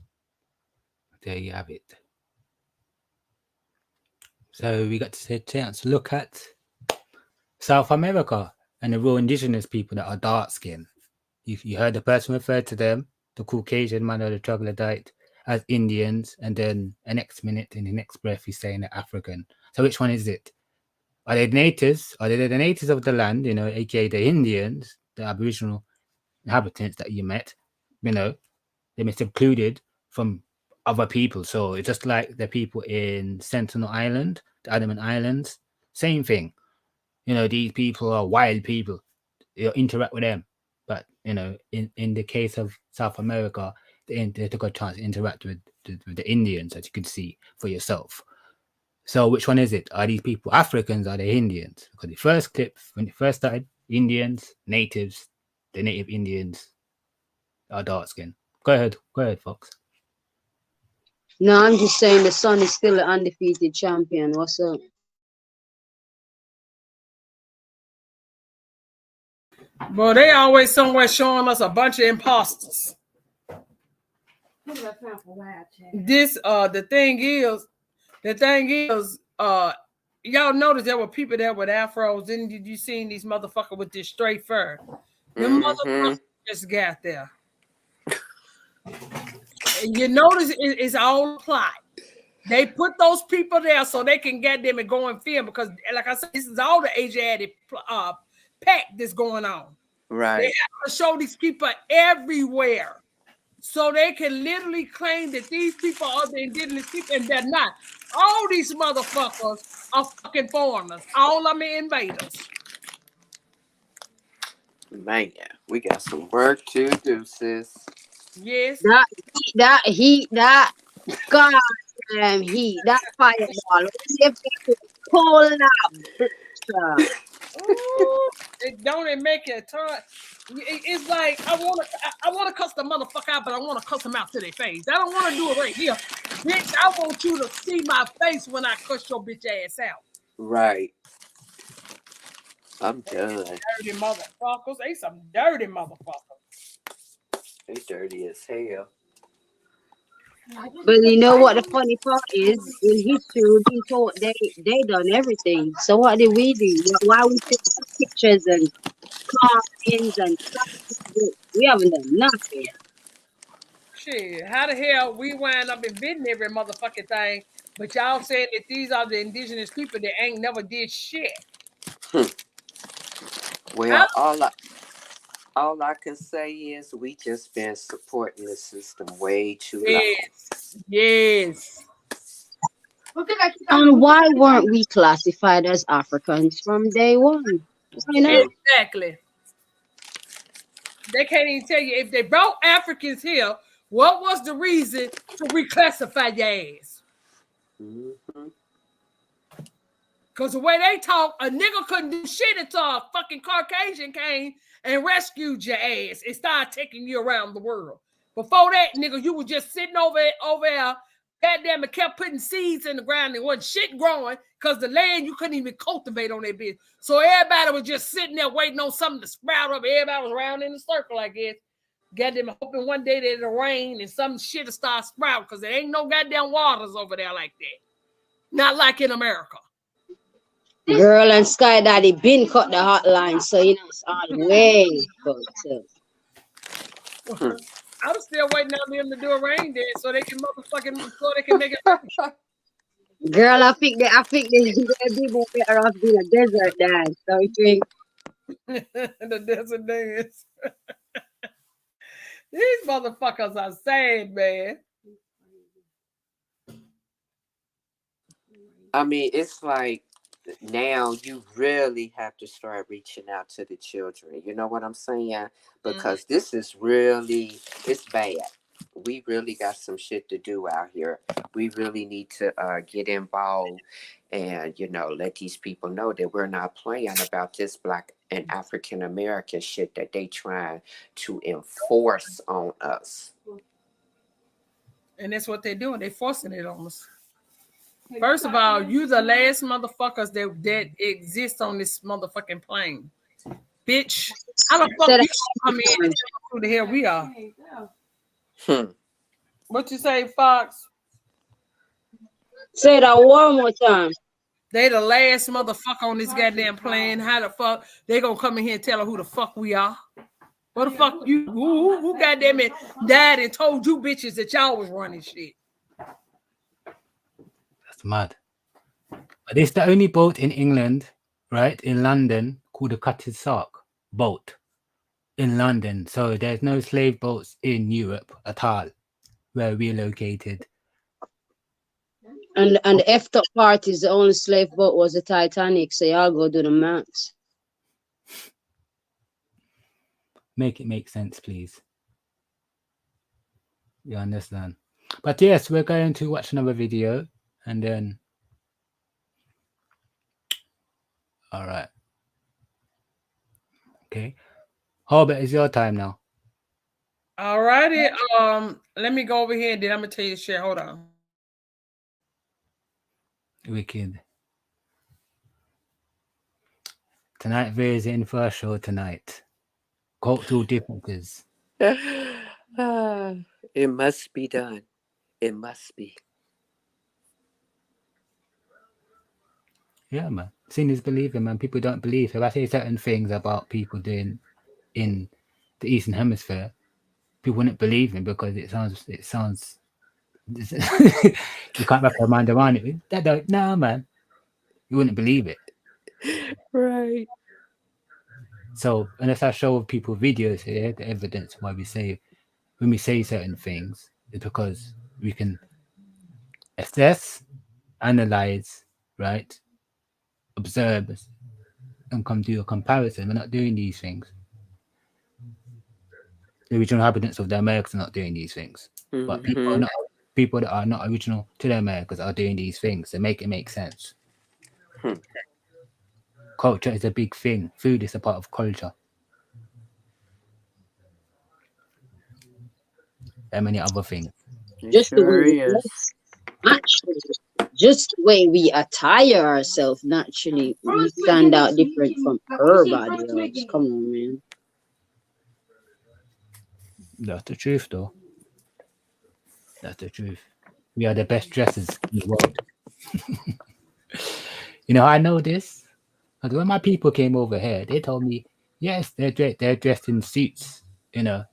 There you have it. So we got a chance to look at South America and the real indigenous people that are dark skinned. You heard the person referred to them, the Caucasian man or the troglodyte, as Indians, and then the next minute, in the next breath, he's saying they're African. So which one is it? Are they natives? Are they the natives of the land, aka the Indians, the Aboriginal inhabitants that you met? They must have included from other people. So it's just like the people in Sentinel Island, the Andaman Islands, same thing. These people are wild people. You interact with them. But, in the case of South America, they took a chance to interact with the Indians, as you can see for yourself. So which one is it? Are these people Africans or are they Indians? Because the first clip, when it first started, Indians, natives, the native Indians are dark skinned. Go ahead, Fox. No, I'm just saying the Sun is still an undefeated champion. What's up? Well, they always somewhere showing us a bunch of imposters. This the thing is, y'all notice there were people there with afros. Did you seen these motherfuckers with this straight fur? The motherfuckers just got there. And you notice it's all a plot. They put those people there so they can get them and go and film, because, like I said, this is all the Asiatic pack that's going on. Right. They have to show these people everywhere so they can literally claim that these people are the indigenous people, and they're not. All these motherfuckers are fucking foreigners. All of them are invaders. Man, we got some work to do, sis. Yes. That heat, that goddamn heat, that fireball. If they pull up, Don't make it turn. It's like I want to cuss the motherfucker out, but I want to cuss them out to their face. I don't want to do it right here, bitch. I want you to see my face when I cuss your bitch ass out. Right. I'm done. Dirty motherfuckers. They some dirty motherfuckers. They dirty as hell. but you know what the funny part is? In history, we've been told they done everything. So what did we do? Why we take pictures and carvings and stuff? We haven't done nothing. Shit, how the hell we wind up inventing every motherfucking thing, but y'all saying that these are the indigenous people that ain't never did shit? Well, all I can say is we just been supporting the system way too long. Yes. And why weren't we classified as Africans from day one? Why not? Exactly. They can't even tell you if they brought Africans here, what was the reason to reclassify your ass? Because the way they talk, a nigga couldn't do shit until a fucking Caucasian came and rescued your ass and started taking you around the world. Before that, nigga, you was just sitting over there, goddamn, and kept putting seeds in the ground and wasn't shit growing because the land you couldn't even cultivate on that bitch. So everybody was just sitting there waiting on something to sprout up. Everybody was around in a circle, I guess. Goddamn, hoping one day that it'll rain and some shit will start sprouting because there ain't no goddamn waters over there like that. Not like in America. Girl and Sky Daddy been cut the hotline, so you know it's all the way. I'm still waiting on them to do a rain dance so they can make it. Girl, I think they be more better off doing a desert dance, don't you think? The desert dance. These motherfuckers are sad, man. I mean, it's like now you really have to start reaching out to the children. You know what I'm saying? Because this is really, it's bad. We really got some shit to do out here. We really need to get involved and, you know, let these people know that we're not playing about this Black and African American shit that they trying to enforce on us. And that's what they're doing. They're forcing it on us. First of all, you the last motherfuckers that exist on this motherfucking plane. Bitch, how the fuck you come in and tell us who the hell we are? What you say, Fox? Say that one more time. They the last motherfucker on this goddamn plane. How the fuck they gonna come in here and tell her who the fuck we are? What the fuck you who goddamn it died and told you bitches that y'all was running shit? That's mad. But it's the only boat in England, right? In London, called the Cutted Sark boat. In London. So there's no slave boats in Europe at all where we're located. And the effed up part is the only slave boat was the Titanic, so y'all go do the maths. Make it make sense, please. You understand? But yes, we're going to watch another video and then all right. Okay. Hobbit, it's your time now. All righty. Let me go over here and then I'm gonna tell you shit. Hold on. Wicked. Tonight Veer's in for a show tonight. Cultural differences. It must be done. It must be. Yeah, man. Seeing is believing, man. People don't believe. If I say certain things about people doing in the Eastern Hemisphere, people wouldn't believe me because it sounds you can't wrap your mind around it. That don't, no, man. You wouldn't believe it. Right. So unless I show people videos here, the evidence why we say when we say certain things is because we can assess, analyze, right? Observe and come do a comparison. We're not doing these things. The original inhabitants of the Americas are not doing these things. But people that are not original to the Americas are doing these things. So make it make sense. Culture is a big thing. Food is a part of culture. And many other things. Just the way we dress, actually, just the way we attire ourselves naturally, we stand out different from everybody else. Come on, man. That's the truth, though. That's the truth. We are the best dressers in the world. You know, I know this. Because when my people came over here, they told me, yes, they're dressed in suits, you know,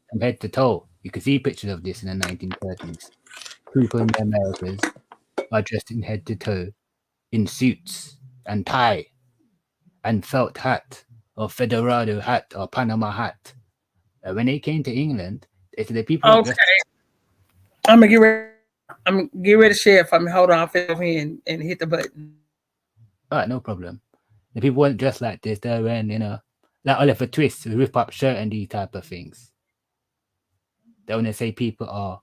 from head to toe. You can see pictures of this in the 1930s. People in the Americas are dressed in head to toe in suits and tie and felt hat or Federado hat or Panama hat. And when they came to England, they said the people are dressed. I'm gonna get ready to share for me. Hold on, I'll fill in and hit the button. All right, no problem. The people weren't dressed like this. They're wearing, you know, like Oliver Twist, rip up shirt and these type of things. They want to say people are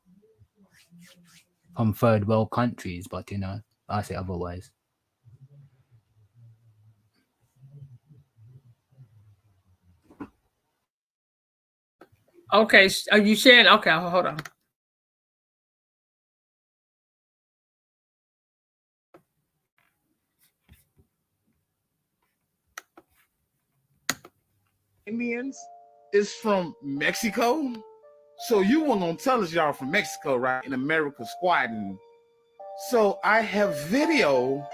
from third world countries, but you know, I say otherwise. Okay, are you sharing? Okay, hold on. Indians is from Mexico. So you weren't gonna tell us y'all from Mexico, right? In America squatting. So I have video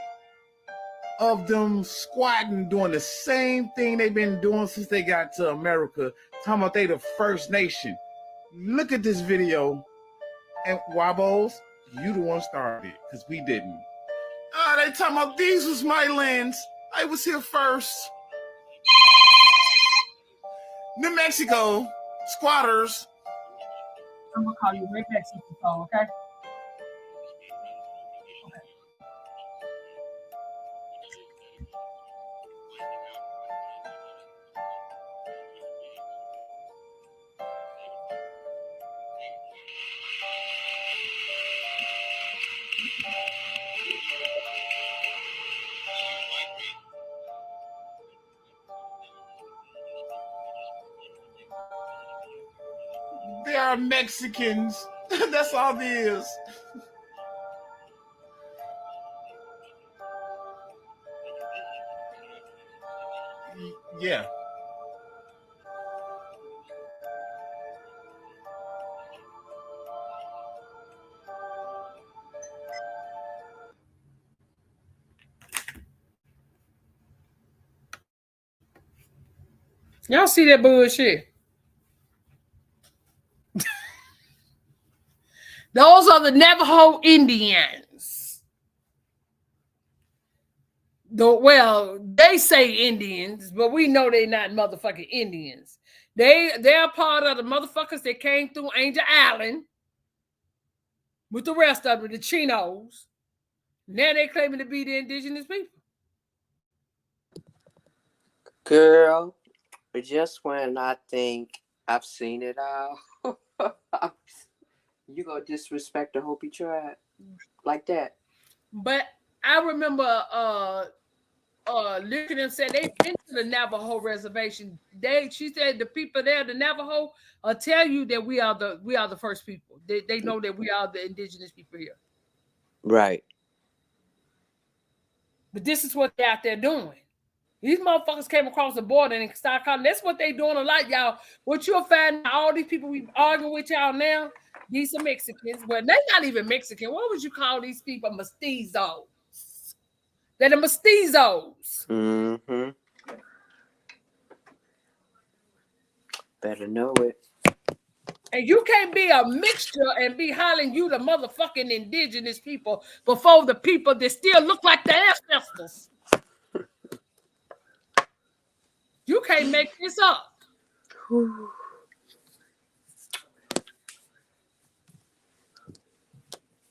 of them squatting, doing the same thing they've been doing since they got to America. Talking about they the First Nation. Look at this video. And Wabos, you the one started it, because we didn't. They talking about these was my lands. I was here first. New Mexico, squatters. I'm gonna call you right back, Sister Paul, okay? They are Mexicans. That's all it is. Yeah. Y'all see that bullshit? Those are the Navajo Indians. Well, they say Indians, but we know they're not motherfucking Indians. They're part of the motherfuckers that came through Angel Island with the rest of them, the Chinos. Now they claiming to be the indigenous people. Girl, just when I think I've seen it all, you gonna disrespect the Hopi tribe like that? But I remember looking and said they've been to the Navajo reservation. She said the people there, the Navajo, tell you that we are the first people. They know that we are the indigenous people here. Right. But this is what they're out there doing. These motherfuckers came across the border and started calling. That's what they doing a lot, y'all. What you'll find, all these people we arguing with y'all now, these are Mexicans. Well, they're not even Mexican. What would you call these people? Mestizos. They're the mestizos. Mm-hmm. Better know it. And you can't be a mixture and be hollering you the motherfucking indigenous people before the people that still look like the ancestors. You can't make this up.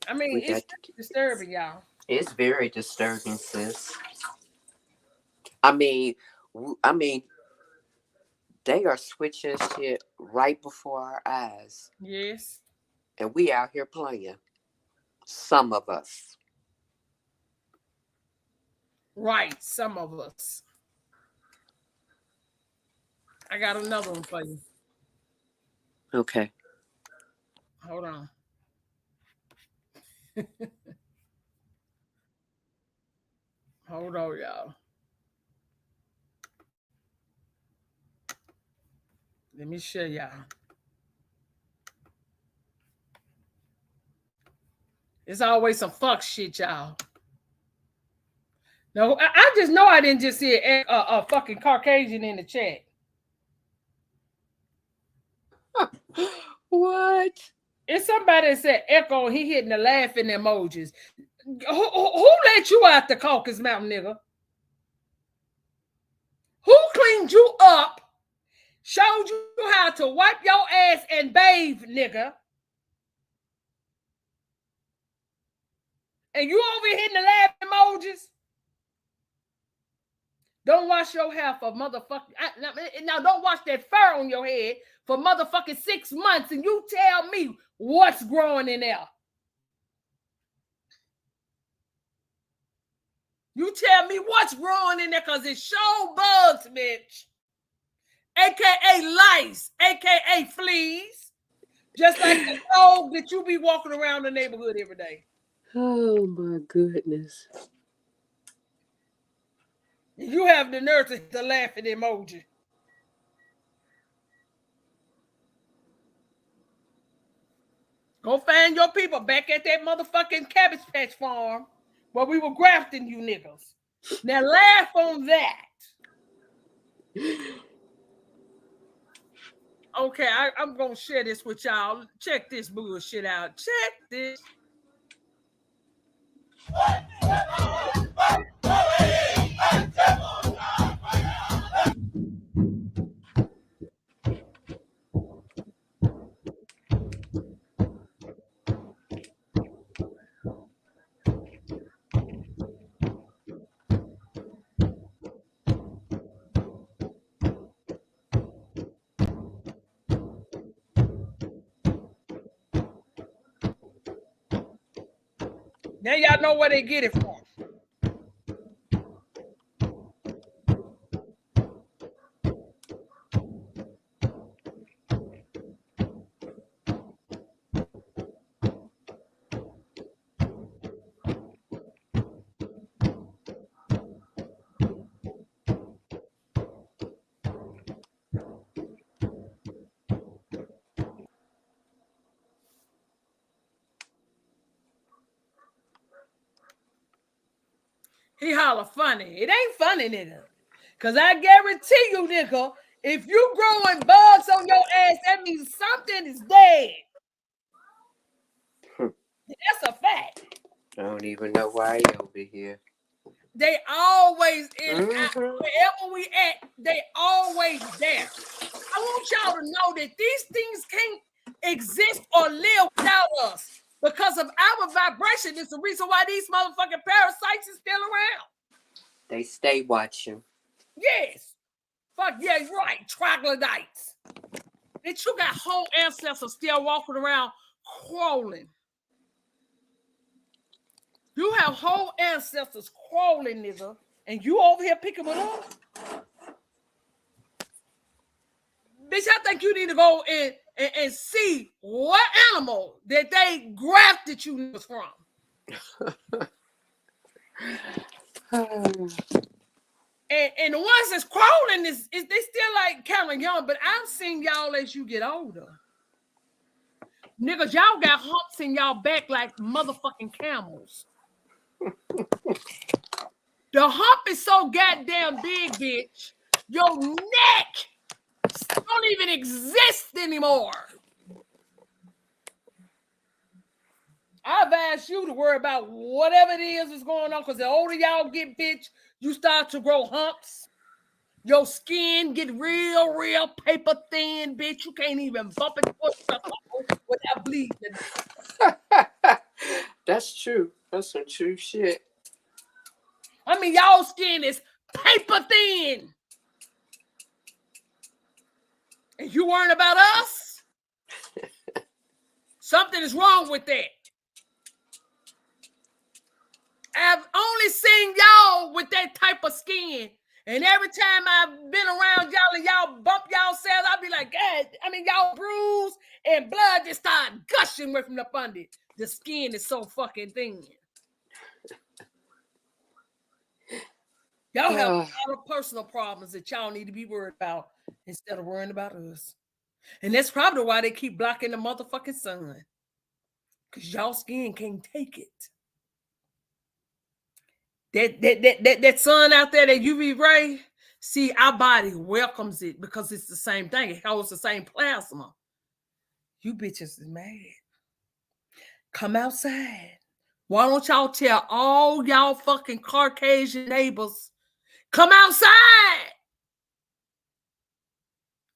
I mean, it's disturbing, y'all. It's very disturbing, sis. I mean, they are switching shit right before our eyes. Yes. And we out here playing. Some of us. Right, some of us. I got another one for you. Okay. Hold on. Hold on, y'all. Let me show y'all. It's always some fuck shit, y'all. No, I just know I didn't just see a fucking Caucasian in the chat. What? It's somebody that said echo, he hitting the laughing emojis. Who let you out the Caucasus Mountain, nigga? Who cleaned you up, showed you how to wipe your ass and bathe, nigga? And you over here hitting the laughing emojis? Don't wash your hair for motherfucking... Now, don't wash that fur on your head for motherfucking 6 months and you tell me what's growing in there. You tell me what's growing in there because it show bugs, bitch. aka lice, aka fleas, just like the dog that you be walking around the neighborhood every day. Oh my goodness. You have the nerve to hit the laughing emoji. Go find your people back at that motherfucking Cabbage Patch farm where we were grafting you niggas. Now laugh on that. Okay, I'm gonna share this with y'all. Check this bullshit out. Check this. Now y'all know where they get it from. He holler funny. It ain't funny, nigga. Cause I guarantee you, nigga, if you growing bugs on your ass, that means something is dead. That's a fact. I don't even know why he over here. They always wherever we at, they always there. I want y'all to know that these things can't exist or live without us because of our vibration. It's the reason why these motherfucking parasites is still around. They stay watching. Yes. Fuck yeah, you're right. Troglodytes. Bitch, you got whole ancestors still walking around crawling. You have whole ancestors crawling, nigga, and you over here picking it up. Bitch, I think you need to go and see what animal that they grafted you from. And the ones that's crawling is they still like kind of young, but I've seen y'all as you get older. Niggas, y'all got humps in y'all back like motherfucking camels. The hump is so goddamn big, bitch. Your neck don't even exist anymore. I've asked you to worry about whatever it is going on, because the older y'all get, bitch, you start to grow humps. Your skin get real paper thin, bitch. You can't even bump it without bleeding. That's true. That's some true shit. I mean, y'all skin is paper thin. And you worrying about us? Something is wrong with that. I've only seen y'all with that type of skin. And every time I've been around y'all and y'all bump y'all cells, I'll be like, God, I mean, y'all bruise and blood just start gushing from the under. The skin is so fucking thin. Y'all have a lot of personal problems that y'all need to be worried about instead of worrying about us. And that's probably why they keep blocking the motherfucking sun. Because y'all skin can't take it. That sun out there, that UV ray, see, our body welcomes it because it's the same thing. It holds the same plasma. You bitches is mad. Come outside. Why don't y'all tell all y'all fucking Caucasian neighbors, come outside.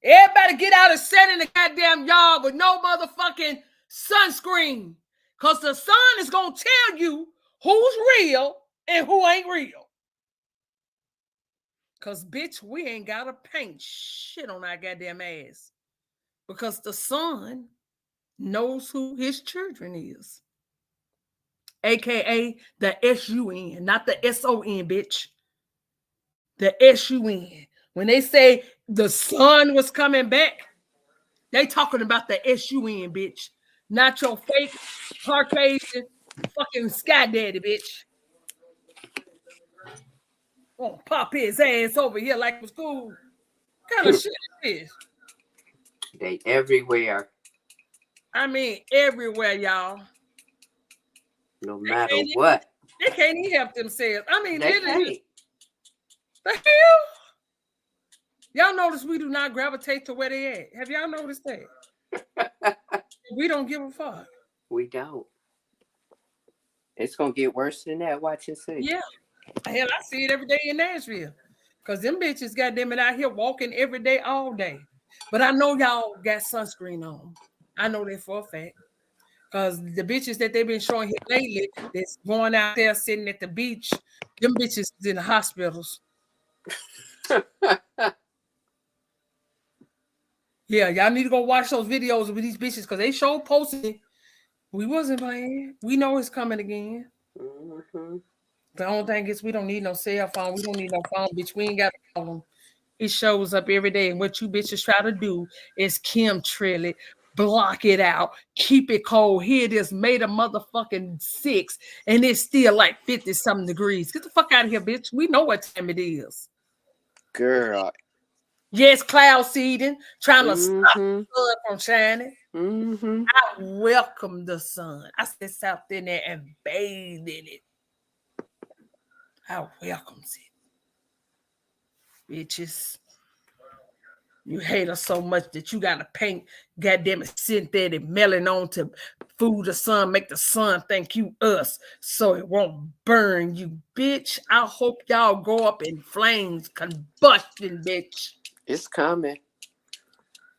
Everybody get out and sit in the goddamn yard with no motherfucking sunscreen. Because the sun is going to tell you who's real and who ain't real. Because, bitch, we ain't got to paint shit on our goddamn ass. Because the sun knows who his children is. AKA the S-U-N, not the S-O-N, bitch. The S-U-N. When they say the sun was coming back, they talking about the SUN, bitch. Not your fake Caucasian fucking sky daddy, bitch. Oh, pop his ass over here like it was cool. What kind of shit is this? They everywhere. I mean, everywhere, y'all. No matter what. They can't even help themselves. I mean, They literally. can't. The hell? Y'all notice we do not gravitate to where they at. Have y'all noticed that? We don't give a fuck. We don't. It's gonna get worse than that. Watch and see. Yeah. Hell, I see it every day in Nashville. Because them bitches, goddamn it, out here walking every day, all day. But I know y'all got sunscreen on. I know that for a fact. Because the bitches that they've been showing here lately that's going out there sitting at the beach, them bitches is in the hospitals. Yeah, y'all need to go watch those videos with these bitches because they show posted. We wasn't playing. We know it's coming again. Mm-hmm. The only thing is we don't need no cell phone. We don't need no phone, bitch. We ain't got a phone. It shows up every day. And what you bitches try to do is chemtrail it, block it out, keep it cold. Here it is, made a motherfucking 6, and it's still like 50-something degrees. Get the fuck out of here, bitch. We know what time it is. Girl. Yes, cloud seeding, trying to stop the sun from shining. Mm-hmm. I welcome the sun. I sit out in there and bathe in it. I welcome it. Bitches. You hate us so much that you gotta paint goddamn it synthetic melanin on to fool the sun, make the sun think you us so it won't burn you, bitch. I hope y'all go up in flames, combustion, bitch. It's coming.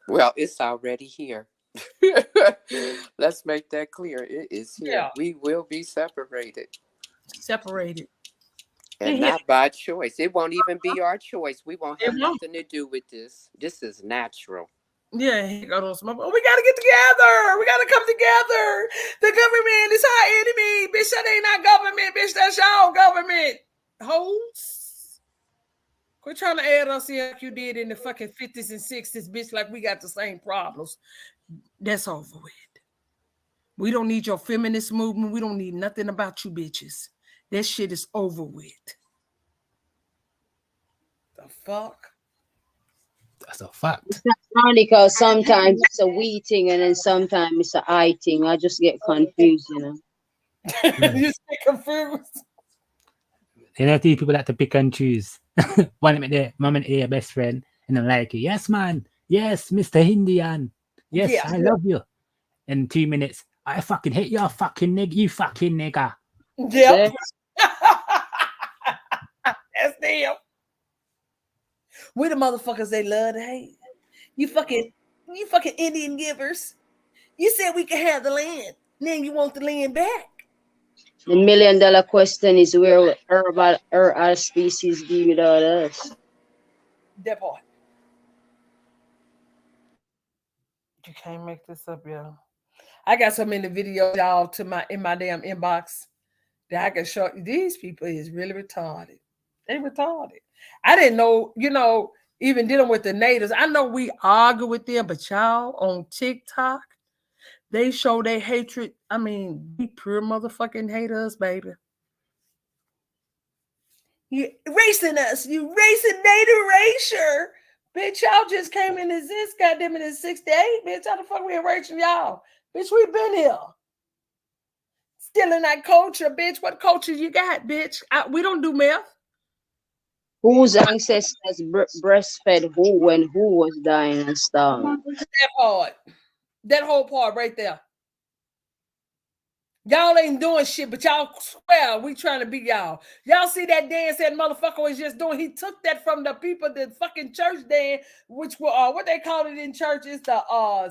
Well, it's already here. Let's make that clear. It is here. Yeah. We will be separated. Separated. And not by choice. It won't even be our choice. We won't have nothing to do with this. This is natural. Yeah, we gotta get together. We gotta come together. The government is our enemy. Bitch, that ain't our government. Bitch, that's y'all government. Hoes. Quit trying to add us here like you did in the fucking 50s and 60s, bitch, like we got the same problems. That's over with. We don't need your feminist movement. We don't need nothing about you bitches. That shit is over with. The fuck? That's a fact. It's not funny because sometimes it's a we thing and then sometimes it's a I thing. I just get confused, you know. You get confused. You know, these people like to pick and choose. One minute there, moment your best friend, and I'm like, yes, man, yes, Mr. Indian, yes, Yeah. I love you. In 2 minutes, I fucking hate you, fucking nigga, you fucking nigga. Yep. That's them. We the motherfuckers they love to hate. You fucking Indian givers. You said we could have the land. Then you want the land back. The $1 million question is where our species be without us. That part. You can't make this up, y'all. I got so many videos, y'all, in my damn inbox that I can show you. These people is really retarded. They retarded. I didn't know, even dealing with the natives. I know we argue with them, but y'all on TikTok, they show their hatred. I mean, we pure motherfucking hate us, baby. You racing us, you racing native erasure. Bitch, y'all just came in existence, goddamn it, in 68. Bitch, how the fuck we erasing y'all? Bitch, we been here. Still in that culture, bitch. What culture you got, bitch? We don't do meth. Whose ancestors breastfed who when who was dying and stuff? That part. That whole part right there. Y'all ain't doing shit, but y'all swear we trying to be y'all. Y'all see that dance that motherfucker was just doing? He took that from the people, the fucking church dance, which were what they call it in church is the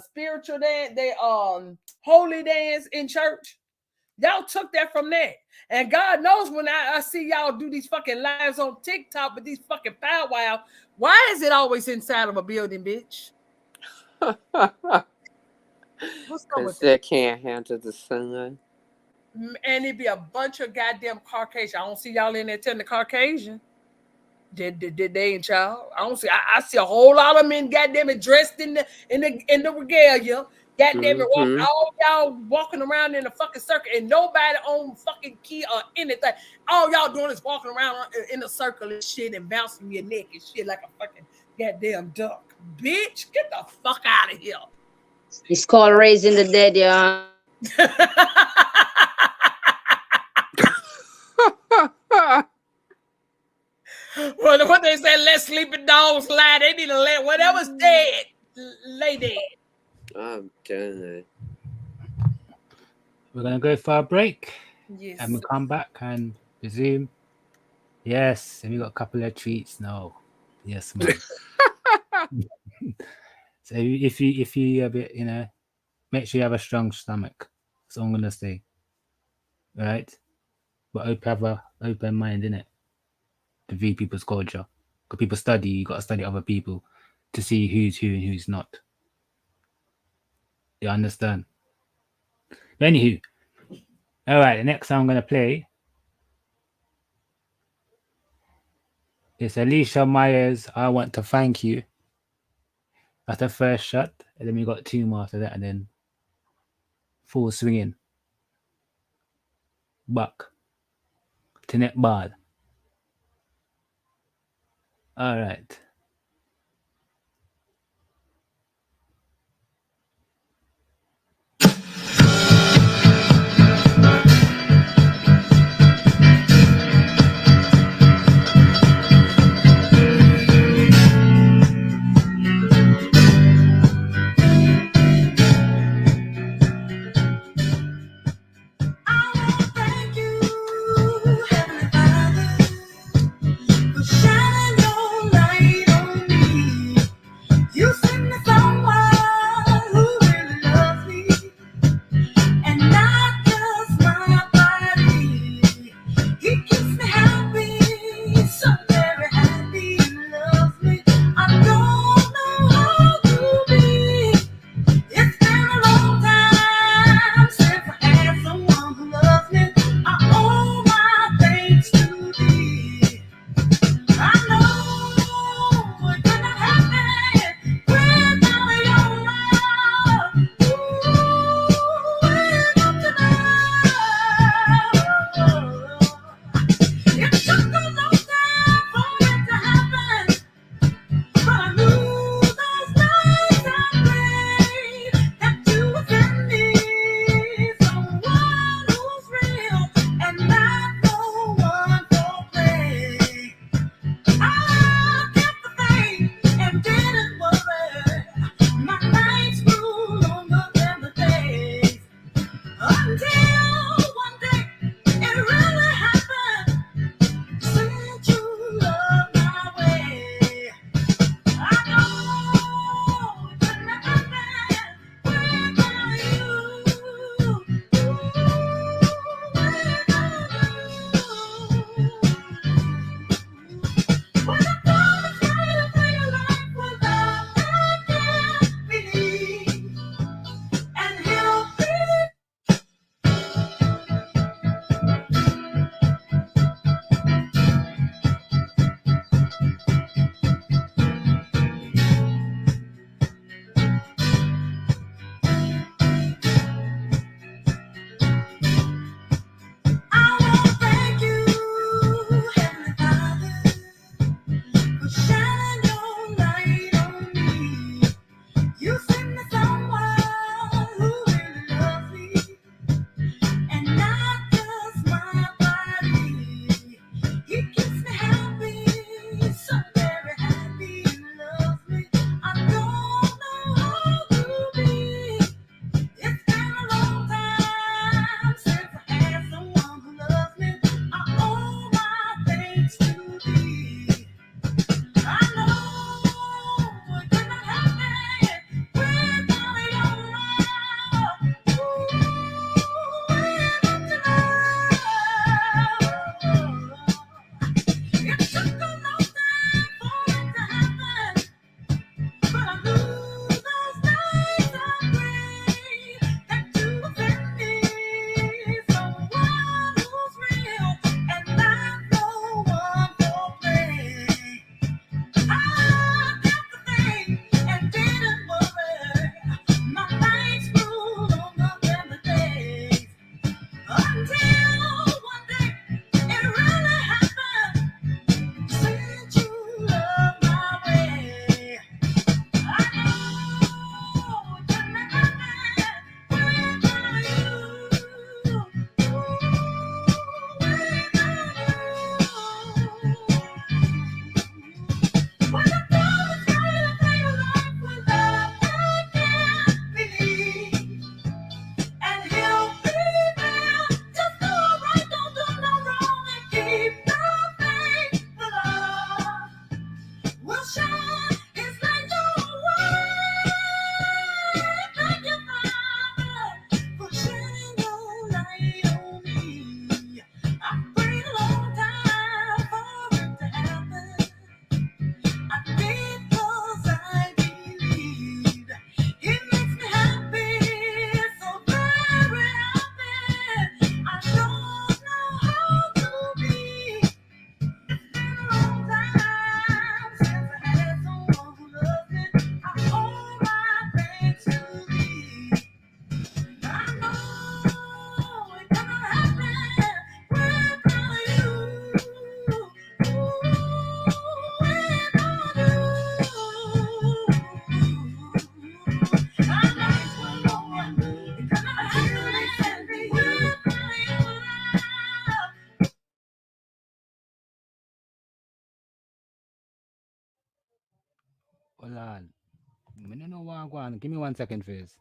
spiritual dance, they holy dance in church. Y'all took that from that. And God knows when I see y'all do these fucking lives on TikTok with these fucking powwow, why is it always inside of a building, bitch? Because they can't handle the sun. And it be a bunch of goddamn Caucasian. I don't see y'all in there telling the Caucasian. They ain't child. I don't see. I see a whole lot of men, goddamn it, dressed in the regalia. Goddamn it, all y'all walking around in a fucking circle and nobody on fucking key or anything. All y'all doing is walking around in a circle and shit and bouncing your neck and shit like a fucking goddamn duck. Bitch, get the fuck out of here. It's called raising the dead, yeah. Well, what they say, let sleeping dogs lie. They need to let whatever's dead lay dead. I'm done. We're gonna go for a break. Yes. And we'll come back and resume. Yes, and we got a couple of treats now. Yes, man. So if you a bit, make sure you have a strong stomach. That's all I'm gonna say. Right? But have a open mind, innit? To view people's culture. Because people study, you gotta study other people to see who's who and who's not. You understand? But anywho, alright, the next song I'm gonna play is Alicia Myers, I Want to Thank You. That's the first shot, and then we got two more after that, and then full swinging. Back to net ball. Alright. Shine your light Hold on. I don't know what I'm going. Give me 1 second, first.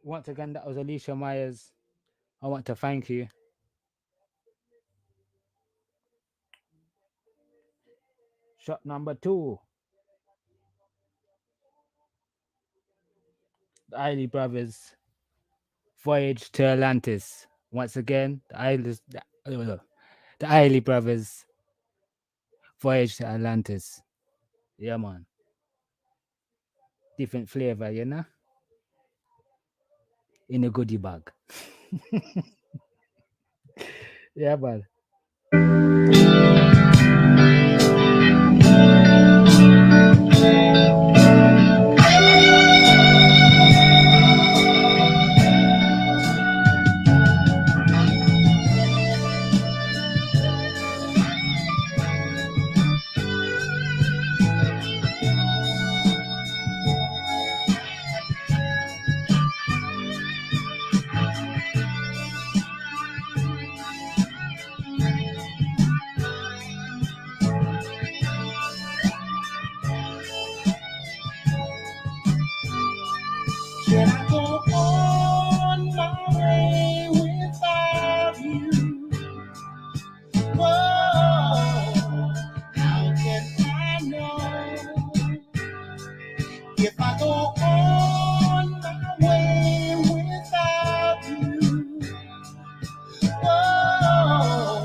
Once again, that was Alicia Myers. I want to thank you. Shot number 2. The Isley Brothers Voyage to Atlantis. Once again, the Isley Brothers Voyage to Atlantis. Yeah, man. Different flavor, you know? In a goodie bag. Yeah, man. Can I go on my way without you? Whoa, how can I know if I go on my way without you? Whoa,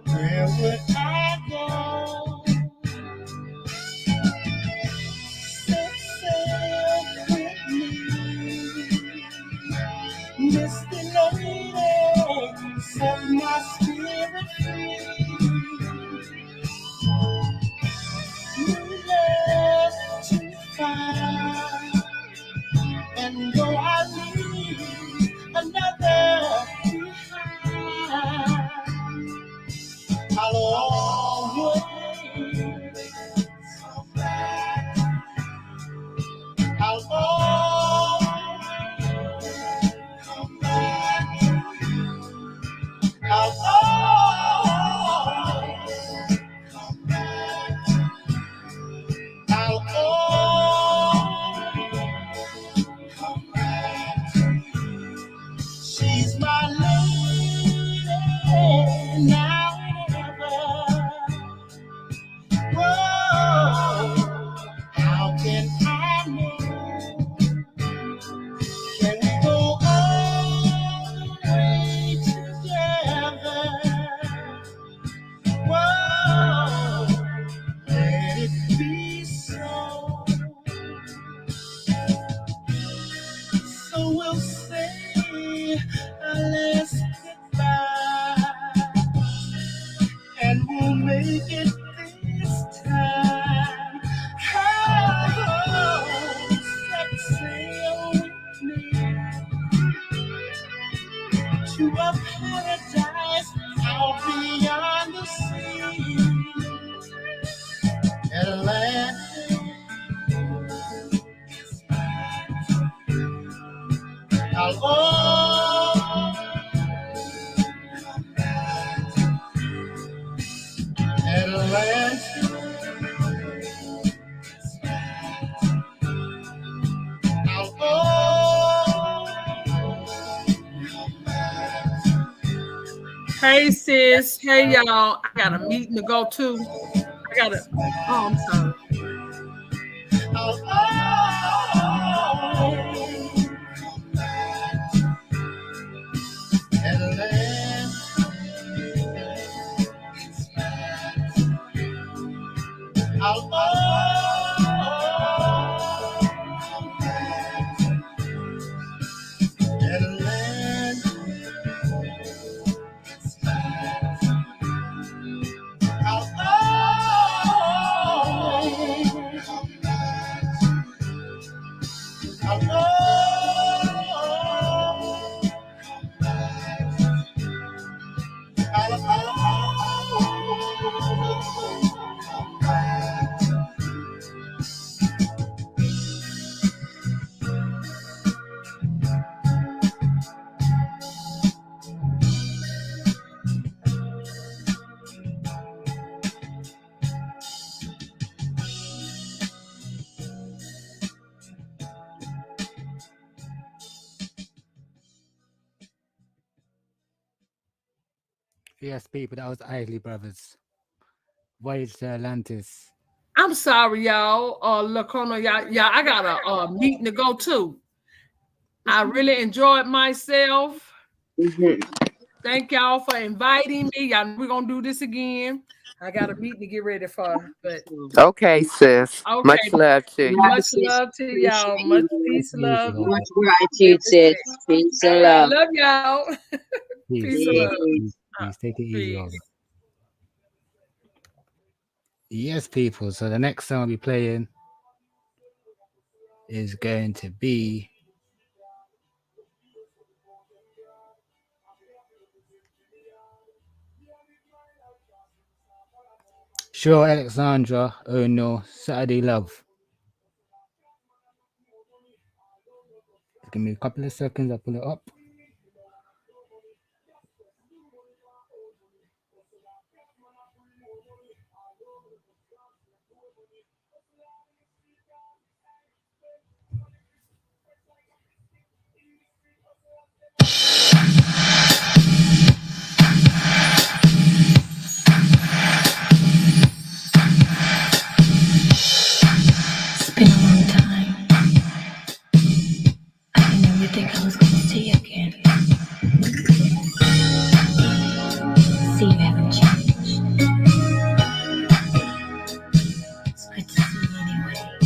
where would I go? Set sail with me, Misty lady, set my spirit free. New love to find, and though I leave another behind, I'll always come back. I'll always come back. I'll always make it this time. Oh, set sail with me to a paradise out beyond the sea. Atlantic, oh, Atlantic, oh. Hey sis, hey y'all. I got a meeting to go to. I'm sorry. Yes, people, that was Isley Brothers. Voyage to Atlantis. I'm sorry, y'all. Lacono, y'all, I got a meeting to go to. I really enjoyed myself. Thank y'all for inviting me. Y'all, we're gonna do this again. I got a meeting to get ready for, but Okay, sis. okay. Much love to you. Much love to y'all. Much peace, love. Much gratitude, sis. Peace and love. Love y'all. Peace and love. Peace. Take it easy over. Yes, people. So the next song I'll be playing is going to be Sure Alexandra. Oh no, Saturday Love. Give me a couple of seconds, I'll pull it up. It's been a long time. I didn't really think I was going to see you again. See, you haven't changed. It's good to see you anyway.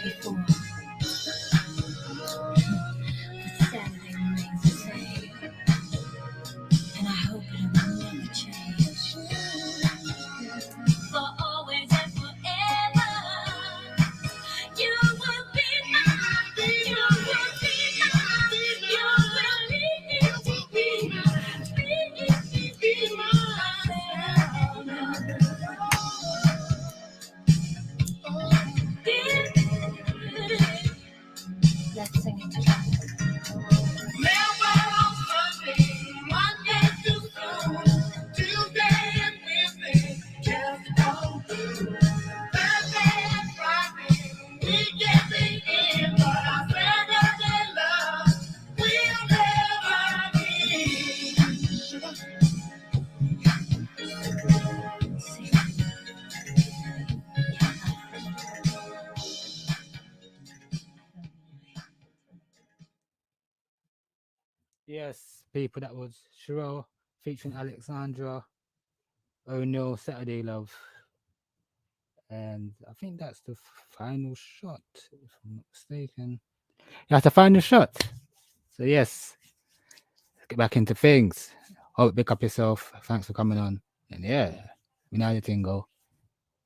before. But Saturday remains the same, and I hope it will never change. For always and forever, you will be mine. You will be mine. You will be mine. Let's sing it together. Never on Sunday, one day too soon. Tuesday and Wednesday just don't do. Thursday and Friday, we get the end, but our Saturday love will never end. Yes, people, that was Cheryl featuring Alexandra O'Neill, Saturday Love. And I think that's the final shot, if I'm not mistaken. That's the final shot. So, yes, let's get back into things. Hope, pick up yourself. Thanks for coming on. And yeah, we know how the thing go.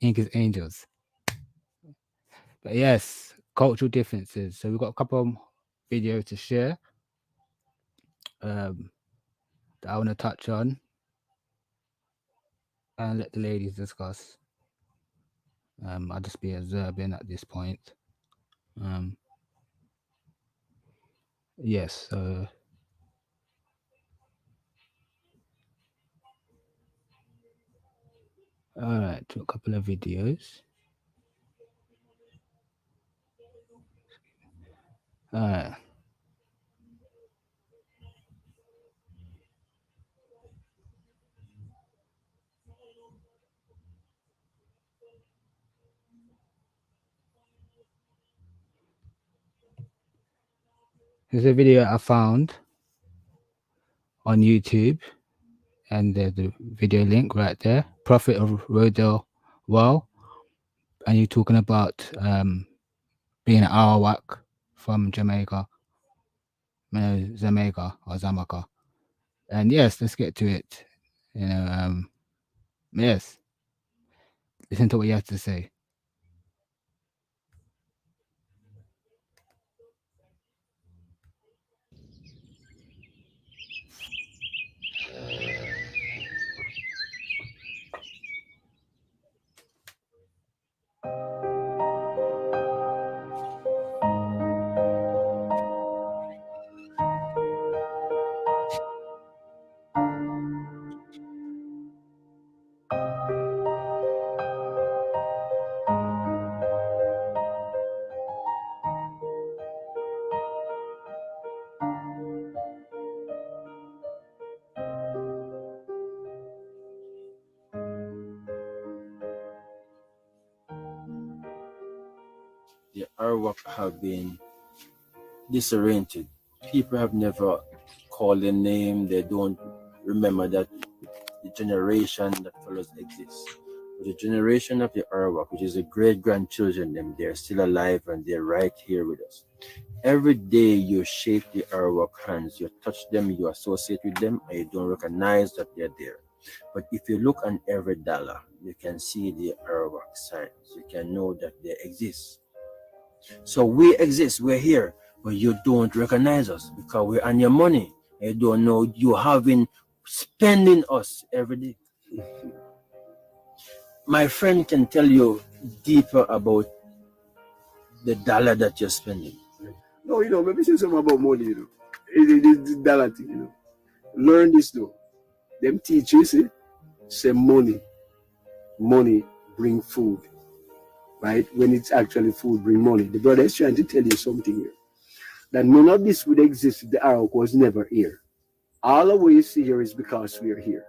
Incas Angels. But yes, cultural differences. So, we've got a couple of videos to share that I want to touch on and let the ladies discuss. I'll just be observing at this point. Yes. All right, to a couple of videos. All right. Here's a video I found on YouTube, and there's the video link right there. Prophet of Rodel Well, and you're talking about being an Arawak from Jamaica, Jamaica or Zamaka. And yes, let's get to it. Yes, listen to what you have to say. The Arawak have been disoriented. People have never called their name. They don't remember that the generation that follows exists. But the generation of the Arawak, which is the great-grandchildren, them, they're still alive and they're right here with us. Every day you shake the Arawak hands, you touch them, you associate with them, and you don't recognize that they're there. But if you look on every dollar, you can see the Arawak signs. You can know that they exist. So we exist, we're here, but you don't recognize us because we're on your money. You don't know you have been spending us every day. My friend can tell you deeper about the dollar that you're spending. No, maybe say something about money, It's the dollar thing, Learn this, though. Them teachers say money bring food, right? When it's actually food bring money. The brother is trying to tell you something here. That none of this would exist if the Arawak was never here. All of what you see here is because we are here.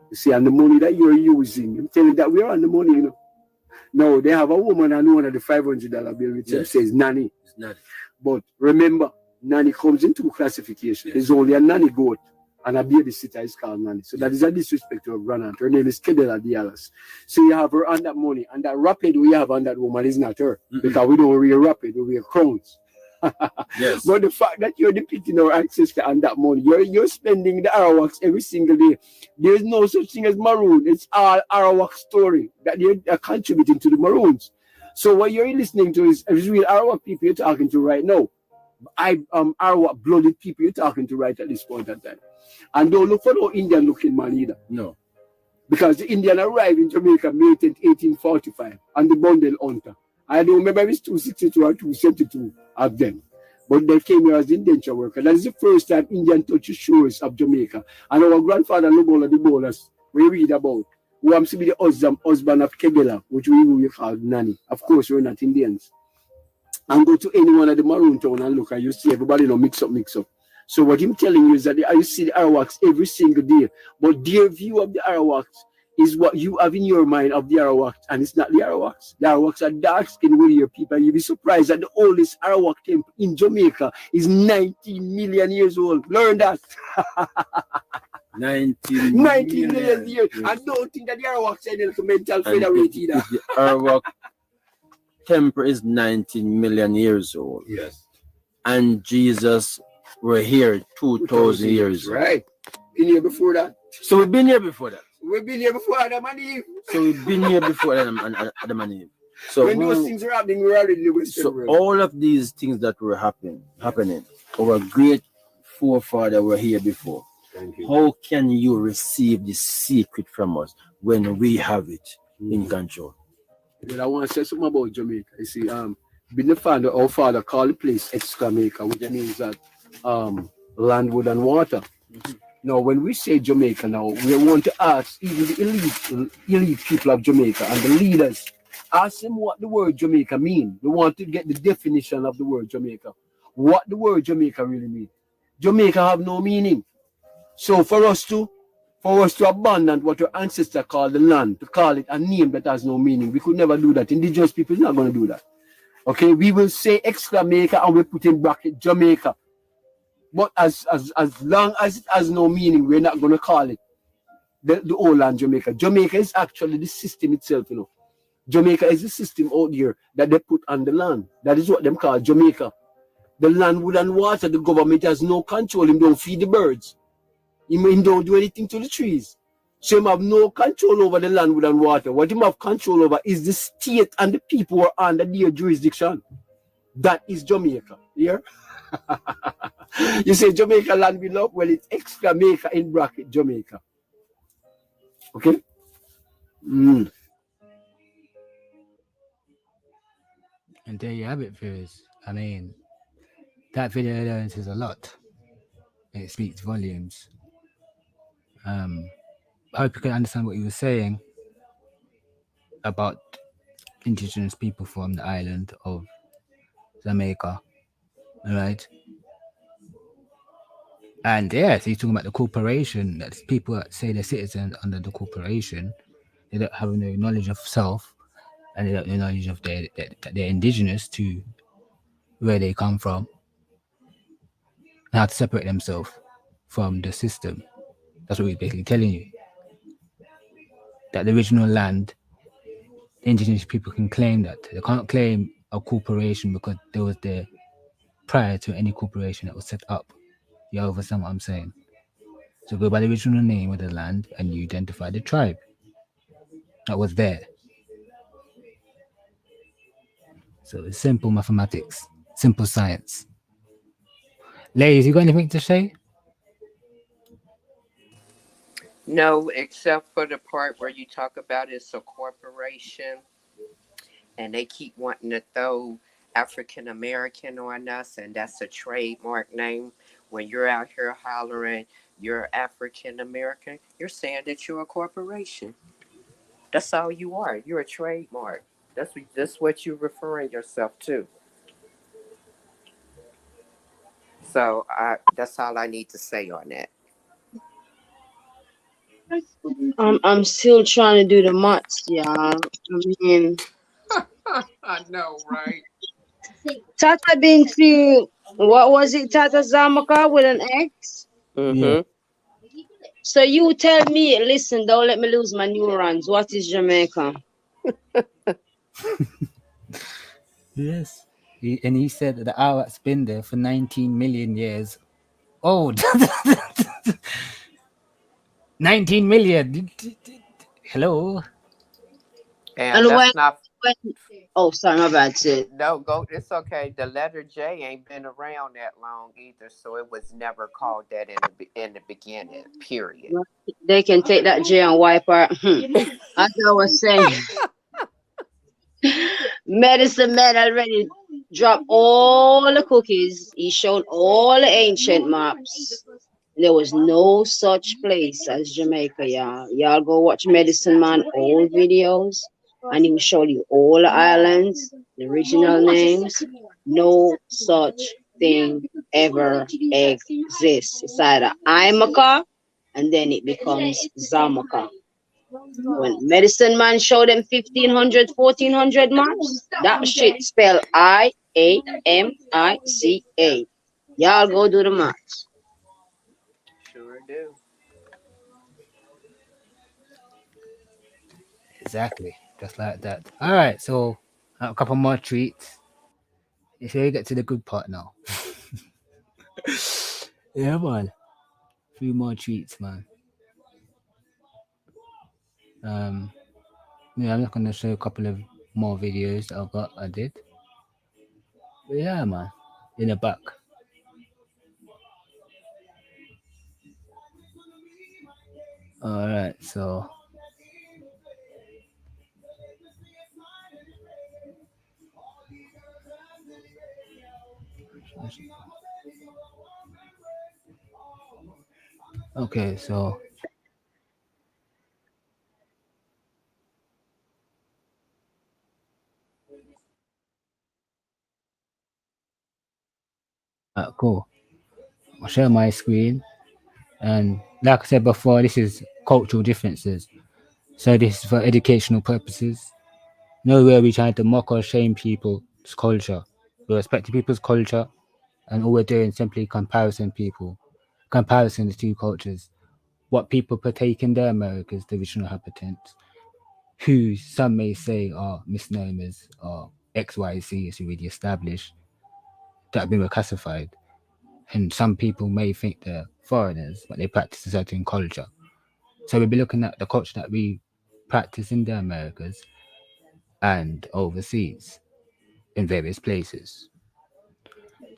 You see, and the money that you're using, I'm telling you that we're on the money, No, they have a woman on one of the $500 bill which says nanny. It's nanny. But remember, nanny comes in two classifications. There's only a nanny goat and a babysitter is called Nanny. So that is a disrespect to her grandaunt. Her name is Kedela Dialas. So you have her on that money, and that rapid we have on that woman is not her. Because we don't wear rapid, we wear crowns. Yes. But the fact that you're depicting our ancestor on that money, you're spending the Arawaks every single day. There's no such thing as maroon. It's all Arawak story that they're contributing to the maroons. So what you're listening to is real Arawak people you're talking to right now. Arawak blooded people you're talking to right at this point in time. And don't look for no Indian looking man either. No. Because the Indian arrived in Jamaica May 10, 1845 and the bundle hunter. I don't remember if it's 262 or 272 of them. But they came here as indenture workers. That is the first time Indian touched the shores of Jamaica. And our grandfather Lubola the Bolas, we read about, who happens to be the husband of Kebela, which we call Nanny. Of course, we're not Indians. And go to any one of the Maroon town and look, and you see everybody mix up. So what I'm telling you is that you see the Arawaks every single day. But their view of the Arawaks is what you have in your mind of the Arawaks, and it's not the Arawaks. The Arawaks are dark-skinned warrior people. You'll be surprised that the oldest Arawak temple in Jamaica is 19 million years old. Learn that. 19 million years. I don't think that the Arawaks are a mental federate either. The Arawak temple is 19 million years old. Yes. And Jesus were here 2,000 years. Right. Been here before that. So we've been here before that. We've been here before Adam and Eve. So we've been here before Adam and Eve. So when those things are happening, we're already in the Western world. All of these things that were happening, our great forefather were here before. How can you receive this secret from us when we have it in control? But I want to say something about Jamaica. You see, being the founder, our father called the place Exclamaica, which means that land, wood, and water. Now, when we say Jamaica now, we want to ask even the elite people of Jamaica and the leaders, ask them what the word Jamaica means. We want to get the definition of the word Jamaica. What the word Jamaica really means. Jamaica have no meaning. So for us to abandon what our ancestors called the land, to call it a name that has no meaning, we could never do that. Indigenous people are not going to do that. Okay, we will say Exclamaica and we put in bracket Jamaica. But as long as it has no meaning, we're not going to call it the old land Jamaica. Jamaica is actually the system itself, you know. Jamaica is the system out here that they put on the land. That is what them call Jamaica. The land, wood, and water, the government has no control. Him don't feed the birds. Him don't do anything to the trees. So him have no control over the land, wood, and water. What him have control over is the state and the people who are under their jurisdiction. That is Jamaica. Here. You say Jamaica land we love, well, it's Exclamaica in bracket Jamaica. Okay? And there you have it, viewers. I mean, that video alone says a lot. It speaks volumes. I hope you can understand what he was saying about indigenous people from the island of Jamaica. All right? And yes, he's talking about the corporation, that people that say they're citizens under the corporation, they don't have no knowledge of self, and they don't have knowledge of that they're indigenous to where they come from, and how to separate themselves from the system. That's what we're basically telling you. That the original land, the indigenous people can claim that. They can't claim a corporation because they was there prior to any corporation that was set up. You understand what I'm saying? So go by the original name of the land and you identify the tribe that was there. So it's simple mathematics, simple science. Ladies, you got anything to say? No, except for the part where you talk about it's a corporation and they keep wanting to throw African American on us, and that's a trademark name. When you're out here hollering you're African American, you're saying that you're a corporation. That's all you are. You're a trademark. That's what you're referring yourself to. So that's all I need to say on that. I'm still trying to do the maths, y'all. I mean, I know, right? Tata been to, what was it, Tata Zamaka with an X? Mm-hmm. So you tell me, listen, don't let me lose my neurons. What is Jamaica? Yes. And he said that the Arawak's been there for 19 million years old. 19 million. Hello. And And when, let's not. oh, sorry, my bad, Sid. No, go. It's okay. The letter J ain't been around that long either, so it was never called that in the beginning. Period. They can take that J and wipe out. As I was saying, Medicine Man already dropped all the cookies. He showed all the ancient maps. There was no such place as Jamaica, y'all. Y'all go watch Medicine Man old videos, and he will show you all the islands, the original names. No such thing ever exists. It's either Imaka, and then it becomes Zamaka. When Medicine Man showed them 1500, 1400 maps, that shit spell IAMICA. Y'all go do the maps. Sure do. Exactly. Just like that. All right. So a couple more treats. If you get to the good part now. Yeah, man. A few more treats, man. Yeah, I'm just gonna show a couple of more videos that I did. But yeah, man. In the back. All right. So. Okay, so cool. I'll share my screen, and like I said before, this is cultural differences. So this is for educational purposes. Nowhere we trying to mock or shame people's culture. We respect people's culture, and all we're doing is simply comparison the two cultures. What people partake in their Americas, the original inhabitants, who some may say are misnomers or XYZ is already established, that have been reclassified. And some people may think they're foreigners, but they practice a certain culture. So we'll be looking at the culture that we practice in the Americas and overseas in various places.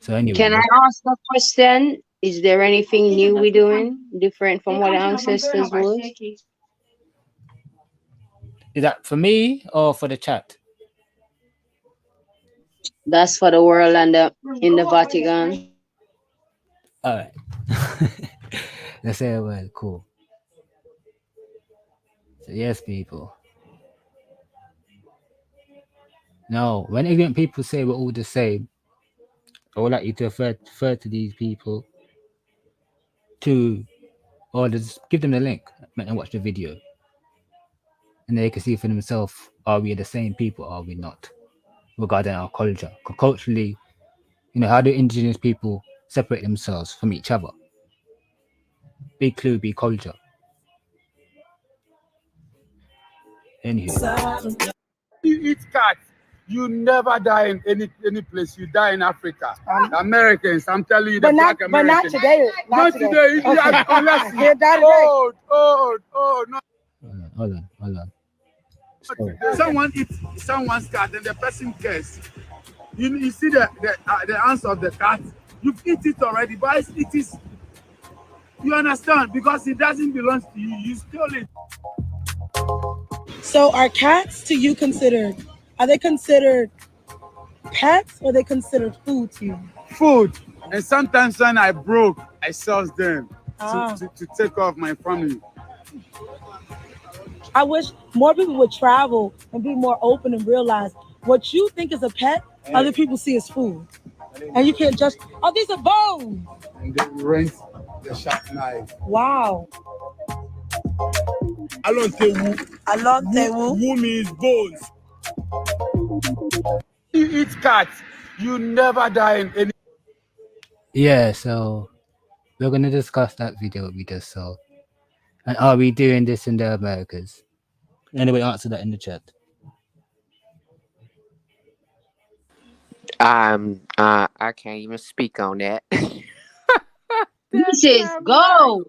So anyway, Can I ask a question? Is there anything new we're doing different from what our ancestors was? is that for me or for the chat? That's for the world and in the Vatican. All right. Let's say a word. Cool. So yes, people. No, when ignorant people say we're all the same, I would like you to refer to these people or just give them the link and watch the video. And they can see for themselves, are we the same people or are we not? Regarding our culture. Culturally, how do indigenous people separate themselves from each other? Big clue, big culture. Anywho. You eat cats, you never die in any place. You die in Africa. Americans, I'm telling you, the black Americans. But not today. Not today. Okay. Unless Hear that no. Hold on. Someone eats someone's cat and the person cares. You see the answer of the cat. You've eaten it already, but it is. You understand? Because it doesn't belong to you. You stole it. So are cats to you are they considered pets or are they considered food to you? Food. And sometimes when I broke, I sell them to take off my family. I wish more people would travel and be more open and realize what you think is a pet, other people see as food. And you can't just, these are bones. And they rent the sharp knife. Wow. Alontewu. Who means bones. You eat cats, you never die in any. Yeah, so we're gonna discuss that video we just saw. And are we doing this in the Americas? Anybody answer that in the chat. I can't even speak on that. This is go.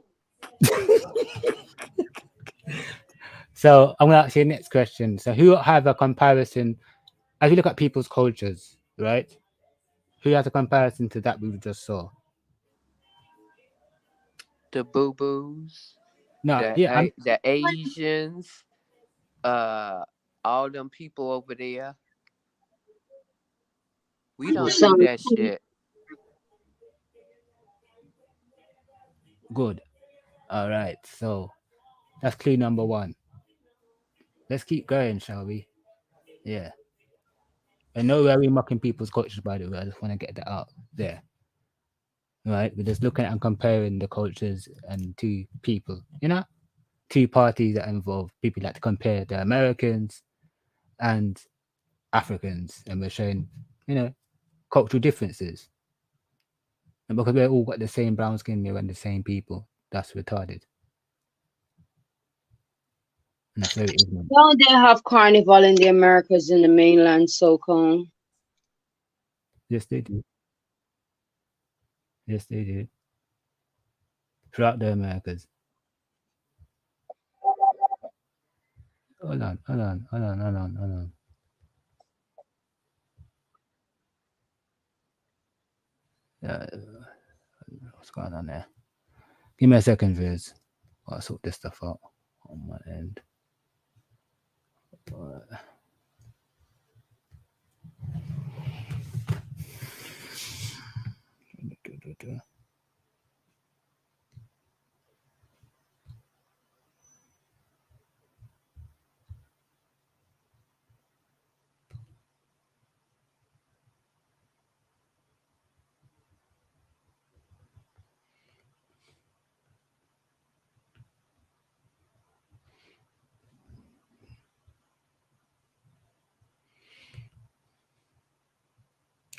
So I'm gonna ask you the next question. So who have a comparison as we look at people's cultures, right? Who has a comparison to that we just saw? The boo boos, No, yeah, the Asians, uh, all them people over there. We don't do that shit. good. All right, so that's clue number one. Let's keep going, shall we? Yeah. I know where we're mocking people's cultures, by the way. I just want to get that out there. Right? We're just looking at and comparing the cultures and two people, two parties that are involved. People like to compare the Americans and Africans, and we're showing, cultural differences. And because we're all got the same brown skin, we're the same people. That's retarded. And that's very ignorant. Don't they have carnival in the Americas in the mainland, so come? Yes, they do. Yes, they do. Throughout the Americas. Hold on. What's going on there? Give me a second, Viz. I'll sort this stuff out on my end.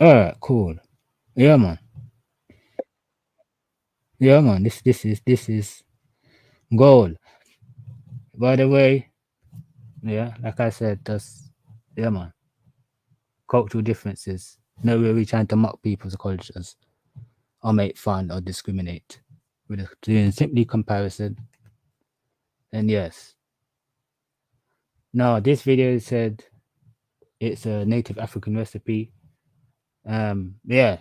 All right, cool. Yeah, man. Yeah, man. This is gold. By the way, yeah, like I said, man. Cultural differences. No, we're trying to mock people's cultures or make fun or discriminate. We're just doing simply comparison. And yes. Now, this video said it's a native African recipe. Yeah.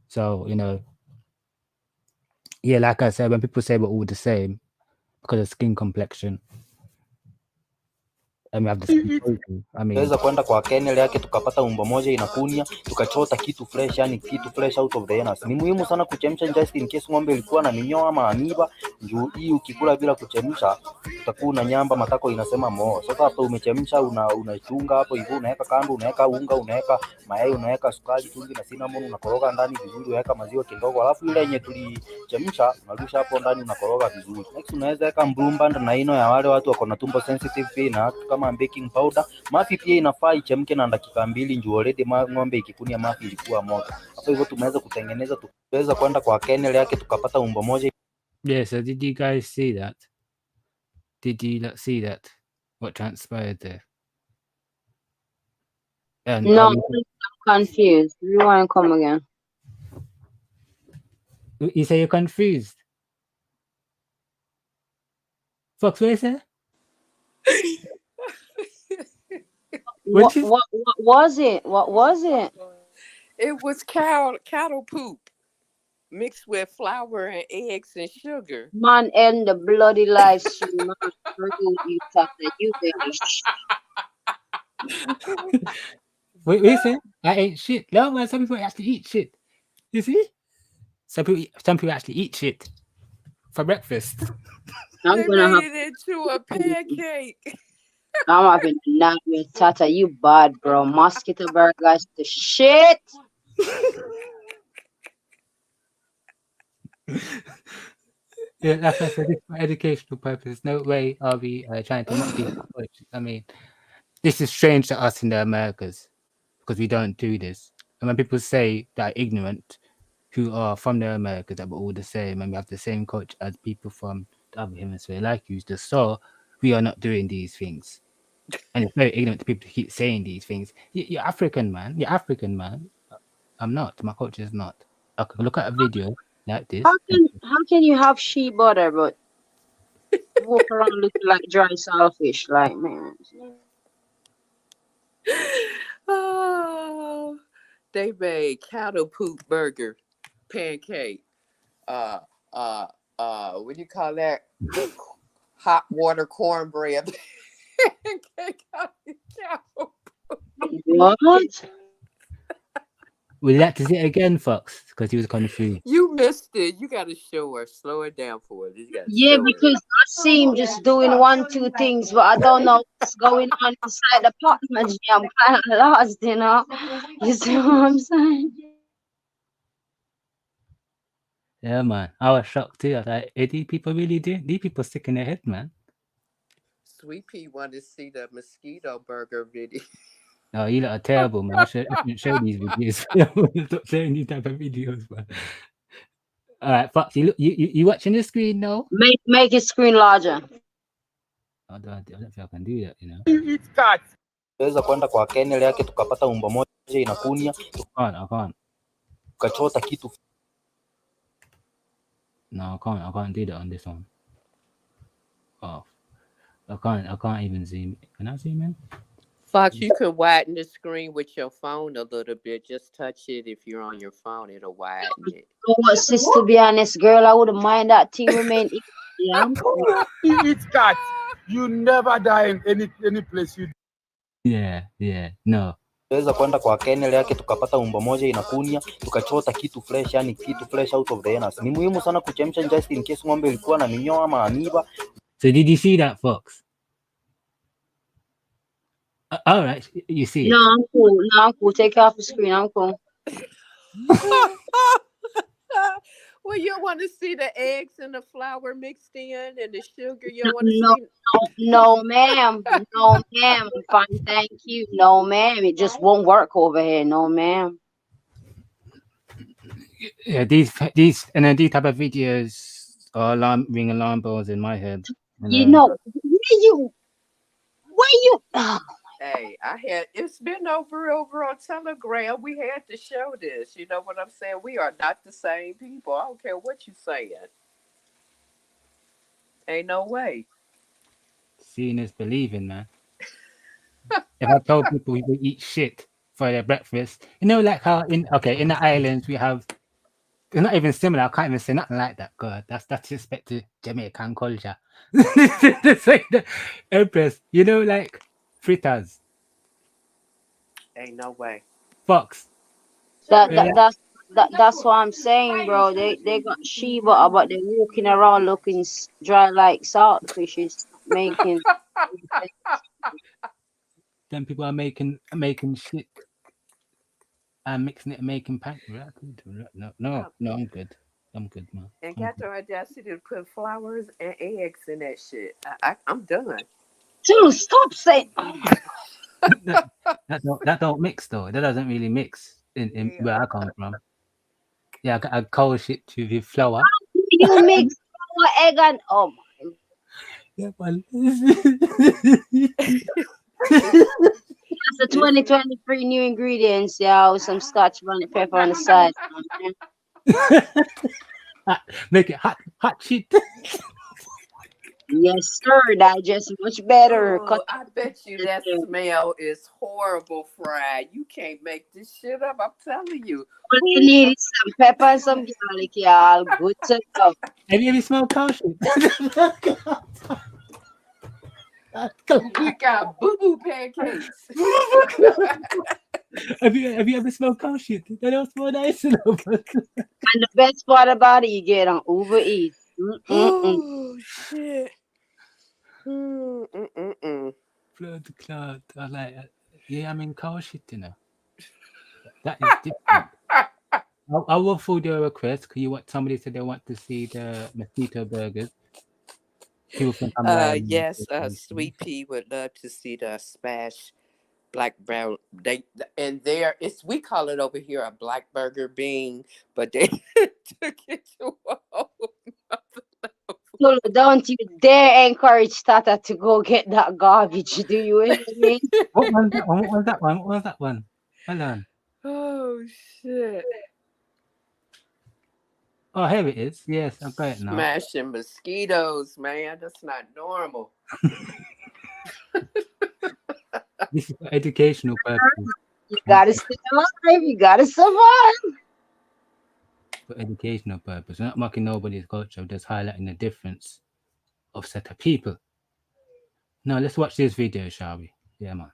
So, yeah, like I said, when people say we're all the same because of skin complexion, and we have the same culture, I mean, Tunaweza kwenda kwa kennel yake tukapata umbo moja inakunia, tukachota kitu fresh, yani kitu fresh out of the anus. Ni muhimu sana kuchemsha just in case ng'ombe ilikuwa na minyoo ama amiba. Juu hii ukikula bila kuchemsha utakuwa una nyamba, matako inasema moo. Sasa hapo umechemsha, unachunga hapo hivyo, unaweka kando, unaweka unga, unaweka mayai, unaweka sukari, chumvi na cinnamon, unakoroga ndani vizuri, unaweka maziwa kidogo, alafu ile yenye tulichemsha unarusha hapo ndani, unakoroga vizuri. Next unaweza weka Blue Band na ino ya wale watu wako na tumbo sensitive pia, na kama baking powder. Mafi pia inafaa ichemke na dakika 2 njoo already ng'ombe ikikunia mafi ilikuwa moto. Hapo hivyo tumeweza kutengeneza, tukaweza kwenda kwa kennel yake tukapata umbo moja. Yeah, so did you guys see that? Did you not see that? What transpired there? And No, I'm confused. You want to come again? You say you're confused? Fox, what is it? What was it? What was it? It was cattle poop mixed with flour and eggs and sugar. Man, end the bloody live stream. Man, you thought that you Wait, listen, I ain't shit. No, man, some people actually eat shit. You see? Some people actually eat shit for breakfast. They made it into a pancake. I'm having a nightmare, Tata. You bad, bro. Mosquito burgers, the shit. Yeah, like I said, it's for educational purposes. No way are we trying to mock people. I mean, this is strange to us in the Americas because we don't do this. And when people say that are ignorant, who are from the Americas, that we're all the same and we have the same culture as people from the other hemisphere like you just saw, we are not doing these things. And it's very ignorant to people to keep saying these things. You're African, man. You're African, man. I'm not. My culture is not. I can look at a video like this. How can you have shea butter but walk around looking like dry saltfish? Like, man. Oh, they made cattle poop burger, pancake. Uh, what do you call that? Hot water cornbread. Pancake out of cow. What? Would you like to see it again, Fox? Because he was confused. You missed it. You got to show her. Slow it down for us. You got to Yeah, show her. because I see him just doing 1, 2 things, but I don't know what's going on inside the pot. Man, I'm kind of lost, you know. You see what I'm saying? Yeah, man. I was shocked too. I was like, hey, these people really do? These people sick in their head, man. Sweet Pea wanted to see the mosquito burger video. Oh, you lot are terrible, man. I shouldn't show these videos. Stop showing these type of videos, man. All right, Fox, you watching the screen now? Make his screen larger. I don't think I can do that, you know. Eat cats. Tuweza kwenda kwa kennel yake tukapata umbo moja inakunya, I can't. tukachota kitu. No, I can't do that on this one. Oh, I can't even zoom. Can I zoom in? Fox, you can widen the screen with your phone a little bit. Just touch it if you're on your phone. It'll widen it. You know what, sis, to be honest, girl, I wouldn't mind that thing remain. Yeah. Eat cats. You never die in any place you. Yeah, no. Tuweza kwenda kwa kennel yake tukapata umbo moja inakunya, tukachota kitu fresh, yani kitu fresh out of the anus. Ni muhimu sana kuchemsha just in case ng'ombe ilikuwa na minyoo ama amiba. So did you see that, Fox? All right, you see it. No, I'm cool. No, I'm cool. Take it off the screen. I'm cool. Well, you want to see the eggs and the flour mixed in and the sugar? You want to see? No, ma'am. No, ma'am. I'm fine. Thank you. No, ma'am. It just won't work over here. No, ma'am. Yeah, these and then these type of videos are ring alarm bells in my head. You know, where you? Oh. Hey, it's been over on Telegram. We had to show this. You know what I'm saying? We are not the same people. I don't care what you saying. Ain't no way. Seeing is believing, man. If I told people we would eat shit for their breakfast, you know, like how in the islands we have, it's not even similar. I can't even say nothing like that. God, that's respect to Jamaican culture. It's like the Empress, you know, like fritters. Ain't no way. Fox. That's what I'm saying, bro. They got shea butter, but they're walking around looking dry like saltfishes, making. Then people are making shit and mixing it and making pancakes. No, I'm good. I'm good, man. And got the audacity to put flowers and eggs in that shit. I'm done. Dude, stop saying. that don't mix though. That doesn't really mix in where I come from. Yeah, I cold shit with flour. You mix flour, egg, and yeah, but that's the 2023 new ingredients, yeah, with some Scotch bonnet pepper on the side. Make it hot shit. Yes, sir. Digest much better. Oh, I bet you that smell is horrible, fried. You can't make this shit up. I'm telling you. All you need is some pepper and some garlic, y'all. Good to go. Have you ever smelled cow shit? We got boo-boo pancakes. Have you ever smelled cow shit? They don't smell nice enough. And the best part about it, you get on Uber Eats. Oh shit. Blood clot. I like it. Yeah, I mean cow shit, you know. That is different. I will forward your request because you want somebody said they want to see the mosquito burgers. People think I'm lying. Yes, Sweet Pea would love to see the smash black brown. We call it over here a black burger bean, but they took it to a whole nother level. Lulu, don't you dare encourage Tata to go get that garbage. Do you hear me? What was that one? What was that one? What was that one? Hold on. Oh shit. Oh, here it is. Yes, I've got it now. Smashing mosquitoes, man. That's not normal. This is for educational purposes. You gotta stay alive. You gotta survive. For educational purpose. We're not mocking nobody's culture, we're just highlighting the difference of set of people. Now let's watch this video, shall we? Yeah, man.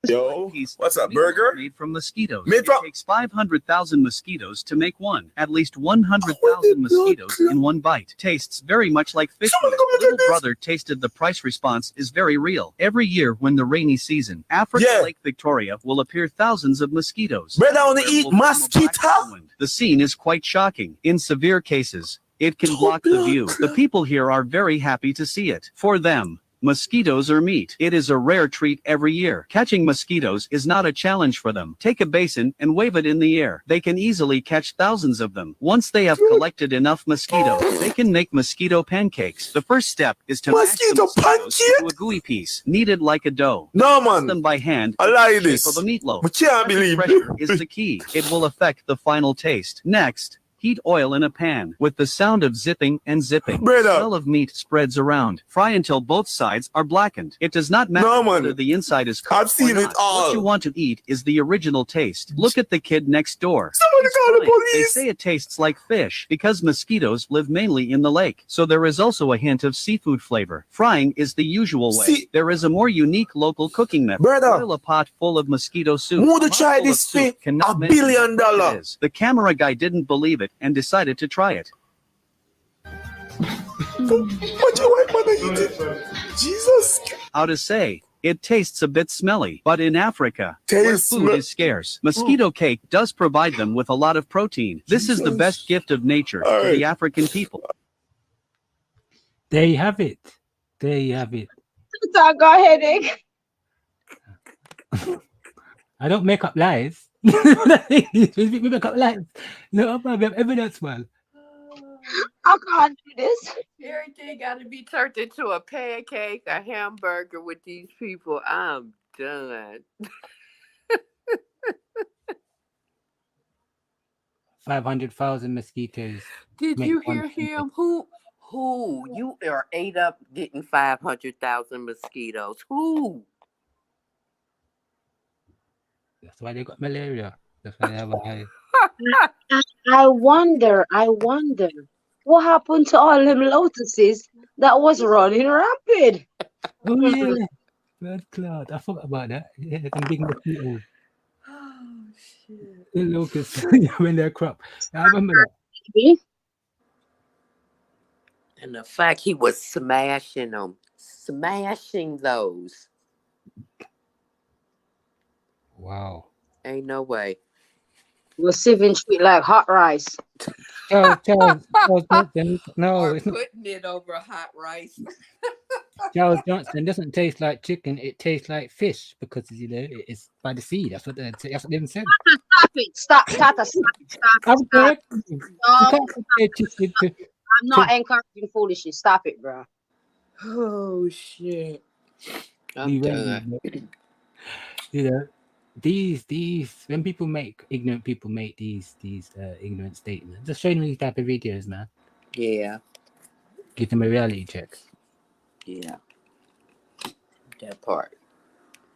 Yo, what's up, burger? Made from mosquitoes. Made from- It takes 500,000 mosquitoes to make one. At least 100,000 mosquitoes in one bite. Tastes very much like fish. Little brother tasted the price response is very real. Every year when the rainy season, Africa Lake Victoria will appear thousands of mosquitoes. Brother, I wanna There eat will become a mosquito. black whirlwind. The scene is quite shocking. In severe cases, it can block the view. The people here are very happy to see it. For them, mosquitoes are meat. It is a rare treat every year. Catching mosquitoes is not a challenge for them. Take a basin and wave it in the air. They can easily catch thousands of them. Once they have collected enough mosquitoes, they can make mosquito pancakes. The first step is to mash the mosquitoes into a gooey piece, kneaded like a dough. No, Press man. them by hand. I like in the this. shape of a meatloaf. I can't believe Pressure is the key. It will affect the final taste. Next, heat oil in a pan. With the sound of zipping and zipping, the smell of meat spreads around. Fry until both sides are blackened. It does not matter whether the inside is cooked I've seen or it not. all. What you want to eat is the original taste. Look at the kid next door. Somebody call the He's fine. They police. say it tastes like fish because mosquitoes live mainly in the lake. So there is also a hint of seafood flavor. Frying is the usual way. There is a more unique local cooking method. Brother. Boil a pot full of mosquito soup. Who to A try pot full this of soup thing? cannot $1 mention billion how much it is. The camera guy didn't believe it and decided to try it. What you want, mother? You did. Jesus. How to say? It tastes a bit smelly, but in Africa, where Tastes food is scarce, mosquito cake does provide them with a lot of protein. This is the Jesus. best gift of nature to the African people. There you have it. There you have it. I got headache. I don't make up lies. We make up lies. No, we have evidence, man. I can't do this. Everything got to be turned into a pancake, a hamburger with these people. I'm done. 500,000 mosquitoes. Did make you one hear pancake. him? Who? You are ate up getting 500,000 mosquitoes. Who? That's why they got malaria. That's why they have a high. I wonder, what happened to all them lotuses that was running rapid? Oh yeah, blood clot. I forgot about that. Yeah, them big mosquitoes. Oh shit! The locusts when they're crop. I remember that. And the fact he was smashing them, smashing those. Wow. Ain't no way. We're sieving sweet like hot rice. Charles Johnson. No, Or it's not. putting it over hot rice. Charles Johnson doesn't taste like chicken. It tastes like fish because it's by the sea. That's what they said. Stop it! Stop, Tata! Stop! I'm Stop! correct. You No, can't compare chicken to. I'm not encouraging foolishness. Stop it, bro. Oh shit! I'm We done. You know, these when ignorant people make these ignorant statements, just showing them these type of videos, man. Yeah. Give them a reality check. Yeah. That part.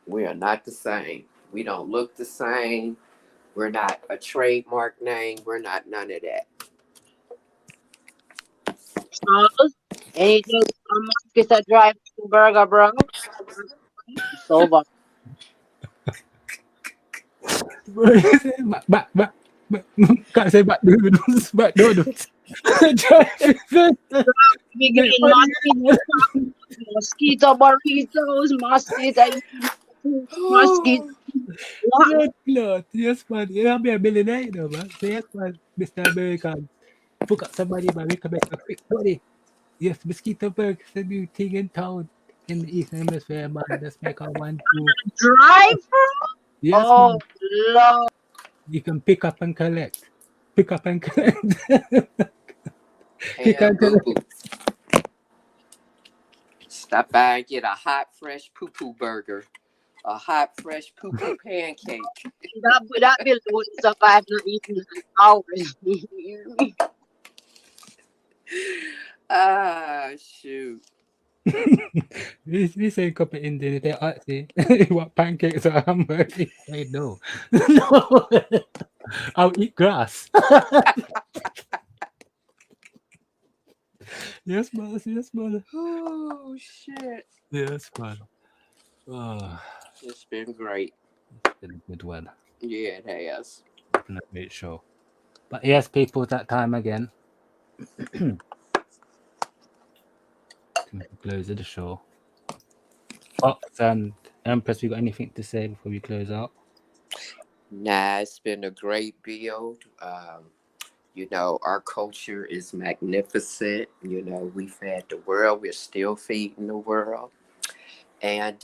We are not the same. We don't look the same. We're not a trademark name. We're not none of that. Charles, anything from Mosquito Drive to Burger, bro? It's over. Can't say back noodles. Back noodles. We getting mosquito burritos, mosquito. Lord, yes, man. You'll be a millionaire, you know, man. So, yes, man, Mr. American. Book up somebody, man. We can make a quick money. Yes, Mosquito Burger is a new thing in town in the Eastern Hemisphere, man. Let's make our 1, 2. Drive? Yes, oh, man. Lord. You can pick up and collect. Pick up and collect. Pick And and collect. Stop by and get a hot, fresh poo-poo burger. A hot, fresh poo-poo pancake. That bill wouldn't survive not eating an hour. You hear me? Ah, shoot. We say a couple Indian, they actually what pancakes or hamburger? Say no. No. I'll eat grass. Yes, mother. Yes, mother. Oh, shit. Yes, man. Oh, It's been great. it's been a good one. Yeah, it has. It's been a great show. But yes, people, that time again. Close of the show. Fox and Empress, we got anything to say before we close out? Nah, it's been a great build. You know, our culture is magnificent. You know, we fed the world. We're still feeding the world. And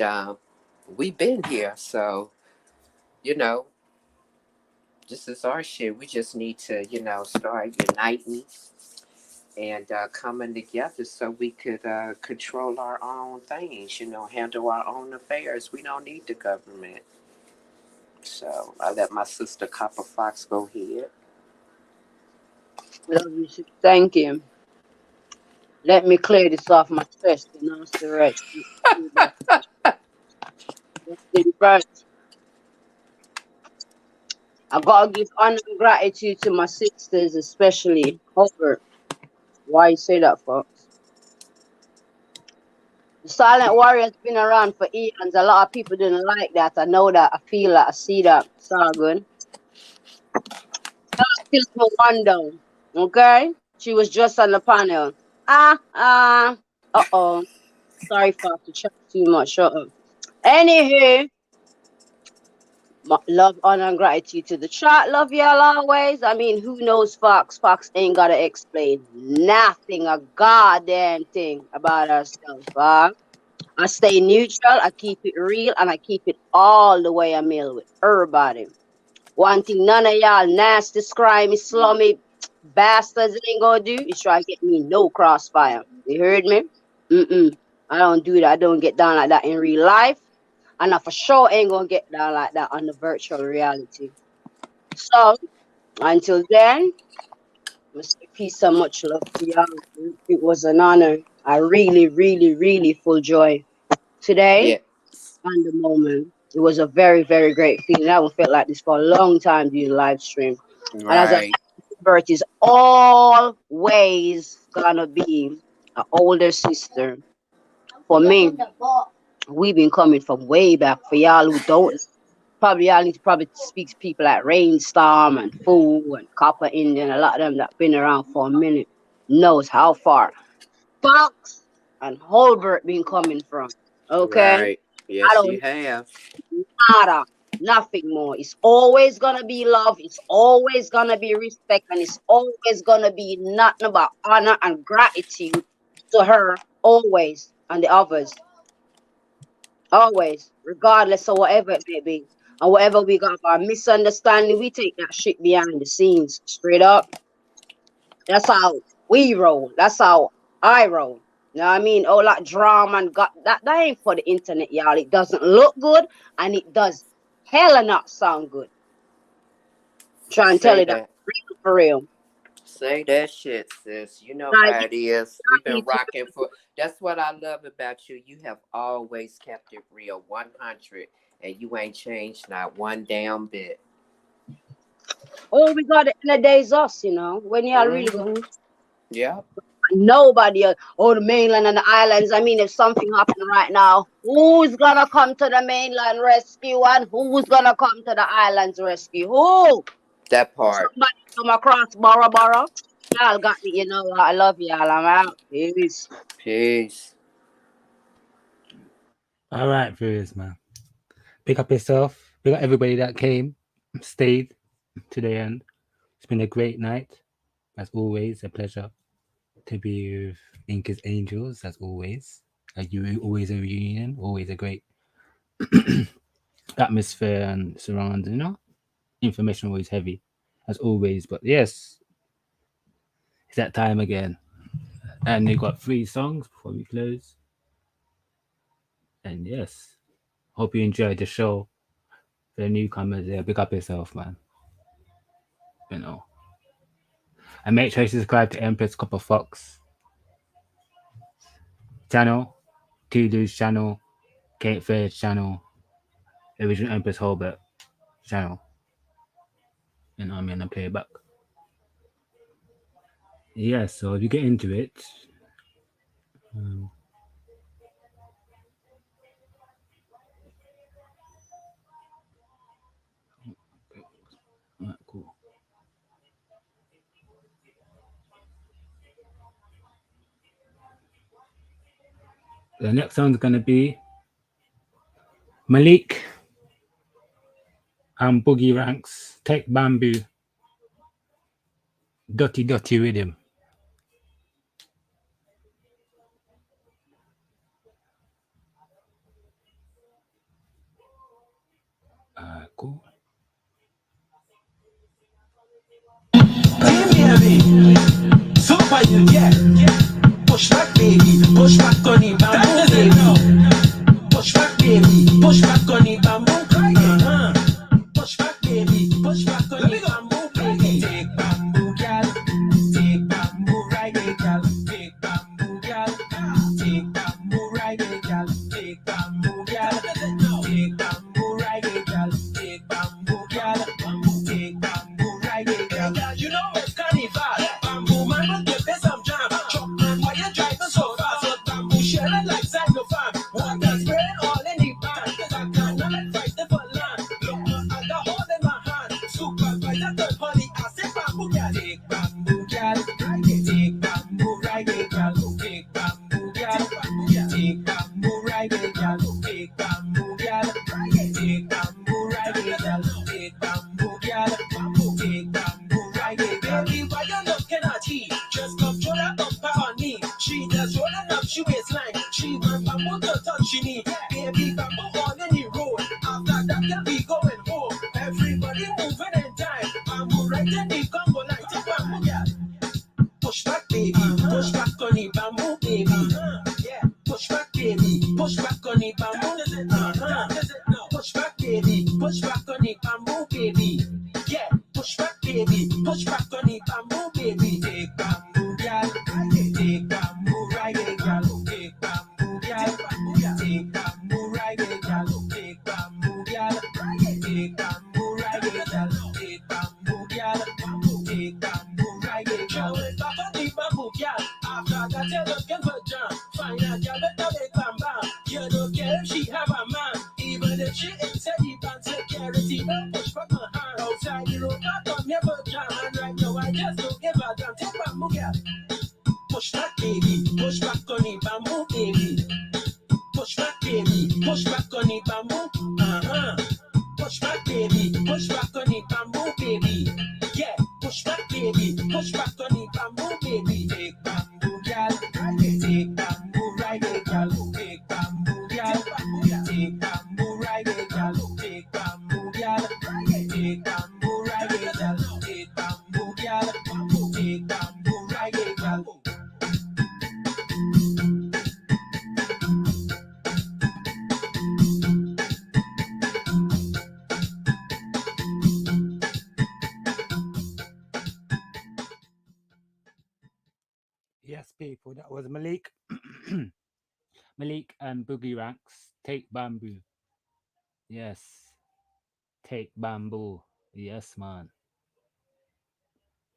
we've been here. So, you know, this is our shit. We just need to, you know, start uniting and coming together so we could control our own things, you know, handle our own affairs. We don't need the government. So I let my sister Copper Fox go ahead. Love you, sis. Thank you. Let me clear this off my chest, you know, it's the rest. First, I gotta give honor and gratitude to my sisters, especially Hobart. Why you say that, folks? The Silent Warrior's been around for eons. A lot of people didn't like that. I know that. I feel that. I see that. It's all good. Still for one down. Okay? She was just on the panel. Uh-oh. Sorry for to chat too much. Shut up. Anywho, love, honor, and gratitude to the chat. Love y'all always. I mean, who knows Fox? Fox ain't gotta explain nothing, a goddamn thing about herself. I stay neutral, I keep it real, and I keep it all the way a mil with everybody. One thing none of y'all nasty, scrimey, slummy bastards ain't gonna do is try to get me no crossfire. You heard me? I don't do that. I don't get down like that in real life. And I for sure ain't gonna get down like that on the virtual reality. So until then, I say peace and much love to y'all. It was an honor. I really, really, really full joy today Yeah. and the moment. It was a very, very great feeling. I haven't felt like this for a long time doing live stream. And as I Right. said, Bert is always gonna be an older sister for me. We've been coming from way back. For y'all who don't, probably y'all need to probably speak to people like Rainstorm and Fool and Copper Indian. A lot of them that been around for a minute knows how far Fox and Holbert been coming from. Okay, Right. I Yes, you don't have. nada, nothing more. It's always gonna be love. It's always gonna be respect, and it's always gonna be nothing but honor and gratitude to her always and the others. Always, regardless of whatever it may be. And whatever we got our misunderstanding, we take that shit behind the scenes. Straight up. That's how we roll. That's how I roll. You know what I mean? All that drama and got that ain't for the internet, y'all. It doesn't look good and it does hella not sound good. Try and tell Say it that that. real for real. Say that shit, sis. You know Like how you it is. We've been need to rocking for. That's what I love about you. You have always kept it real, 100, and you ain't changed not one damn bit. all we got in the days us, you know. When y'all really go Mm-hmm. Yeah. nobody else. Oh, the mainland and the islands. I mean, if something happened right now, who's gonna come to the mainland rescue and who's gonna come to the islands rescue? Who? That part. Somebody come across Bora Bora. Y'all got me, you know. I love y'all. I'm out. Peace. Peace. All right, viewers, man. Pick up yourself. Pick up everybody that came, stayed to the end. It's been a great night. As always, a pleasure to be with Incas Angels, as always. Always a reunion, always a great atmosphere and surrounding, you know. Information always heavy, as always. But yes, it's that time again. And we got 3 songs before we close. And yes, hope you enjoyed the show. For the newcomers, yeah, pick up yourself, man. You know. And make sure you subscribe to Empress Copper Fox channel, Tulu's channel, Kate Fair's channel, Original Empress Holbert channel. You know what I mean? I play it back. Yeah, so if you get into it, alright, cool. The next song's gonna be Malik and Boogie Ranks, Take Bamboo, Dotty Dotty Rhythm. Cool. Super you, yeah. Push back, baby. Push back on the bamboo, baby. Push back, baby. Push back on the bamboo. Push back, baby. Push back on the bamboo, baby. Take bamboo, gal. Take bamboo, ride it, gal. Take bamboo, gal. Take bamboo, ride it, gal. Take bamboo, gal. Take bamboo, ride it, gal. Take bamboo, gal. Take bamboo, ride it, gal. You know it's carnival. Bamboo man will give this some jam. Chop man, why you driving so fast? With bamboo sharing like cyclophone. Water spraying all in the pan. I cannot like fight for land. Look, I got hold in my hand. Supervisor third party, I say bamboo gal. Take bamboo gal. Take bamboo ride it gal. Take bamboo gal. Take bamboo ride it gal. Take bamboo gal. Take bamboo ride it gal. Take bamboo gal. Take bamboo ride it. Baby, why you looking at he? Just come throw that bumper on me. She just rolling up she waistline. She want bamboo to touch she need. Baby, bamboo on any road. After that, girl, we going home. Everybody moving in time. Bamboo right in the Congo line. Take bamboo, yeah. Push back, baby. Push back on the bamboo, baby. Yeah. Push back, baby. Push back on the bamboo. Push back, baby. Push back on the bamboo, baby. Yeah. Push back, baby. Push back on the bamboo, baby. Take bamboo, gal. Take bamboo, ride it, gal. Take bamboo, gal. Take bamboo, ride it, gal. Take bamboo, gal. Take bamboo, ride it, gal. Take bamboo, gal. Take bamboo, ride it, gal. Back on the bamboo, gal. After that, you're looking for John. Find a gal that don't make bam bam. You don't care if she have a man. Even if she ain't teddy band security, don't push back my hand. Outside the road, I come here for jam. And right now, I just don't give a damn. Take bamboo, gal. Push back, baby. Push back on the bamboo, baby. Push back, baby. Push back on the bamboo. Push back, baby. Push back on the bamboo, baby. Yeah. Push back, baby. Push back on the bamboo, baby. Take bamboo, gal. Take bamboo, ride it, gal. Take bamboo, gal. Take bamboo, ride it, gal. Take bamboo, gal. Take bamboo, ride it, gal. Take bamboo, gal. Take bamboo, ride it, gal. Yes, people, that was Malik. Malik and Boogie Ranks, Take Bamboo. Yes. Take Bamboo. Yes, man.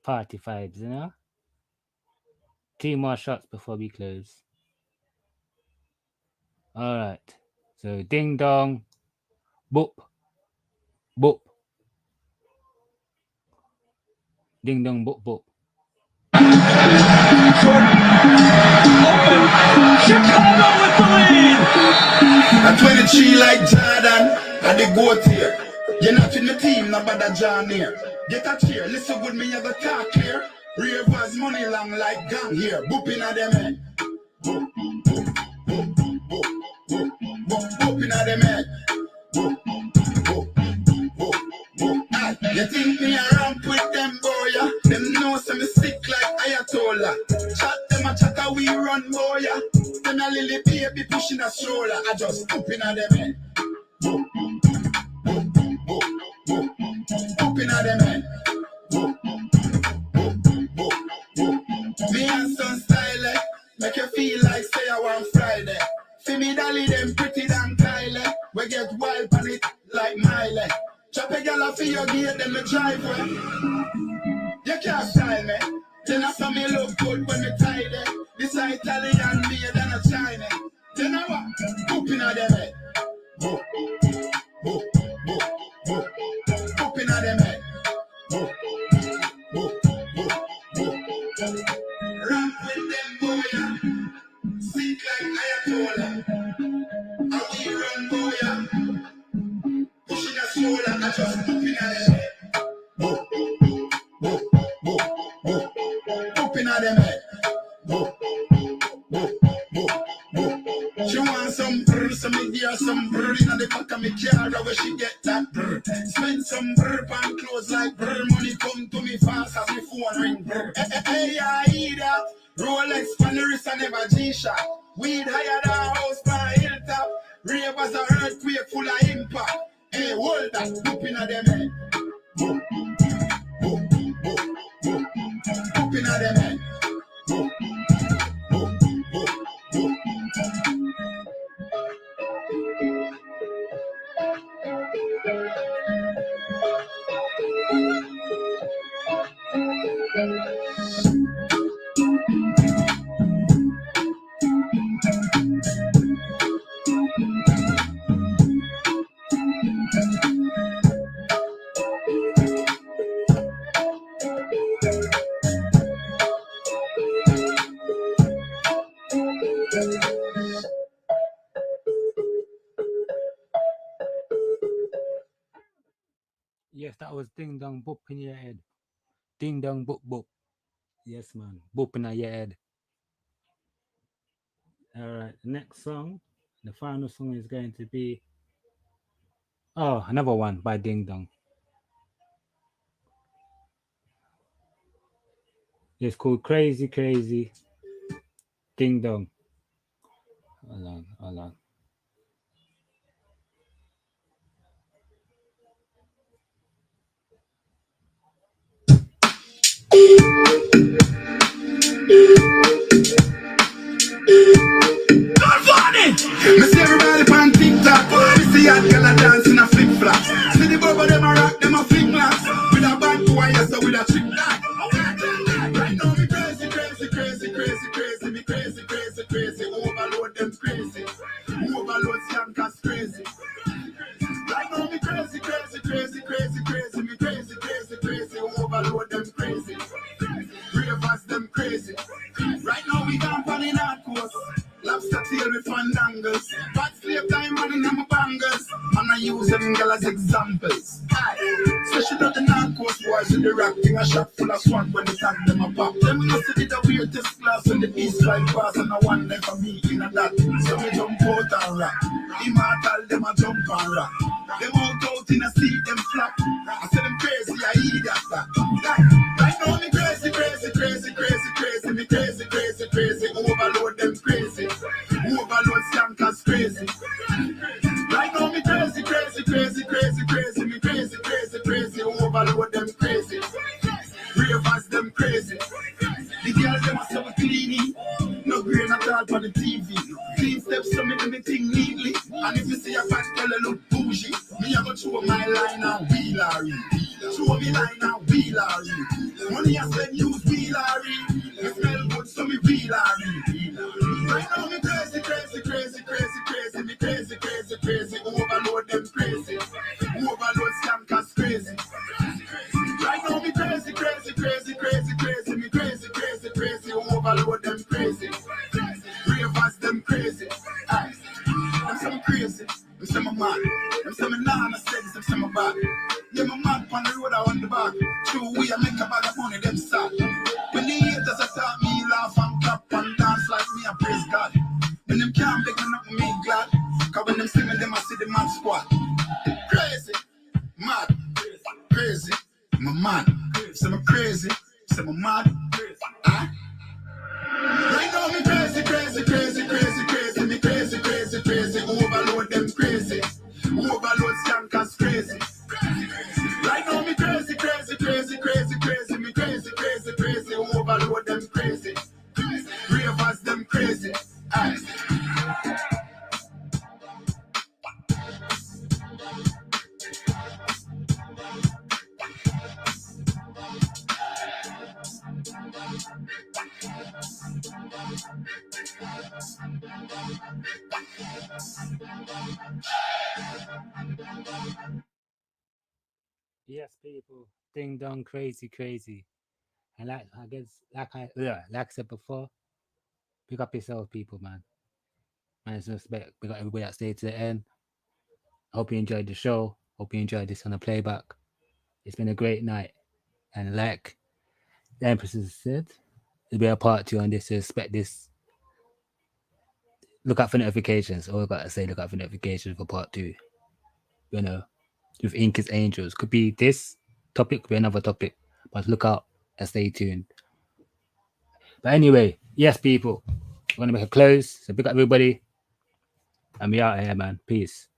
Party vibes, you know? 2 more shots before we close. Alright. So ding dong. Boop. Boop. Ding dong boop boop. Chicago with the lead. At 23 like Jordan, and the goat here. You're not in the team, no bother John here. Get a cheer, listen good, me you go talk clear. Ravers money long like gang here. Booping at them head. Boop, boop, boop, boop, boop, boop, boop, booping at them head. Boop, boop, boop, boop, boop. Aye, you think me around with them boy, yeah? Them know some stick like Ayatollah. Chat them a chat a we run boy, yeah? Them a lily the baby pushing a stroller, I just pooping at them head. Pooping at them head. Me and some style, make you feel like say I want Friday. See me dolly them pretty than Kylie. We get wild on it like Miley. Chop a gal for your gate, then me drive way. You can't style me. Then I saw me look good when me tidy. This a Italian made than a China. Then I what? Pooping at them head. Pooping at them head. Run with them boy. Sink like Ayatollah. And we run boy. Pushing a stroller, I just pooping at them head. Pooping at them head. She want some brr, so me give her some brr in the back of me car where she get that brr. Spend some brr on clothes like brr. Money come to me fast as me phone ring brr. Hey, I eat that. Rolex on the wrist and never G-Shock. Weed higher than house by hilltop. Rave as a earthquake full of impact. Hey, hold that, pooping at them head. Pooping at them head. Yes, that was Ding Dong Boop in your head. Ding Dong Boop Boop. Yes, man. Boop in your head. Alright, the next song, the final song is going to be another one by Ding Dong. It's called Crazy Crazy Ding Dong. Hold on. Me see everybody on TikTok. Me see hot girl a dance in a flip flop. See the bubble them a rock, them a fling laps. With a band wire, so with a trick that. Right now me crazy. Me crazy. Overload them crazy. Overload Incas crazy. Right now me crazy. Me crazy. Overload them crazy. Ravers them crazy. Right now we gone on in hard course. Lobster tail with fandangles. Bad slave time running on my bangers. And I use them girl as examples. Especially not the non-course boys with the rap thing. A shot full of swag when they tag them a pop. Them know say the weirdest class when the east side pass. And I want them for me in a that. So me jump out and rap. Immortal them a jump and rap. Them out in a seat them flap. I say them crazy, I eat that. Right now me crazy. Me crazy. Overload them crazy. Overload Incas crazy. Right now me crazy. Me crazy. Overload them crazy. Ravers them crazy. The girls them a so cleany. No grain at all for the TV. Clean steps so me do me thing neatly. And if you see a fat girl look bougie, me a go throw my line and wheelery. Throw me line and wheelery. Money I spend use wheelery. Me smell good so me wheelery. Right now me crazy. Me crazy. Overload them crazy. Overload Incas crazy. Right now me crazy. Me crazy. Overload them crazy. Ravers them crazy. Aye. Them some crazy. Them some a mad. Them some a nana steady. Them some a bad. Yeah, my mad on the road I on the back. True we a make a bag of money them sad. When the haters attack me, laugh and clap and dance like me and praise God. When them can't beg me up me glad. Cause when them see me, them I see the mad squad. Crazy, mad, crazy, my man. Say me crazy, say me mad. Right now me crazy. Overload skankers crazy. Right now me crazy, crazy, crazy, crazy, crazy. Me crazy, crazy, crazy. Overload them crazy. Ravers them crazy. Aye. Yes, people. Ding dong, crazy, crazy. And like I guess, like I said before, pick up yourself, people, man. Man, respect. We got everybody that stayed to the end. I hope you enjoyed the show. Hope you enjoyed this on the playback. It's been a great night. And like the Empress said, there'll be a part 2 on this. So expect this. Look out for notifications. All I gotta say, look out for notifications for part 2. You know, with Incas Angels. Could be this topic, could be another topic. But look out and stay tuned. But anyway, yes, people. We're gonna make a close. So pick up everybody. And we out here, man. Peace.